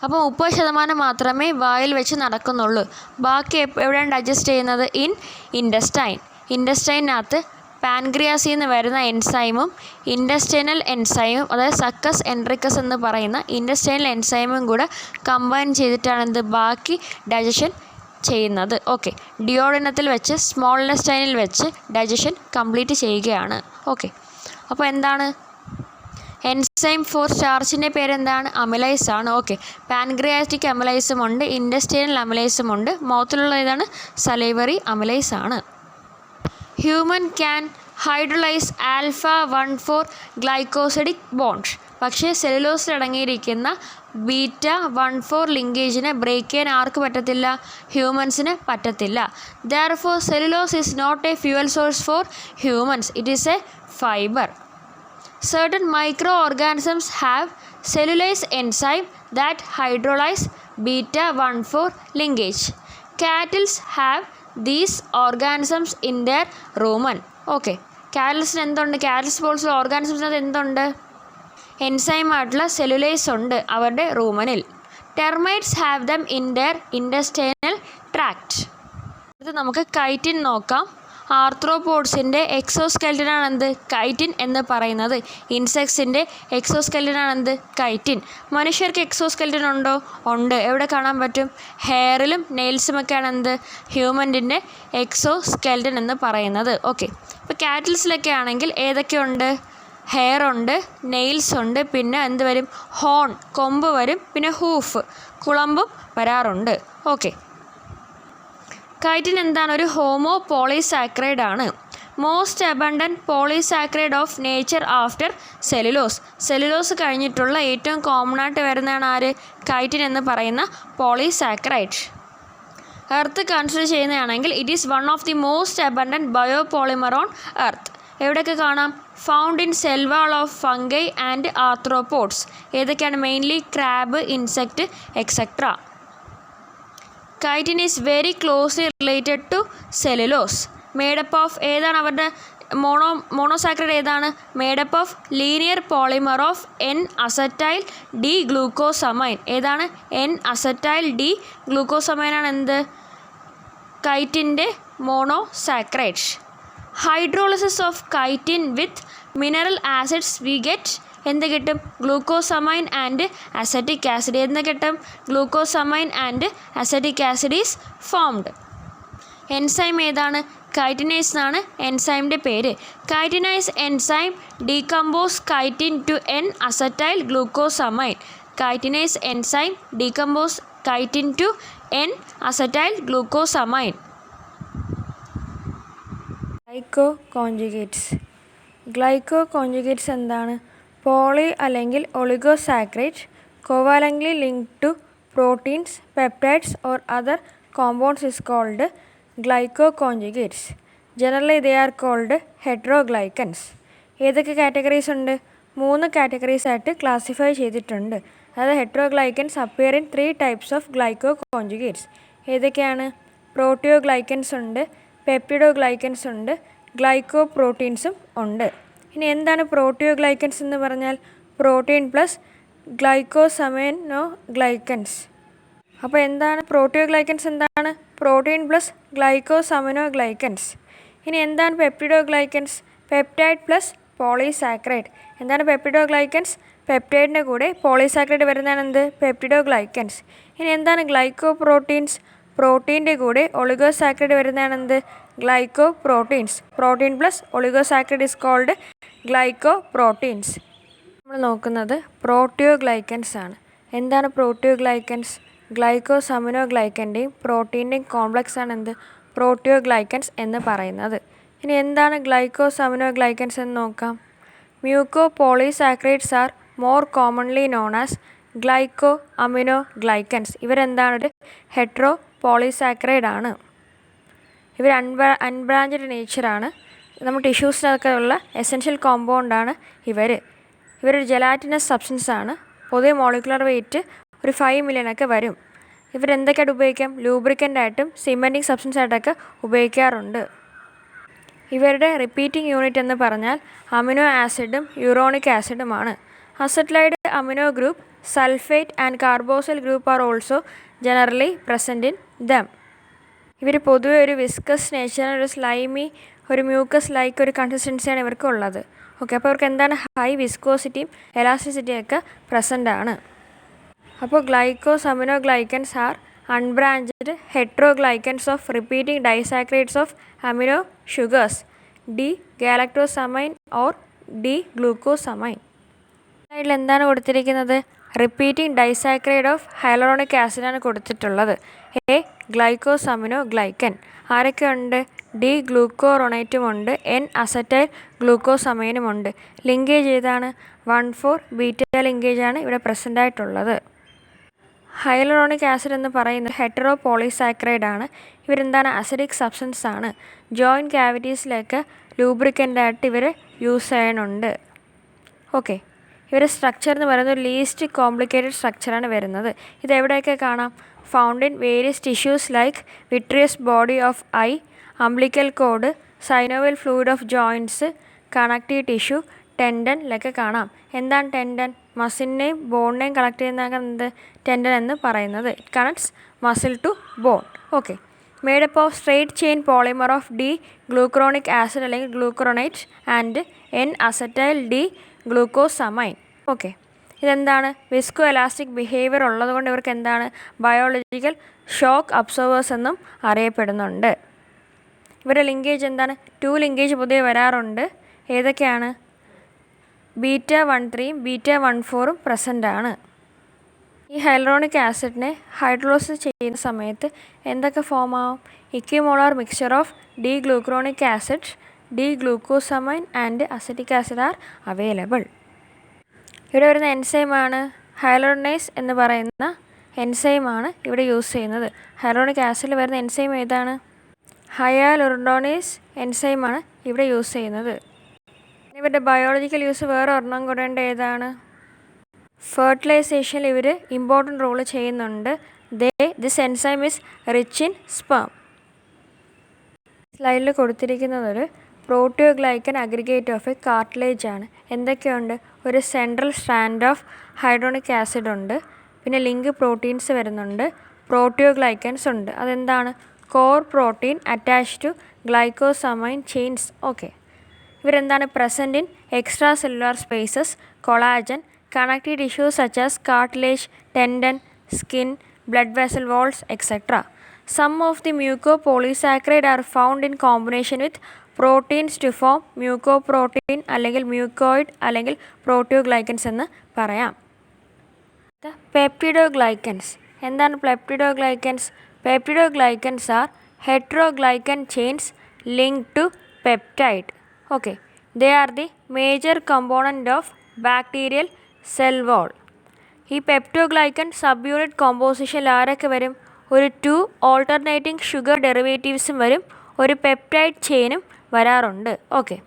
അപ്പോൾ 30% മാത്രമേ വായിൽ വെച്ച് നടക്കുന്നുള്ളൂ. ബാക്കി എവിടെയാണ് ഡൈജസ്റ്റ് ചെയ്യുന്നത്? In intestine. ഇൻഡസ്റ്റൈനകത്ത് പാൻക്രിയാസിൽ നിന്ന് വരുന്ന എൻസൈമും ഇൻഡസ്റ്റൈനൽ എൻസൈമും, അതായത് സക്കസ് എൻട്രിക്കസ് എന്ന് പറയുന്ന ഇൻഡസ്റ്റൈനൽ എൻസൈമും കൂടെ കമ്പൈൻ ചെയ്തിട്ടാണ് എന്ത്? ബാക്കി ഡൈജഷൻ ചെയ്യുന്നത്. ഓക്കെ, ഡിയോഡിനത്തിൽ വെച്ച് സ്മോൾ ഇൻഡസ്റ്റൈനിൽ വെച്ച് ഡൈജഷൻ കംപ്ലീറ്റ് ചെയ്യുകയാണ്. ഓക്കെ, അപ്പോൾ എന്താണ്? എൻസൈം ഫോർ സ്റ്റാർച്ചിൻ്റെ പേരെന്താണ്? അമിലൈസ് ആണ്. ഓക്കെ, പാൻക്രിയാറ്റിക് അമിലൈസും ഉണ്ട്, ഇൻഡസ്റ്റൈനൽ അമിലൈസും ഉണ്ട്. മൗത്തിലുള്ള ഏതാണ്? സലൈവറി അമിലൈസ് ആണ്. Human can hydrolyse α14 glycosidic bond. പക്ഷേ സെല്ലുലോസിൽ അടങ്ങിയിരിക്കുന്ന β14 ലിങ്കേജിനെ ബ്രേക്ക് ചെയ്യാൻ ആർക്ക് പറ്റത്തില്ല? ഹ്യൂമൻസിന് പറ്റത്തില്ല. Therefore cellulose is not a fuel source for humans. It is a fibre. Certain microorganisms have cellulase enzyme that hydrolyze β14 linkage. Cattle have these organisms in their rumen. Okay, കാറ്റൽസിന് എന്തുണ്ട്? Cattles പോലുള്ള ഓർഗാനിസംസിനകത്ത് എന്തുണ്ട്? എൻസൈമായിട്ടുള്ള സെല്ലുലേസ് ഉണ്ട് അവരുടെ റൂമനിൽ. Termites have them in their intestinal tract. ഇത് നമുക്ക് കൈറ്റിൻ നോക്കാം. ആർത്രോപോഡ്സിൻ്റെ എക്സോസ്കെൽറ്റനാണ് എന്ത്? കൈറ്റിൻ എന്ന് പറയുന്നത്. ഇൻസെക്ട്സിൻ്റെ എക്സോസ്കെൽറ്റനാണ് എന്ത്? കൈറ്റിൻ. മനുഷ്യർക്ക് എക്സോസ്കെൽറ്റൻ ഉണ്ടോ? ഉണ്ട്. എവിടെ കാണാൻ പറ്റും? ഹെയറിലും നെയിൽസുമൊക്കെയാണ് എന്ത്? ഹ്യൂമൻ്റെ എക്സോസ്കെൽറ്റൻ എന്ന് പറയുന്നത്. ഓക്കെ, ഇപ്പോൾ കാറ്റിൽസിലൊക്കെ ആണെങ്കിൽ ഏതൊക്കെയുണ്ട്? ഹെയർ ഉണ്ട്, നെയിൽസ് ഉണ്ട്, പിന്നെ എന്ത് വരും? ഹോൺ, കൊമ്പ് വരും, പിന്നെ ഹൂഫ്, കുളമ്പും വരാറുണ്ട്. ഓക്കെ, കൈറ്റിൻ എന്താണ്? ഒരു ഹോമോ പോളിസാക്രൈഡ് ആണ്. Most abundant polysaccharide of nature after cellulose. Cellulose കഴിഞ്ഞിട്ടുള്ള ഏറ്റവും കോമൺ ആയിട്ട് വരുന്നതാണ് ആര്? കൈറ്റിൻ എന്ന് പറയുന്ന പോളിസാക്രൈഡ്. എർത്ത് കൺസിഡർ ചെയ്യുന്നതാണെങ്കിൽ it is one of the most abundant biopolymer on earth. എവിടെയൊക്കെ കാണാം? Found in cell wall of fungi and arthropods. ഏതൊക്കെയാണ്? Mainly crab, insect, etcetera. Chitin is very closely related to cellulose. Made up of ഏതാണ് അവരുടെ monosaccharide ഏതാണ്? Made up of linear polymer of N acetyl D glucosamine. ഏതാണ്? N acetyl D ഗ്ലൂക്കോസമൈനാണ് എന്ത്? കൈറ്റിൻ്റെ monosaccharide. Hydrolysis of chitin with mineral acids we get എന്ത് കിട്ടും? Glucosamine and acetic acid. എന്ന് കിട്ടും? Glucosamine and acetic acid is formed. Enzyme ഏതാണ്? Chitinase എന്നാണ് എൻസൈമിൻ്റെ പേര്. Chitinase enzyme decompose chitin to N acetyl glucosamine. Chitinase enzyme decompose chitin to N acetyl glucosamine. Glyco conjugates. Glyco conjugates എന്താണ്? Poly അല്ലെങ്കിൽ oligosaccharide covalently linked to proteins, peptides or other compounds is called glycoconjugates. Generally they are called heteroglycans. ഏതൊക്കെ categories ഉണ്ട്? 3 categories ആയിട്ട് classify ചെയ്തിട്ടുണ്ട്. അതായത് ഹെറ്ററോഗ്ലൈക്കൻസ് appear in 3 types of ഗ്ലൈക്കോകോൺജുഗേറ്റ്സ്. ഏതൊക്കെയാണ്? പ്രോട്ടിയോഗ്ലൈക്കൻസ് ഉണ്ട്, പെപ്റ്റിഡോഗ്ലൈക്കൻസ് ഉണ്ട്, ഗ്ലൈക്കോ പ്രോട്ടീൻസും ഉണ്ട്. ഇനി എന്താണ് പ്രോട്ടിയോഗ്ലൈക്കൻസ് എന്ന് പറഞ്ഞാൽ? Protein plus glycosaminoglycans. അപ്പോൾ എന്താണ് പ്രോട്ടിയോഗ്ലൈക്കൻസ്? എന്താണ്? Protein plus glycosaminoglycans. ഇനി എന്താണ് പെപ്റ്റിഡോഗ്ലൈക്കൻസ്? Peptide plus polysaccharide. എന്താണ് പെപ്റ്റിഡോഗ്ലൈക്കൻസ്? പെപ്റ്റൈഡിൻ്റെ കൂടെ പോളിസാക്കറൈഡ് വരുന്നതാണ് എന്ത്? പെപ്റ്റിഡോഗ്ലൈക്കൻസ്. ഇനി എന്താണ് ഗ്ലൈക്കോ പ്രോട്ടീൻസ്? പ്രോട്ടീൻ്റെ കൂടെ ഒളിഗോസാക്കറൈഡ് വരുന്നതാണ് എന്ത്? Glyco proteins. Protein plus oligosaccharide is called glyco proteins. നമ്മൾ നോക്കുന്നത് പ്രോട്ടിയോഗ്ലൈക്കൻസ് ആണ്. എന്താണ് പ്രോട്ടിയോഗ്ലൈക്കൻസ്? ഗ്ലൈക്കോസമിനോഗ്ലൈക്കൻ്റെയും പ്രോട്ടീൻ്റെയും കോംപ്ലക്സ് ആണ് എന്ത്? പ്രോട്ടിയോഗ്ലൈക്കൻസ് എന്ന് പറയുന്നത്. ഇനി എന്താണ് ഗ്ലൈക്കോസമിനോഗ്ലൈക്കൻസ് എന്ന് നോക്കാം. Muco polysaccharides are more commonly known as glyco aminoglycans. ഇവരെന്താണ്? ഒരു ഹെട്രോ പോളിസാക്കറൈഡ് ആണ്. ഇവർ അൺബ്രാഞ്ചഡ് നേച്ചറാണ്. നമ്മുടെ ടിഷ്യൂസിനൊക്കെ ഉള്ള എസെൻഷ്യൽ കോമ്പൗണ്ടാണ് ഇവരൊരു ജെലാറ്റിനസ് സബ്സ്റ്റൻസ് ആണ്. പൊതുവെ മോളിക്കുലർ വെയിറ്റ് ഒരു 5 million ഒക്കെ വരും. ഇവരെന്തൊക്കെയായിട്ട് ഉപയോഗിക്കാം? ലൂബ്രിക്കൻ്റായിട്ടും സിമെൻറ്റിങ് സബ്സ്റ്റൻസ് ആയിട്ടൊക്കെ ഉപയോഗിക്കാറുണ്ട്. ഇവരുടെ റിപ്പീറ്റിംഗ് യൂണിറ്റ് എന്ന് പറഞ്ഞാൽ അമിനോ ആസിഡും യൂറോണിക് ആസിഡുമാണ്. Acetylated amino group, sulphate and carboxyl group are also generally present in them. ഇവർ പൊതുവെ ഒരു വിസ്കസ് നേച്ചറാണ്, ഒരു സ്ലൈമി, ഒരു മ്യൂക്കസ് ലൈക്ക് ഒരു കൺസിസ്റ്റൻസിയാണ് ഇവർക്കുള്ളത്. ഓക്കെ, അപ്പോൾ അവർക്ക് എന്താണ്? ഹൈ വിസ്കോസിറ്റിയും എലാസ്റ്റിസിറ്റിയൊക്കെ പ്രസൻ്റ് ആണ്. അപ്പോൾ glycosaminoglycans are unbranched heteroglycans of repeating disaccharides of amino sugars, D galactosamine or D glucosamine. ഇതിൽ എന്താണ് കൊടുത്തിരിക്കുന്നത്? റിപ്പീറ്റിംഗ് ഡൈസാക്കറൈഡ് ഓഫ് ഹൈലറോണിക് ആസിഡാണ് കൊടുത്തിട്ടുള്ളത്. A glycosaminoglycan. ആരൊക്കെ ഉണ്ട്? ഡി ഗ്ലൂക്കോറൊണേറ്റും ഉണ്ട്, എൻ അസറ്റൈൽ ഗ്ലൂക്കോസമൈനും ഉണ്ട്. ലിങ്കേജ് ഏതാണ്? 1,4 ബീറ്റ ലിങ്കേജാണ് ഇവിടെ പ്രസൻ്റ് ആയിട്ടുള്ളത്. ഹൈലറോണിക് ആസിഡ് എന്ന് പറയുന്നത് ഹെറ്ററോ പോളിസാക്കറൈഡ് ആണ്. ഇവരെന്താണ്? അസിഡിക് സബ്സ്റ്റൻസ് ആണ്. ജോയിൻറ്റ് ക്യാവിറ്റീസിലൊക്കെ ലൂബ്രിക്കൻ്റായിട്ട് ഇവർ യൂസ് ചെയ്യാനുണ്ട്. ഓക്കെ, ഇവരുടെ സ്ട്രക്ചർ എന്ന് പറയുന്നത് ഒരു ലീസ്റ്റ് കോംപ്ലിക്കേറ്റഡ് സ്ട്രക്ചറാണ് വരുന്നത്. ഇതെവിടെയൊക്കെ കാണാം? Found in various tissues like vitreous body of eye, umbilical cord, synovial fluid of joints, connective tissue, ടെൻഡനിലൊക്കെ കാണാം. എന്താണ് ടെൻഡൻ? മസിലിനെയും ബോണിനെയും കണക്ട് ചെയ്യുന്നതാണ് ടെൻഡൻ എന്ന് പറയുന്നത്. It connects muscle to bone. Okay, made up of straight chain polymer of D glucuronic acid അല്ലെങ്കിൽ glucuronate and N acetyl D glucosamine. Okay, ഇതെന്താണ്? വിസ്കോ എലാസ്റ്റിക് ബിഹേവിയർ ഉള്ളതുകൊണ്ട് ഇവർക്ക് എന്താണ്? ബയോളജിക്കൽ ഷോക്ക് അബ്സോർവേഴ്സ് എന്നും അറിയപ്പെടുന്നുണ്ട്. ഇവരുടെ ലിങ്കേജ് എന്താണ്? 2 ലിങ്കേജ് പൊതുവെ വരാറുണ്ട്. ഏതൊക്കെയാണ്? β13 β14 പ്രസൻ്റ് ആണ്. ഈ ഹൈലറോണിക് ആസിഡിനെ ഹൈഡ്രോളിസിസ് ചെയ്യുന്ന സമയത്ത് എന്തൊക്കെ ഫോം ആവും? Equimolar mixture of D glucuronic acid, D glucosamine and acetic acid are available. ഇവിടെ വരുന്ന എൻസൈമാണ് ഹൈലറോണേസ് എന്ന് പറയുന്ന എൻസൈമാണ് ഇവിടെ യൂസ് ചെയ്യുന്നത്. ഹൈലറോണിക് ആസിഡിൽ വരുന്ന എൻസൈം ഏതാണ്? ഹയാലുറോണേസ് എൻസൈമാണ് ഇവിടെ യൂസ് ചെയ്യുന്നത്. ഇവരുടെ ബയോളജിക്കൽ യൂസ് വേറെ ഒരെണ്ണം കൂടേണ്ട ഏതാണ്? ഫെർട്ടിലൈസേഷനിൽ ഇവർ ഇമ്പോർട്ടൻ്റ് റോള് ചെയ്യുന്നുണ്ട്. This enzyme is rich in sperm. സ്ലൈഡിൽ കൊടുത്തിരിക്കുന്നതൊരു proteoglycan aggregate of a cartilage ആണ്. എന്തൊക്കെയുണ്ട്? ഒരു central strand of hydronic acid ഉണ്ട്, പിന്നെ ലിങ്ക് പ്രോട്ടീൻസ് വരുന്നുണ്ട്, പ്രോട്ടിയോഗ്ലൈക്കൻസ് ഉണ്ട്. അതെന്താണ്? Core protein attach to glycosamine chains. Okay, ഇവരെന്താണ്? Present in extra cellular spaces, collagen, connective tissues such as cartilage, tendon, skin, blood vessel walls, etc. Some of the mucopolysaccharide are found in combination with proteins to form mucoprotein അല്ലെങ്കിൽ mucoid അല്ലെങ്കിൽ proteoglycans എന്ന് പറയാം. Peptidoglycans. എന്താണ് peptidoglycans? Peptidoglycans are heteroglycan chains linked to peptide. Okay, they are the major component of bacterial cell wall. ഈ പെപ്റ്റോഗ്ലൈക്കൻ sub unit കോമ്പോസിഷനിൽ ആരൊക്കെ വരും? ഒരു 2 alternating sugar ഡെറിവേറ്റീവ്സും വരും, ഒരു പെപ്റ്റൈഡ് ചെയിനും വരാറുണ്ട്. ഓക്കെ,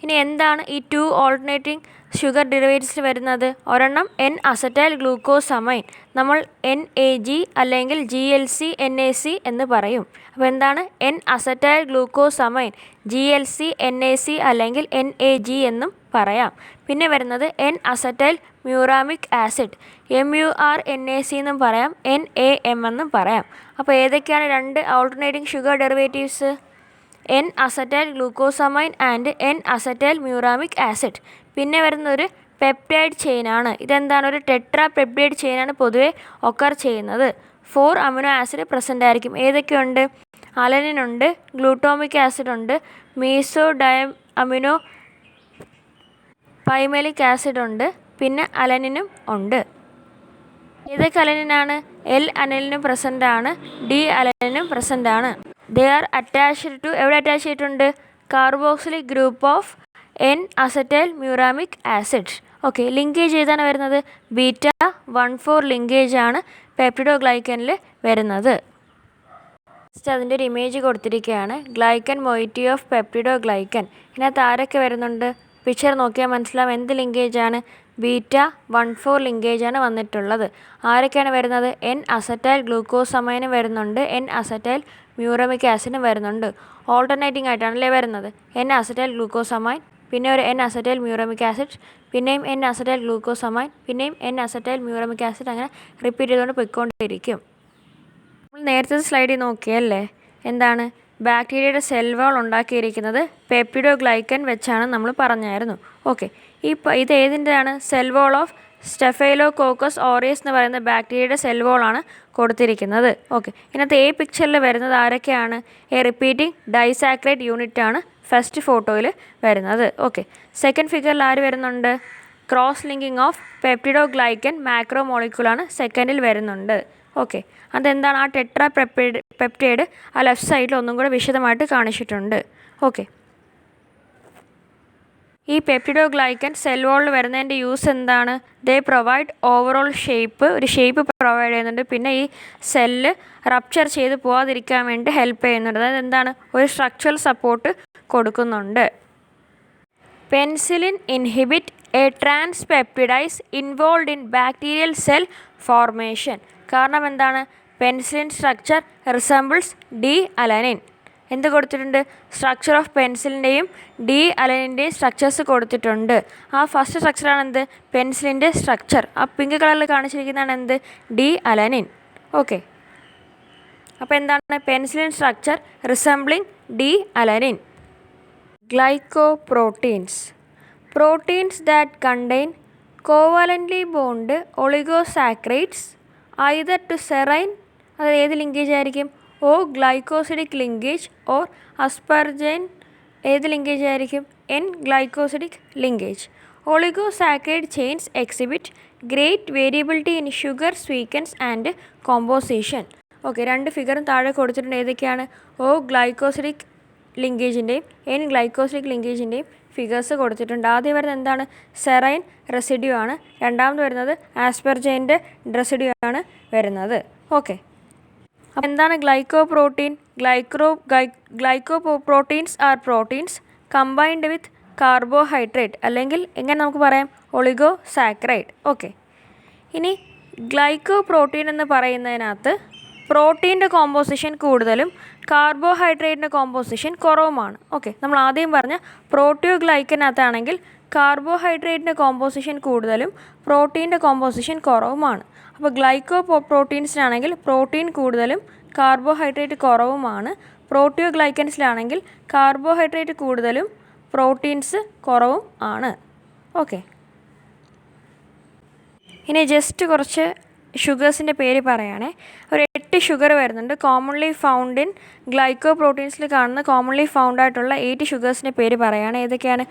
ഇനി എന്താണ് ഈ 2 ഓൾട്ടർനേറ്റിംഗ് ഷുഗർ ഡെറിവേറ്റീവ്സിൽ വരുന്നത്? ഒരെണ്ണം എൻ അസറ്റൈൽ ഗ്ലൂക്കോസമൈൻ, നമ്മൾ NAG അല്ലെങ്കിൽ GLC NAC എന്ന് പറയും. അപ്പോൾ എന്താണ്? N acetyl glucosamine, GLC NAC അല്ലെങ്കിൽ NAG എന്നും പറയാം. പിന്നെ വരുന്നത് N acetyl muramic acid, MURNAC എന്നും പറയാം, NAM എന്നും പറയാം. അപ്പോൾ ഏതൊക്കെയാണ് 2 alternating sugar derivatives? N acetyl glucosamine and N acetyl muramic acid. പിന്നെ വരുന്നൊരു പെപ്റ്റൈഡ് ചെയിനാണ്. ഇതെന്താണ്? ഒരു ടെട്രാ പെപ്റ്റൈഡ് ചെയിനാണ് പൊതുവെ ഒക്കർ ചെയ്യുന്നത്. 4 അമിനോ ആസിഡ് പ്രസൻ്റ് ആയിരിക്കും. ഏതൊക്കെയുണ്ട്? അലനിൻ ഉണ്ട്, ഗ്ലൂട്ടോമിക് ആസിഡ് ഉണ്ട്, മീസോ അമിനോ പൈമലിക് ആസിഡ് ഉണ്ട്, പിന്നെ അലനിനും ഉണ്ട്. ഏതൊക്കെ അലനിനാണ്? L അലനിനും പ്രസൻ്റ് ആണ്, D അലനിനും പ്രസൻ്റ് ആണ്. ദേ ആർ അറ്റാച്ച്ഡ് ടു, എവിടെ അറ്റാച്ച് ചെയ്തിട്ടുണ്ട്? Carboxylic group of N acetyl muramic acid. Okay, linkage ഏതാണ് വരുന്നത്? β14 ലിങ്കേജ് ആണ് പെപ്റ്റിഡോഗ്ലൈക്കനിൽ വരുന്നത്. അതിൻ്റെ ഒരു ഇമേജ് കൊടുത്തിരിക്കുകയാണ്, ഗ്ലൈക്കൻ മൊയിറ്റി ഓഫ് പെപ്റ്റിഡോഗ്ലൈക്കൻ. ഇതിനകത്ത് ആരൊക്കെ വരുന്നുണ്ട്? പിക്ചർ നോക്കിയാൽ മനസ്സിലാവും എന്ത് ലിങ്കേജാണ്? β14 ലിങ്കേജാണ് വന്നിട്ടുള്ളത്. ആരൊക്കെയാണ് വരുന്നത്? എൻ അസറ്റൈൽ ഗ്ലൂക്കോസമൈനും വരുന്നുണ്ട്, എൻ അസറ്റൈൽ മ്യൂറമിക് ആസിഡും വരുന്നുണ്ട്. ഓൾട്ടർനേറ്റിംഗ് ആയിട്ടാണല്ലേ വരുന്നത്. എൻ അസറ്റൈൽ ഗ്ലൂക്കോസമൈൻ, പിന്നെ ഒരു എൻ അസറ്റൈൽ മ്യൂറമിക് ആസിഡ്, പിന്നെയും എൻ അസറ്റൈൽ ഗ്ലൂക്കോസമൈൻ, പിന്നെയും എൻ അസറ്റൈൽ മ്യൂറമിക് ആസിഡ്, അങ്ങനെ റിപ്പീറ്റ് ചെയ്തുകൊണ്ട് പോയിക്കൊണ്ടിരിക്കും. നമ്മൾ നേരത്തെ സ്ലൈഡിൽ നോക്കിയല്ലേ, എന്താണ്? ബാക്ടീരിയയുടെ സെൽ വാൾ ഉണ്ടാക്കിയിരിക്കുന്നത് പെപ്റ്റിഡോഗ്ലൈക്കൻ വെച്ചാണ് നമ്മൾ പറഞ്ഞായിരുന്നു. ഓക്കെ, ഇത് ഏതിൻ്റെയാണ്? Cell wall of staphylococcus aureus എന്ന് പറയുന്ന ബാക്ടീരിയയുടെ സെൽ വാളാണ് കൊടുത്തിരിക്കുന്നത്. ഓക്കെ, ഇതിനകത്ത് ഈ പിക്ചറിൽ വരുന്നത് ആരൊക്കെയാണ്? എ റിപ്പീറ്റിംഗ് ഡൈസാക്രൈഡ് യൂണിറ്റ് ആണ് ഫസ്റ്റ് ഫോട്ടോയിൽ വരുന്നത്. ഓക്കെ, സെക്കൻഡ് ഫിഗറിൽ ആര് വരുന്നുണ്ട്? Cross linking of peptidoglycan macro മോളിക്യൂളാണ് സെക്കൻഡിൽ വരുന്നുണ്ട്. ഓക്കെ, അതെന്താണ്? ആ ടെട്രാ പെപ്റ്റൈഡ് ആ ലെഫ്റ്റ് സൈഡിൽ ഒന്നും കൂടെ വിശദമായിട്ട് കാണിച്ചിട്ടുണ്ട്. ഓക്കെ, ഈ പെപ്റ്റിഡോഗ്ലൈക്കൻ സെൽ വാളിൽ വരുന്നതിൻ്റെ യൂസ് എന്താണ്? ദേ പ്രൊവൈഡ് ഓവറോൾ ഷേപ്പ്, ഒരു ഷേപ്പ് പ്രൊവൈഡ് ചെയ്യുന്നുണ്ട്. പിന്നെ ഈ സെല്ല് റപ്ചർ ചെയ്ത് പോകാതിരിക്കാൻ വേണ്ടി ഹെൽപ്പ് ചെയ്യുന്നുണ്ട്. അതായത് എന്താണ്? ഒരു സ്ട്രക്ചറൽ സപ്പോർട്ട് കൊടുക്കുന്നുണ്ട്. Penicillin inhibit a transpeptidase involve in bacterial cell formation. കാരണം എന്താണ്? Penicillin structure resembles D alanine. എന്ത് കൊടുത്തിട്ടുണ്ട്? സ്ട്രക്ചർ ഓഫ് പെൻസിലിൻ്റെയും ഡി അലനിൻ്റെയും സ്ട്രക്ചേഴ്സ് കൊടുത്തിട്ടുണ്ട്. ആ ഫസ്റ്റ് സ്ട്രക്ചറാണ് എന്ത്? പെൻസിലിൻ്റെ സ്ട്രക്ചർ. ആ പിങ്ക് കളറിൽ കാണിച്ചിരിക്കുന്നതാണ് എന്ത്? D alanine. ഓക്കെ, അപ്പോൾ എന്താണ്? Penicillin structure resembling D alanine. Glycoproteins. Proteins that contain covalently bond oligosaccharides either to serine, അത് ഏത് ലിങ്കേജ് ആയിരിക്കും? O glycosidic linkage or asparagine, ഏത് ലിങ്കേജ് ആയിരിക്കും? N glycosidic linkage. Oligosaccharide chains exhibit great variability in sugar sequence and composition. Okay, 2 ഫിഗറും താഴെ കൊടുത്തിട്ടുണ്ട്. ഏതൊക്കെയാണ്? O glycosidic ലിങ്കേജിൻ്റെയും എൻ ഗ്ലൈക്കോസിഡിക് ലിങ്കേജിൻ്റെയും ഫിഗേഴ്സ് കൊടുത്തിട്ടുണ്ട്. ആദ്യം വരുന്നത് എന്താണ്? സെറൈൻ റെസിഡ്യൂ ആണ്. രണ്ടാമത് വരുന്നത് ആസ്പെർജൈൻ്റെ റെസിഡ്യൂ ആണ് വരുന്നത്. ഓക്കെ, അപ്പോൾ എന്താണ് glycoprotein? Glycoproteins R proteins combined വിത്ത് കാർബോഹൈഡ്രേറ്റ് അല്ലെങ്കിൽ എങ്ങനെ നമുക്ക് പറയാം ഒളിഗോസാക്കറൈഡ്. ഓക്കെ, ഇനി ഗ്ലൈക്കോ പ്രോട്ടീൻ എന്ന് പറയുന്നതിനകത്ത് പ്രോട്ടീൻ്റെ കോമ്പോസിഷൻ കൂടുതലും കാർബോഹൈഡ്രേറ്റിൻ്റെ കോമ്പോസിഷൻ കുറവുമാണ്. ഓക്കെ, നമ്മൾ ആദ്യം പറഞ്ഞ പ്രോട്ടിയോഗ്ലൈക്കനകത്താണെങ്കിൽ കാർബോഹൈഡ്രേറ്റിൻ്റെ കോമ്പോസിഷൻ കൂടുതലും പ്രോട്ടീൻ്റെ കോമ്പോസിഷൻ കുറവുമാണ്. അപ്പോൾ ഗ്ലൈക്കോ പ്രോട്ടീൻസിനാണെങ്കിൽ പ്രോട്ടീൻ കൂടുതലും കാർബോഹൈഡ്രേറ്റ് കുറവുമാണ്. പ്രോട്ടിയോഗ്ലൈക്കൻസിലാണെങ്കിൽ കാർബോഹൈഡ്രേറ്റ് കൂടുതലും പ്രോട്ടീൻസ് കുറവും ആണ്. ഓക്കെ, ഇനി ജസ്റ്റ് കുറച്ച് ഷുഗേഴ്സിൻ്റെ പേര് പറയുകയാണെ. ഒരു 8 ഷുഗർ വരുന്നുണ്ട്. കോമൺലി ഫൗണ്ട് ഇൻ ഗ്ലൈക്കോ പ്രോട്ടീൻസിൽ കാണുന്ന കോമൺലി ഫൗണ്ട് ആയിട്ടുള്ള 8 ഷുഗേഴ്സിൻ്റെ പേര് പറയുകയാണ്. ഏതൊക്കെയാണ്?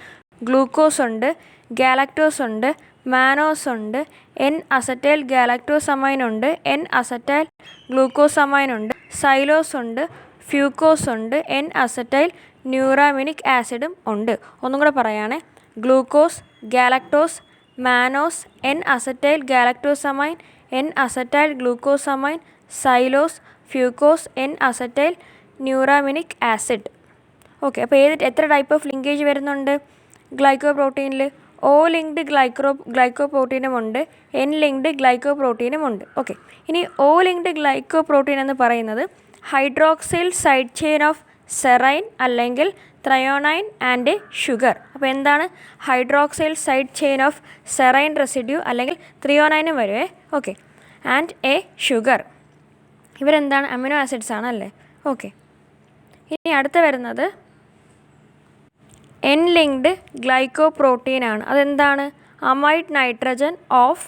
ഗ്ലൂക്കോസ് ഉണ്ട്, ഗാലക്ടോസ് ഉണ്ട്, മാനോസ് ഉണ്ട്, എൻ അസറ്റൈൽ ഗാലക്ടോസമൈൻ ഉണ്ട്, എൻ അസറ്റൈൽ ഗ്ലൂക്കോസമൈൻ ഉണ്ട്, സൈലോസ് ഉണ്ട്, ഫ്യൂക്കോസ് ഉണ്ട്, എൻ അസറ്റൈൽ ന്യൂറാമിനിക് ആസിഡും ഉണ്ട്. ഒന്നും കൂടെ പറയുകയാണെ. Glucose, galactose, mannose, N acetyl galactosamine, N acetyl glucosamine, xylose, fucose, N acetyl neuraminic acid. Okay, അപ്പോൾ എത്ര ടൈപ്പ് ഓഫ് ലിങ്കേജ് വരുന്നുണ്ട് ഗ്ലൈക്കോ പ്രോട്ടീനിൽ? O ലിങ്ക്ഡ് ഗ്ലൈക്കോ പ്രോട്ടീനും ഉണ്ട്, N ലിങ്ക്ഡ് ഗ്ലൈക്കോ പ്രോട്ടീനും ഉണ്ട്. ഓക്കെ, ഇനി O ലിങ്ക്ഡ് ഗ്ലൈക്കോ പ്രോട്ടീൻ എന്ന് പറയുന്നത് hydroxyl side chain of serine അല്ലെങ്കിൽ ത്രയോണൈൻ ആൻഡ് ഷുഗർ. അപ്പോൾ എന്താണ് hydroxyl side chain of serine residue അല്ലെങ്കിൽ ത്രിയോണൈനും വരുവേ. Okay, and a sugar. ഇവരെന്താണ്? അമിനോ ആസിഡ്സ് ആണ് അല്ലേ. ഓക്കെ, ഇനി അടുത്ത വരുന്നത് N ലിങ്ക്ഡ് ഗ്ലൈക്കോ പ്രോട്ടീൻ ആണ്. അതെന്താണ്? അമൈഡ് നൈട്രജൻ ഓഫ്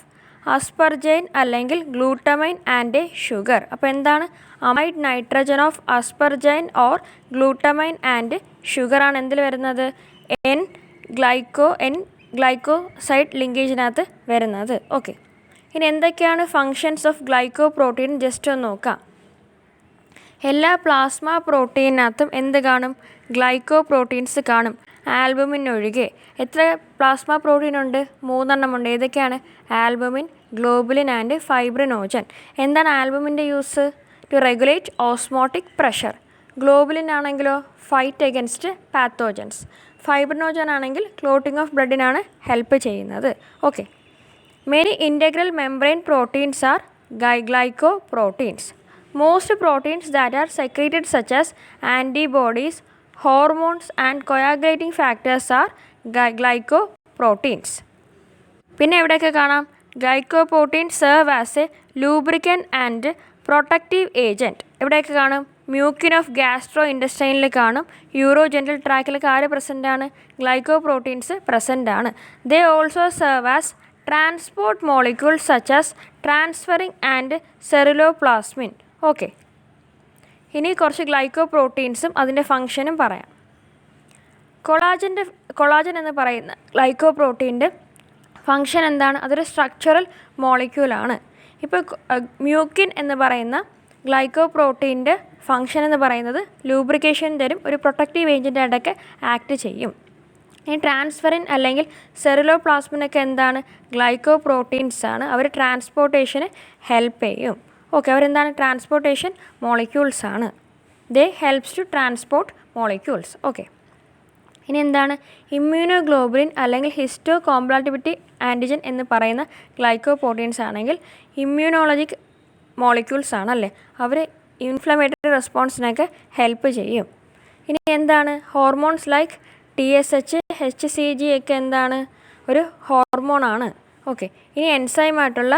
അസ്പർജൈൻ അല്ലെങ്കിൽ ഗ്ലൂട്ടമൈൻ ആൻഡ് ഷുഗർ. അപ്പോൾ എന്താണ്? Amide nitrogen of asparagine or glutamine and sugar ആണ് എന്തിൽ വരുന്നത്? എൻ ഗ്ലൈക്കോസൈഡ് ലിങ്കേജിനകത്ത് വരുന്നത്. ഓക്കെ, ഇനി എന്തൊക്കെയാണ് functions of glyco protein just ഒന്ന് നോക്കാം. എല്ലാ പ്ലാസ്മ പ്രോട്ടീനകത്തും എന്ത് കാണും? ഗ്ലൈക്കോ പ്രോട്ടീൻസ് കാണും, ആൽബുമിൻ ഒഴികെ. എത്ര പ്ലാസ്മ പ്രോട്ടീൻ ഉണ്ട്? 3 എണ്ണം ഉണ്ട്. ഏതൊക്കെയാണ്? Albumin, globulin and fibrinogen. എന്താണ് ആൽബുമിൻ്റെ use? To regulate osmotic pressure. Globulin ആണെങ്കിലോ ഫൈറ്റ് അഗൻസ്റ്റ് പാത്തോജൻസ്. ഫൈബ്രിനോജൻ ആണെങ്കിൽ ക്ലോട്ടിംഗ് ഓഫ് ബ്ലഡിനാണ് ഹെൽപ്പ് ചെയ്യുന്നത്. Okay, many integral membrane proteins are glyco proteins. Most proteins that are secreted such as antibodies, hormones and coagulating factors are glycoproteins. പിന്നെ എവിടെയൊക്കെ കാണാം? Glycoproteins serve as a lubricant and protective agent. എവിടെയൊക്കെ കാണും? മ്യൂക്കിൻ of gastro ഇൻഡസ്റ്റൈനിൽ കാണും. യൂറോജെൻറ്റൽ ട്രാക്കിലൊക്കെ ആര് present ആണ്? Glycoproteins present ആണ്. They also serve as transport molecules such as transferring and ceruloplasmin. Okay, ഇനി കുറച്ച് ഗ്ലൈക്കോ പ്രോട്ടീൻസും അതിൻ്റെ ഫങ്ഷനും പറയാം. കൊളാജൻ എന്ന് പറയുന്ന ഗ്ലൈക്കോ പ്രോട്ടീൻ്റെ ഫങ്ഷൻ എന്താണ്? അതൊരു സ്ട്രക്ചറൽ മോളിക്യൂളാണ്. ഇപ്പോൾ മ്യൂക്കിൻ എന്ന് പറയുന്ന ഗ്ലൈക്കോ പ്രോട്ടീൻ്റെ ഫങ്ഷൻ എന്ന് പറയുന്നത് ലൂബ്രിക്കേഷൻ തരും, ഒരു പ്രൊട്ടക്റ്റീവ് ഏജൻ്റ് ആയിട്ടൊക്കെ ആക്ട് ചെയ്യും. ഈ ട്രാൻസ്ഫറിൻ അല്ലെങ്കിൽ സെറുലോപ്ലാസ്മിനൊക്കെ എന്താണ്? ഗ്ലൈക്കോ പ്രോട്ടീൻസ് ആണ്. അവർ ട്രാൻസ്പോർട്ടേഷന് ഹെൽപ്പ് ചെയ്യും. ഓക്കെ, അവരെന്താണ്? ട്രാൻസ്പോർട്ടേഷൻ മോളിക്യൂൾസ് ആണ്. They helps to transport molecules. Okay, ഇനി എന്താണ്? ഇമ്മ്യൂണോഗ്ലോബുലിൻ അല്ലെങ്കിൽ ഹിസ്റ്റോ കോംപ്ലാറ്റിബിലിറ്റി ആൻറ്റിജൻ എന്ന് പറയുന്ന ഗ്ലൈക്കോ പ്രോട്ടീൻസ് ആണെങ്കിൽ ഇമ്മ്യൂണോളജിക് മോളിക്യൂൾസ് ആണല്ലേ. അവർ ഇൻഫ്ലമേറ്ററി റെസ്പോൺസിനൊക്കെ ഹെൽപ്പ് ചെയ്യും. ഇനി എന്താണ്? ഹോർമോൺസ് ലൈക്ക് TSH, HCG ഒക്കെ എന്താണ്? ഒരു ഹോർമോണാണ്. ഓക്കെ, ഇനി എൻസൈമായിട്ടുള്ള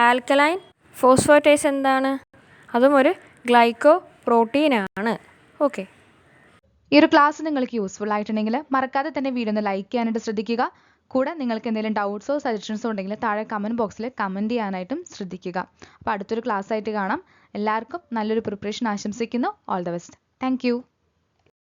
ആൽക്കലൈൻ ഫോസ്ഫേറ്റേസ് എന്താണ്? അതും ഒരു ഗ്ലൈക്കോ പ്രോട്ടീനാണ്. ഓക്കെ, ഈ ഒരു ക്ലാസ് നിങ്ങൾക്ക് യൂസ്ഫുൾ ആയിട്ടുണ്ടെങ്കിൽ മറക്കാതെ തന്നെ വീഡിയോ ഒന്ന് ലൈക്ക് ചെയ്യാനായിട്ട് ശ്രദ്ധിക്കുക. കൂടെ നിങ്ങൾക്ക് എന്തെങ്കിലും ഡൗട്ട്സോ സജഷൻസോ ഉണ്ടെങ്കിൽ താഴെ കമൻറ്റ് ബോക്സിൽ കമൻറ്റ് ചെയ്യാനായിട്ടും ശ്രദ്ധിക്കുക. അപ്പോൾ അടുത്തൊരു ക്ലാസ് ആയിട്ട് കാണാം. എല്ലാവർക്കും നല്ലൊരു പ്രിപ്പറേഷൻ ആശംസിക്കുന്നു. All the best. Thank you.